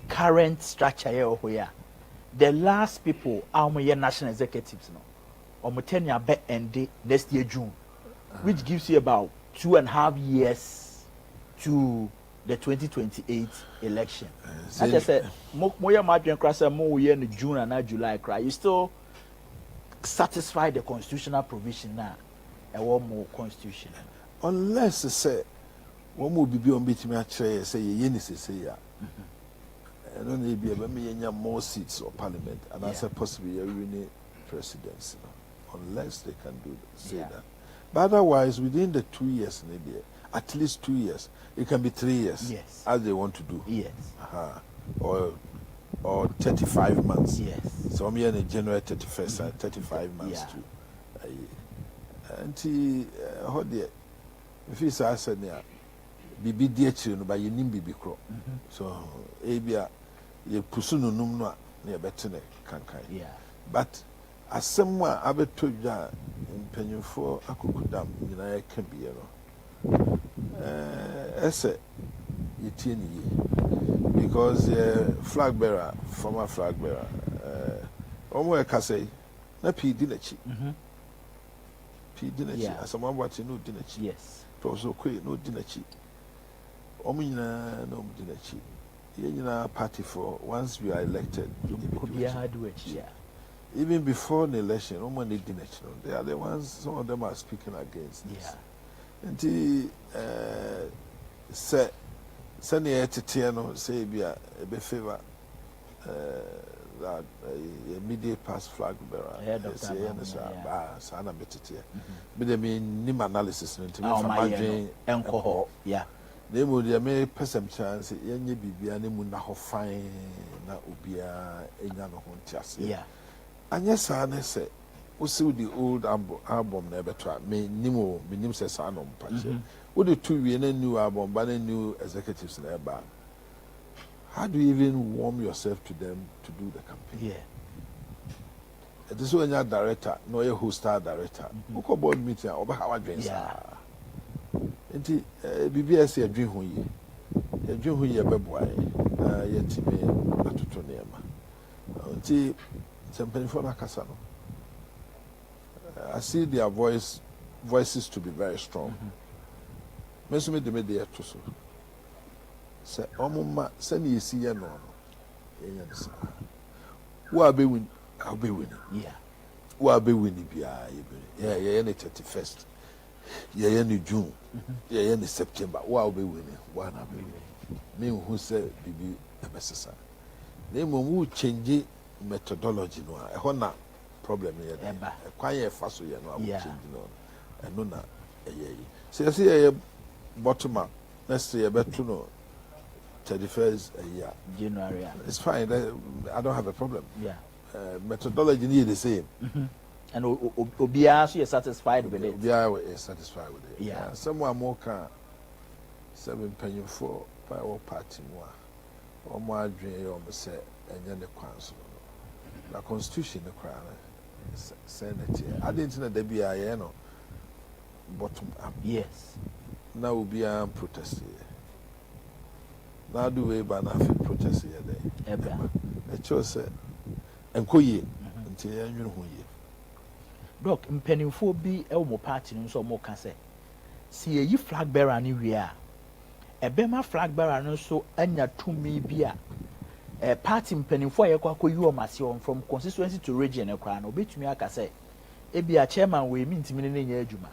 current structure here. The last people are national executives now. Or tenure be end next year June, which gives you about 2.5 years to the 2028 election. I just said, moya madrian crasa mo year in June and July cry. You still satisfy the constitutional provision now. A more constitution. Unless say one will be on between say ye say ya. I don't need to be more seats or parliament, and I said possibly a winning presidency, unless they can do say that. But otherwise, within the 2 years, maybe at least 2 years, it can be 3 years, as they want to do. Yes. Or 35 months. Yes. So I'm here in January 31st, 35 months too. And how dear, if it's I said, yeah, bibi dear children, but you need bibi crop. So, Abia. You pusunu numno near betene kankai. Yeah. But as someone abe toja in penyufo akukudam nyina can be ese yitini because flag bearer, former flag bearer, omo ekase na pi dinachi. Pi dinachi asama wati no dinachi. Yes. To so kwe no dinachi. Omo nyina no dinachi. Party for once we are elected. Even before the election, they are the ones, some of them are speaking against this. And he said, send the Titiano, say, be a favor that a immediate pass flag bearer. Sana Betitia. But they mean Nim analysis and yeah. They would may pass some chance, any be any munaho fine, na ubia, enya no hontias. Yeah. And yes, I say, we see the old album never try. Me Nimo, me Nim says, I know, Pache. Would the 2 year new album, but a new executives nearby? How do you even warm yourself to them to do the campaign? Yeah. It is when you're director, no, you're who star director. Who call board meeting over how I drink. Nti BBS ya dwen ho yi. Ya dwen ho yi beboa ya time atoto nema. Nti sempenfo na kasa no. I see their voices to be very strong. Meso me de me de to so. Se omuma se na yesi ye no. Enya nsa. Wo abewin, abewin. Yeah. Wo abewin bia ye be. Yeah, na 31st. Yeah, in June. Yeah, in September. Wow, be winning. One be winning. me who say bibi ebesesa na mo mu change methodology no a ho na problem here dey e kwan ye fa so ye no a change no e no na ye say bottom up next year better no 31st a year January it's fine I don't have a problem methodology need the same and obia so you satisfied with it obia is satisfied with it someone more can 7 penny for power party more or more dream or say and the council the constitution the crown senate I didn't know there be a no bottom up yes now will be a protest now do we ban a protest here there a chose and koye until you know who ye doc mpanimfo bi e wo party no so mo ka se si yi flag bearer ni wi a ebema flag bearer no so anya tumi bi a party mpanimfo ye kwa koyi o mase on from constituency to region e kwa no betumi aka se e bia chairman we mi ntimi ne nya adwuma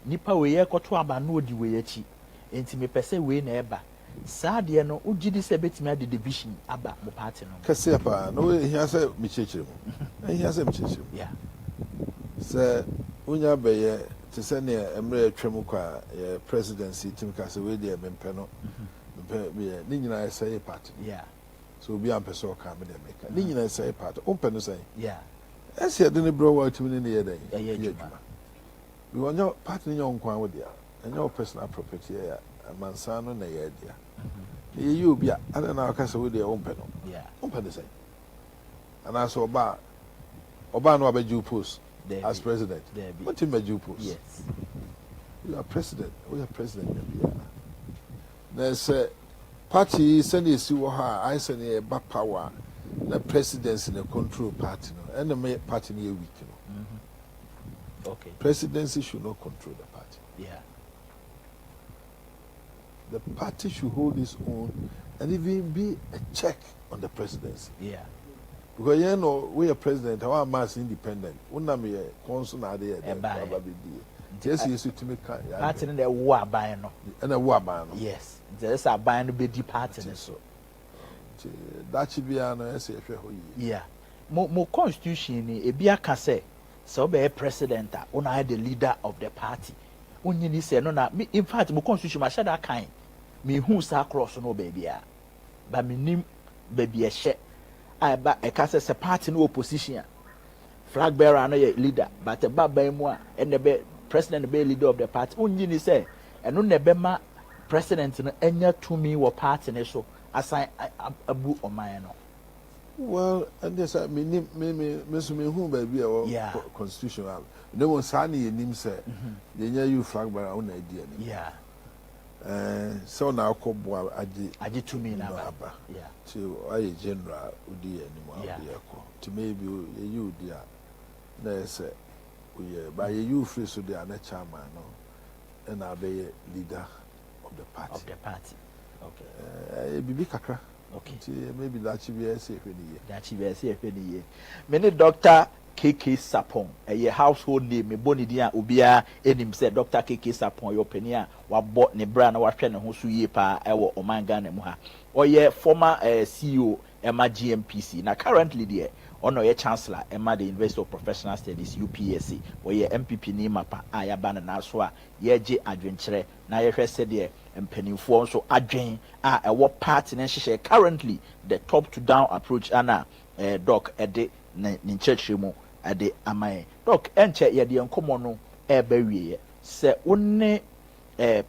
nipa we ye koto aba no odi we yachi ntimi pese we na eba saa de no ugidi se betumi ade division aba mo party no kase pa no here say mi chechire mo here say mi chechire yeah sɛ wonya bɛyɛ te sɛ ne mmerɛ atwam kwa yɛ presidency tim ka sɛ wei deɛ mempɛ no mempɛ bɛyɛ ne nyinaa ɛsɛ yɛ party so obi ampɛ sɛ ɔka me deɛ meka ne nyinaa ɛsɛ yɛ party wompɛ no sɛn ɛsɛ yɛde ne berɛ wɔ atumi ne yɛ dɛn yɛ adwuma because ɔnyɛ party no nyɛ nkwa wo dea ɛnyɛ wo personal property yɛ amansa no na yɛ dea yɛyɛ obi a ada na ɔka sɛ wo deɛ wompɛ no wompɛ no sɛn anaasɛ ɔbaa no wabɛgye wo post as president. What in my post? Yes. You are president. We are president. There's a party send you see what I send a back power. The presidency in the control party, and the party near week. Okay. Presidency should not control the party. Yeah. The party should hold its own and even be a check on the presidency. Yeah. Because you know we are president, our mass independent. Una me council na dey there. Yes, you to make party na wo aban no. And a wo aban no. Yes. There is aban no be di party so. That should be an essay hwe ho yi. Yeah. Mo constitution ni e bi aka say be president a una the leader of the party. Onyi ni say no na in fact mo constitution ma shada kan. Me hu sa cross no baby a. Ba me nim baby e hye aba ekase se party no opposition flag bearer no ye leader but baba mu a ene be president be leader of the party unyi ni say eno ne be ma president no enya tumi wo party ne so assign abu oman no well and this me so me hu ba bi e constitutional no one say na yenim say ye nya you flag bearer una idea ni so na akobo agi tumi na ba to aye general udi animo abiyako to maybe you dia na say we by you free so dia na chairman no and be leader of the party okay bibi kakra okay maybe that should be say efeni ye me Dr. KK Sapon a household name me boni dia obia enim say Dr. KK Sapon your penia wabo ne bra na wahwe ne ho so yie pa e wo omanga na mu ha oye former CEO Emma GMPC na currently there ono ye chancellor Emma the University of Professional Studies UPSC oye MPP ni mapa ayaba na so a ye gye adwenkyere na ye hwese de mpanimfo nso adwen a ewo party na hyehyɛ currently the top to down approach ana doc ede ni church mu ade amai doc enche ye de enkomo no e ba wiye se wonne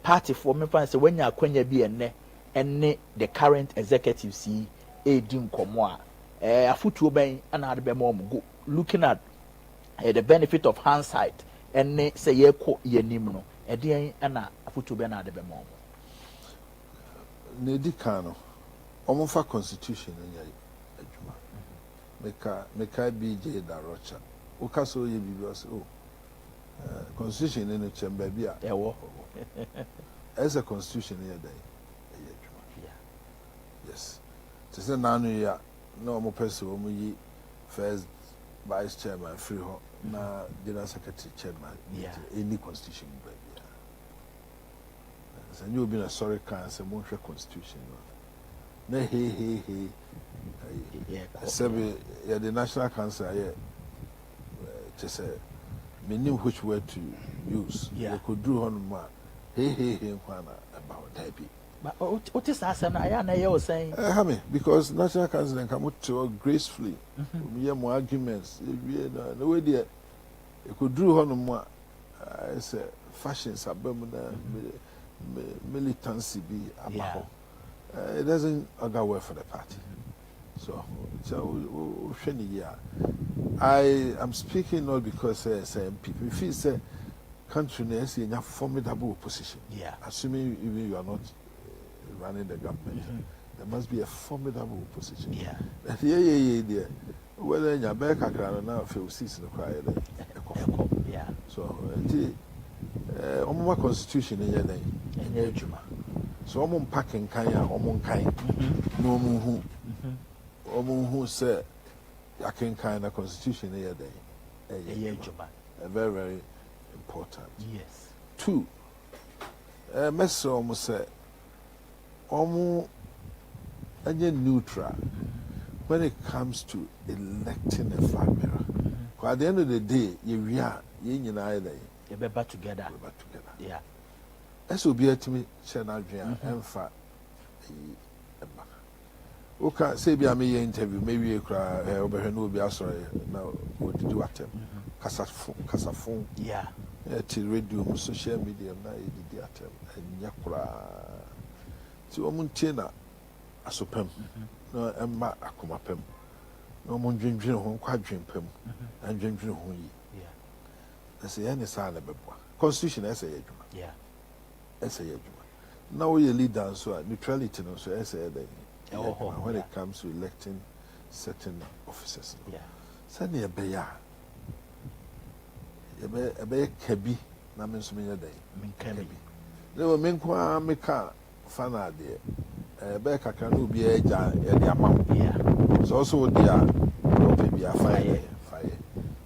party for me fan se wanya akwanya bi enne the current executive see edi nkomo a afutuo ben ana ade be mo go looking at the benefit of hindsight enne se ye ko yanim no ede ana afutuo ben ade be mo ne di kano omofa constitution nya adwuma meka BJ Darocha ukaso ye bibios constitution in chamber bia ewo as a constitution here day yes to say nanu ya no mo person mo yi first vice chairman free ho na general secretary chairman any constitution bia and you'll be a sorry cancer, Montreal Constitution. Ne hey. Yeah, the National Council, just say, me knew which word to use. Yeah. You could do on my hey, about that. But what is that? I was saying, because National Council can come to gracefully. We have more arguments. No way there. You could do on more. I say fashion, suburban militancy be about. It doesn't go well for the party. So I am speaking not because people. If it's a country next in a formidable opposition, assuming even you are not running the government, there must be a formidable opposition. Yeah. Whether in your back or now, feel season of cry. So, my constitution in your name. So, I'm packing Kaya, no more who said, I can kind of constitution in your day. Very, very important. Yes. 2. Messer almost said, almost neutral when it comes to electing a flag bearer. At the end of the day, you are either. You better together. Yeah. That's will be to me, Channel and fat. Okay, say be a me interview, maybe you cry over here, no be sorry. Now, what did you attempt? Casafon. Yeah. Till radio, social media, now you did the attempt, and Yakura. So, Muntina, a sopem, no, and ma akumapem. No one dream home, quite dream pem, and dream home ye. Yeah. That's the any sign of a constitution, as a yeah. As a now we lead down so neutrality, no, so as a when it comes to electing certain officers. Yeah. Send me a bear. A bear cabby, Namin Sumina Day. Cabby. There were men qua make a fan idea. A bear can be a amount. Yeah. So also, dear, no baby, a fire.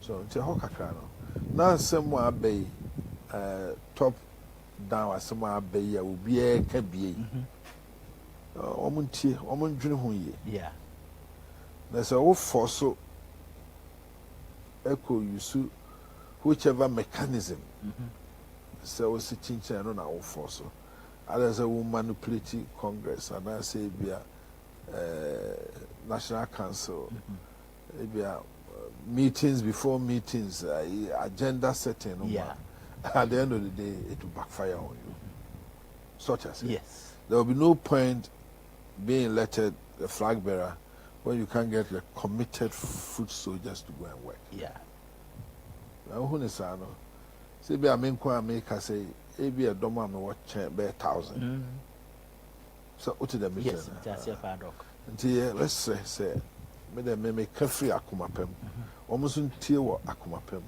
So, Tehokakano. Now, somewhere bay top down as somewhere bay will be a cabby. Omun dream who ye. Yeah. There's a whole force echo you see whichever mechanism. So sitting chair on our force. Others a woman manipulate Congress and I say be a National Council. Maybe meetings before meetings, agenda setting. Yeah. At the end of the day, it will backfire on you. Such as yes. There will be no point being elected a flag bearer when you can't get the committed foot soldiers to go and work. Yeah. Now, who is I know? Say, be a main qua make I say, be a doma me watch be 1,000. So, what did the mission? Yes, that's your paddock. Until let's say, me them make free akumapem, almost until akumapem,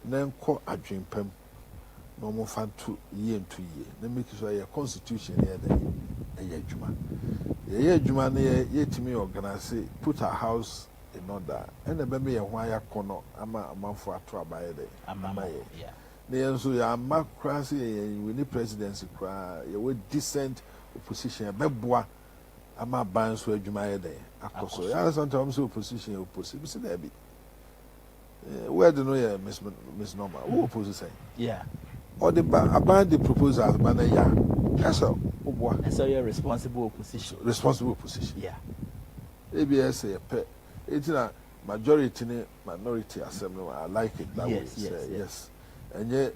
then call a dream pem. No more fan 2 year and 2 year. Then make sure your constitution here a year juma. A year juma near to me organize put a house in order. And the baby a wire corner ama for a trouble by the yeah. Then so ya mark crassy we need presidency cry you with decent opposition a beboa ama ban so adwuma here akoso ya sometimes opposition opposition see there be where do know ya miss normal who opposes yeah. Or the about the proposals, but that's all. So you're responsible opposition. Responsible opposition. Yeah. ABS it's a majority, minority assembly. I like it that yes, way. Yes. Yes. And yet,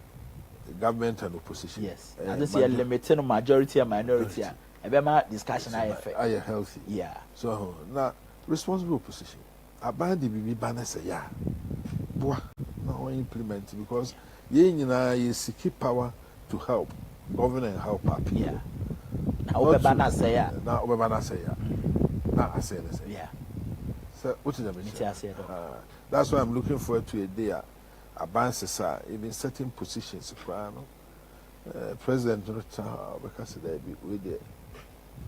government and opposition. Yes. And this is limited majority and minority. And discussion I healthy. Yeah. So now responsible opposition. About the BB banner say yeah. Boy, no implement it because. You seek power to help govern and help our people. Yeah. Now Obama say yeah. Now I say yeah. So what is the mission? That's why I'm looking forward to a day. Advances are even certain positions. President because they be with the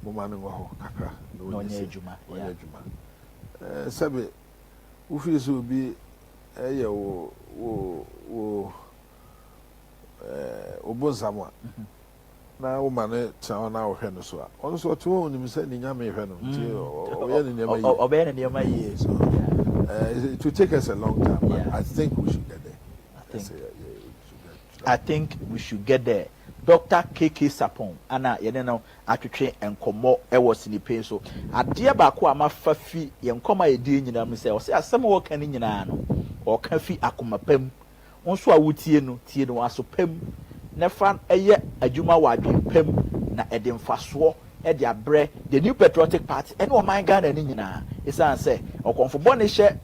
woman who kakra no nyejuma. Sabe, ufis will be Obozamwa na woman tell na wo hwe no so a ono so to won nim say ni nyame hwe no nti o ye ni nyama yi obey ni nyama yi so it will take us a long time but I think we should get there. I think we should get there. Dr. Kefi Sapon ana yene no atwetwe enkomo e wo sinipe so ade ba ko ama fafi ye nkoma ye di nyina mu se o se asem wo kan nyina no o ka fi akomapam nso a wotie no tie no aso pam ne fa eye adwuma wa adwempam na ede mfaso e de abre the new patriotic party ene o man Ghana ni nyina isan se okonfo ne hye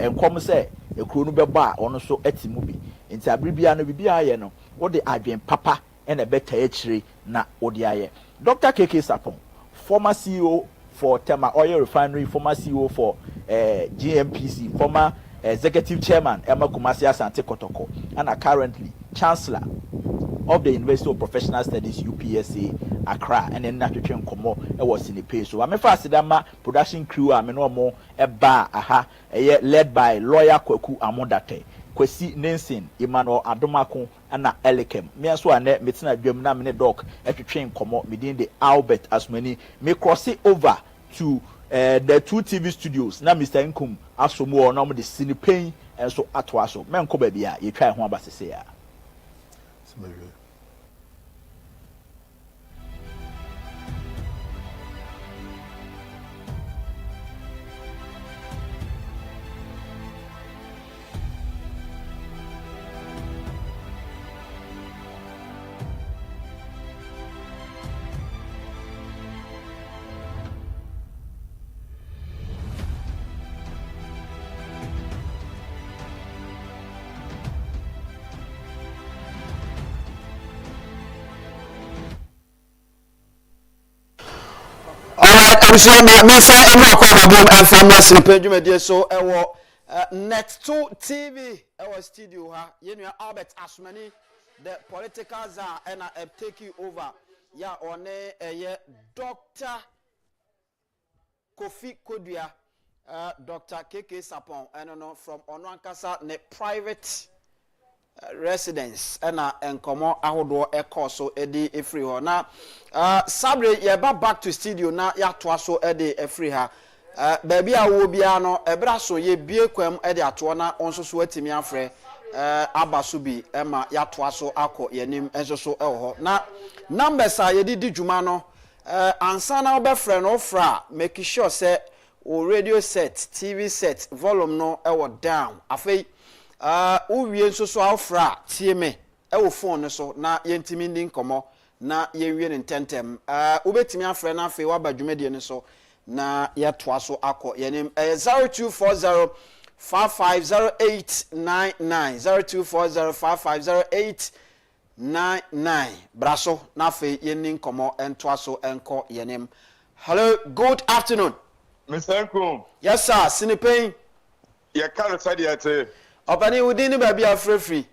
enkom se ekuro no beba a ono so atimu bi nti abribia no bibia ye no what the adwen papa and a better actually na odiaye. Dr. Kefi Sapon, former CEO for Tema Oil Refinery, former CEO for GMPC, former executive chairman Emma Kumasi Asante Kotoko, and are currently chancellor of the University of Professional Studies UPSA Accra, and then Natural Komo was in the pay. So I'm a fast production crew. I'm no more a bar led by lawyer Kweku Amondate. Kwesi Nelson Emmanuel Adomako ana Elikem me so ane metina dwam na me doc etwetwen komo within the Albert as many me cross it over to the 2 TV studios na Mr. Nkum asomo na mo de Pein and so atwa so me nko ba bia ye twa ho abasese ya So me say enu akwa bom and family sleep dwumadie so ewo net 2 TV ewo studio ha yenu Albert Asmani the political czar and take you over ya one Dr. Kofi Kodua Dr. Kefi Sapon and no from Onankasa ne private residence and enkomo ahodo eko so edi efri ho na sabre ye back to studio na ya to so edi efri ha baby a wo bia no ebra so ye bie kwam edi ato na onso so atimi afre abaso bi ema ya to so akọ yanim enso so ho na numbers a ye di dwuma no ansa na obefre no fra make sure say o radio set TV set volume no down afei uwie nso so afra tie me wo phone so na yentimi ndi nkomo na yewie ne ntentem ubetimi afra na afei wa badwumedie ne so na yetoa so akọ yenim 0240 550899 0240550899 braso na afei yenni nkomo entoa so enko yenim. Hello, good afternoon Mr. Nkum. Yes sir, Pein. Ya kan sadiate Opani udini baby afrefri.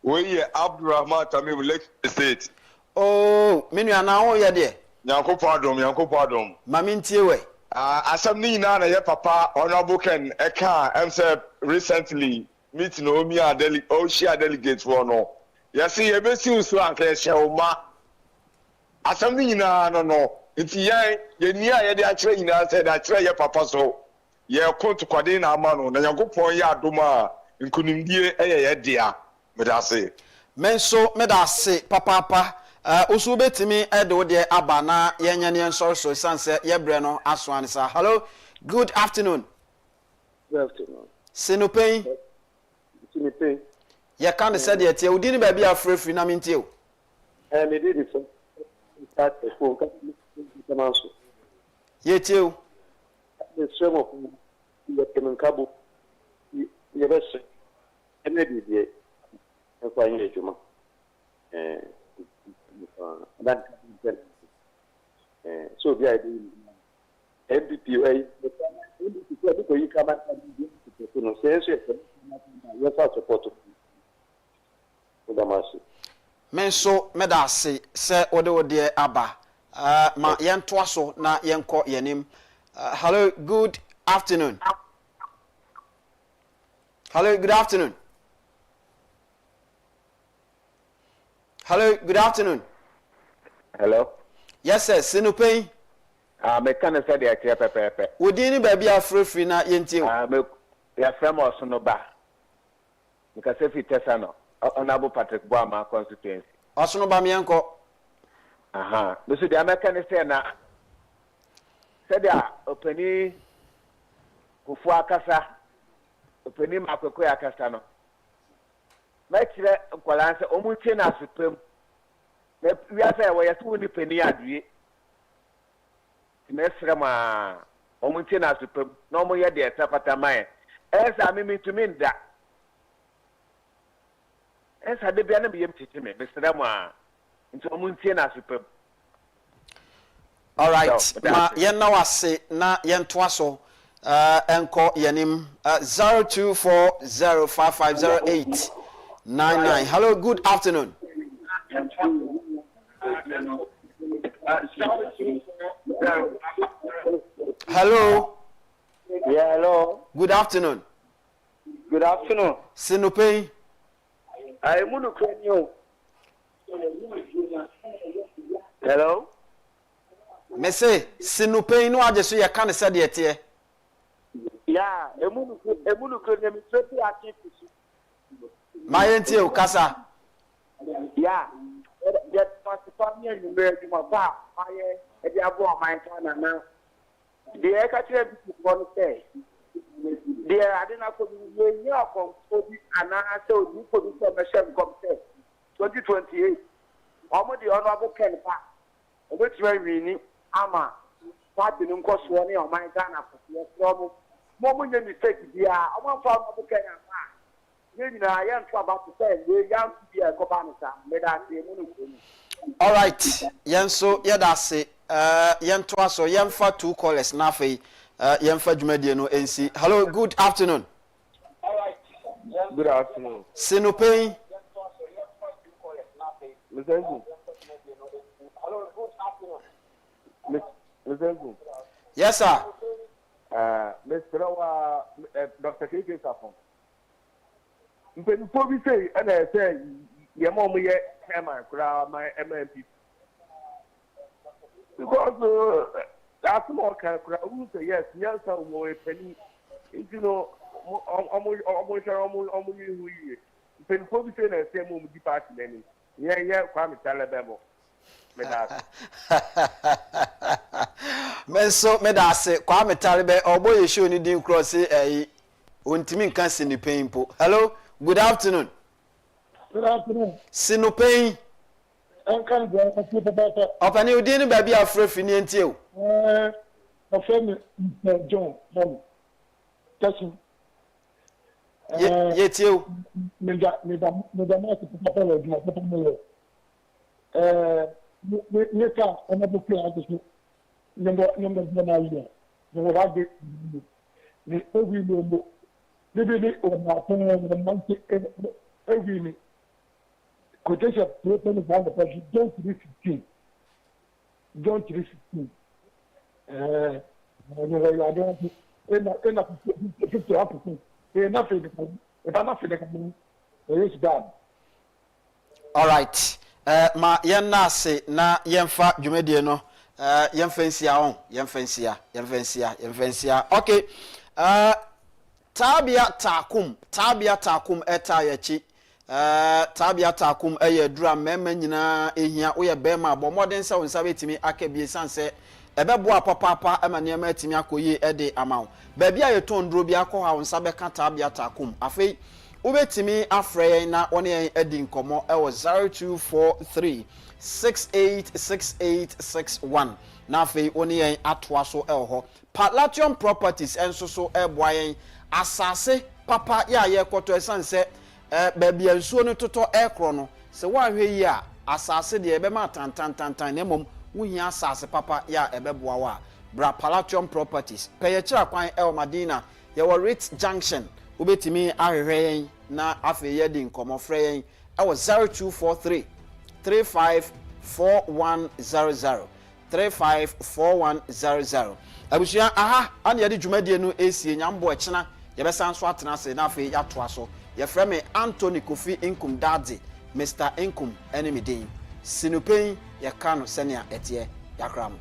We Abdurrahman Tamim Lake State. Oh, menu ana ho ye de. Yankopadom. Mami ntie we. Asam ni na ye papa honorable Ken eka say recently meet no mi adeli share delegates for no. Ya see ye be si usu anka she oma. Asam ni na no. Nti ye ni a ye de akire nyina say da akire ye papa so. Ye kotu kwade na ama no na Yankopon ye adoma nkunimdie ye dia medase menso medase papa osu betimi edo de aba na yenya ne nsorso sanse ye bre no aso anisa. Hello, good afternoon. Good afternoon. Pein. Pein. Ye kan de said ye tie udini ba bia frefri na mentie o. Me did it so start the phone can ye tie o. The stream of the Kemenkabo ye best maybe the flying ejuma that so the idea MPP you come and say yes support menso medase se ode aba ma yento aso na yenko yenim. Hello, good afternoon. Hello, good afternoon. Hello, good afternoon. Hello? Yes, sir. Sinupen. Me can say the idea, Pepe. Would any baby a free na yenti? Your friend was no ba. Because if it is Honorable Patrick Boama constituency. Osono ba mienko. Aha. This is the American say na. Said ya openi kufu akasa. Openi makoko akasa no. Mechire nkwalanse omutie na asupem. We are saying we are too many penny adui. Mesrama omutie na asupem. No mo ye de tapata mai. Esa mimi to mean that. Esa de bia na me yem tete me. Mesrama nti omutie na asupem. All right. Ma yen na wase na yen toaso enko yenim 0240550899. Hello, good afternoon. Hello. Yeah, hello. Good afternoon. Good afternoon. Sinupen. I munu kwenyo. Hello. Me say Sinupen no aje so ye kan se de ete. Yeah, emunu kwenyo mi trepi akifisu. Ma yenti o kasa. Yeah. That participant in the Maba, my Agyapong, my China now. The Ekache people say, there I didn't have to be from and I said, you put it on the shelf, 2028. Almost the Honorable Ken Park, which very meaning, Ama, party in Koswani or my Ghana for your trouble. Moment you mistake, yeah, I want to follow Ken Park. I am about to say, we young to be a cobanisa, made us the moon. All right, Yanso, Yadase, Yantoaso, Yamfa 2 callers, Nafe, Yamfa Jumediano, NC. Hello, good afternoon. All right, good afternoon. Sinupen. Hello, good afternoon. Yes, sir. Mr. Dr. Kefi Sapon. Before we say, and I say, your mom, my MMP. Because that's more kind of who say yes, yes, I'm more a penny. You know, almost who you. Before we say, I say, mom, department. Yeah, Kwame Talabemo. Menso, Medase, Kwame Talibe, or boy, you should need cross a Untimin cancer pain. Hello. Good afternoon. Good afternoon. Sinupen. Open you didn't baby afraid financial. A friend, John, from Tessie. Yet you. Nika another player. Number the every number. Maybe on my phone and monthly every quotation paper is on the person. Don't reach 15. Don't reach 15. I don't enough 50%. Enough if I'm not feeling it's done. All right. Ma yenna se na yemfa dwumedie no yemfansia on yemfansia. Okay. Tabia takum eta yachi tabia takum eye dura mema nyina ehia wo ye bema bo modern se wonsa betimi akabie sanse ebeboa papa ama ne ma etimi akoyi ede amaw ba bia ye tondro bi akọ ha wonsa beka tabia takum afei wo betimi afre na one yen edi nkomo e wo 0243 686861 na afei one yen atoa so e ho Palatium Properties enso so e boa yen asase papa ya ye koto esanse baby ensuo no toto ekro no se wa hwe yi a asase de ebe ma tantantantan na mom wuhia asase papa ya ebeboa wa bra Palatium Properties peye kira kwan el Madina ye wo Rich Junction ubetimi ahwehwe na afe ye di nkomo frɛ yen e wo 0243 354100 354100 abusia aha ane ye di dwumadie no esie nyambo ekena ye besan so atena se na afi ya toa so ye frɛ me Anthony Kofi Inkum Daddy Mr Inkum enemy din Sinupen yɛka no sɛnea ɛteɛ yakra mo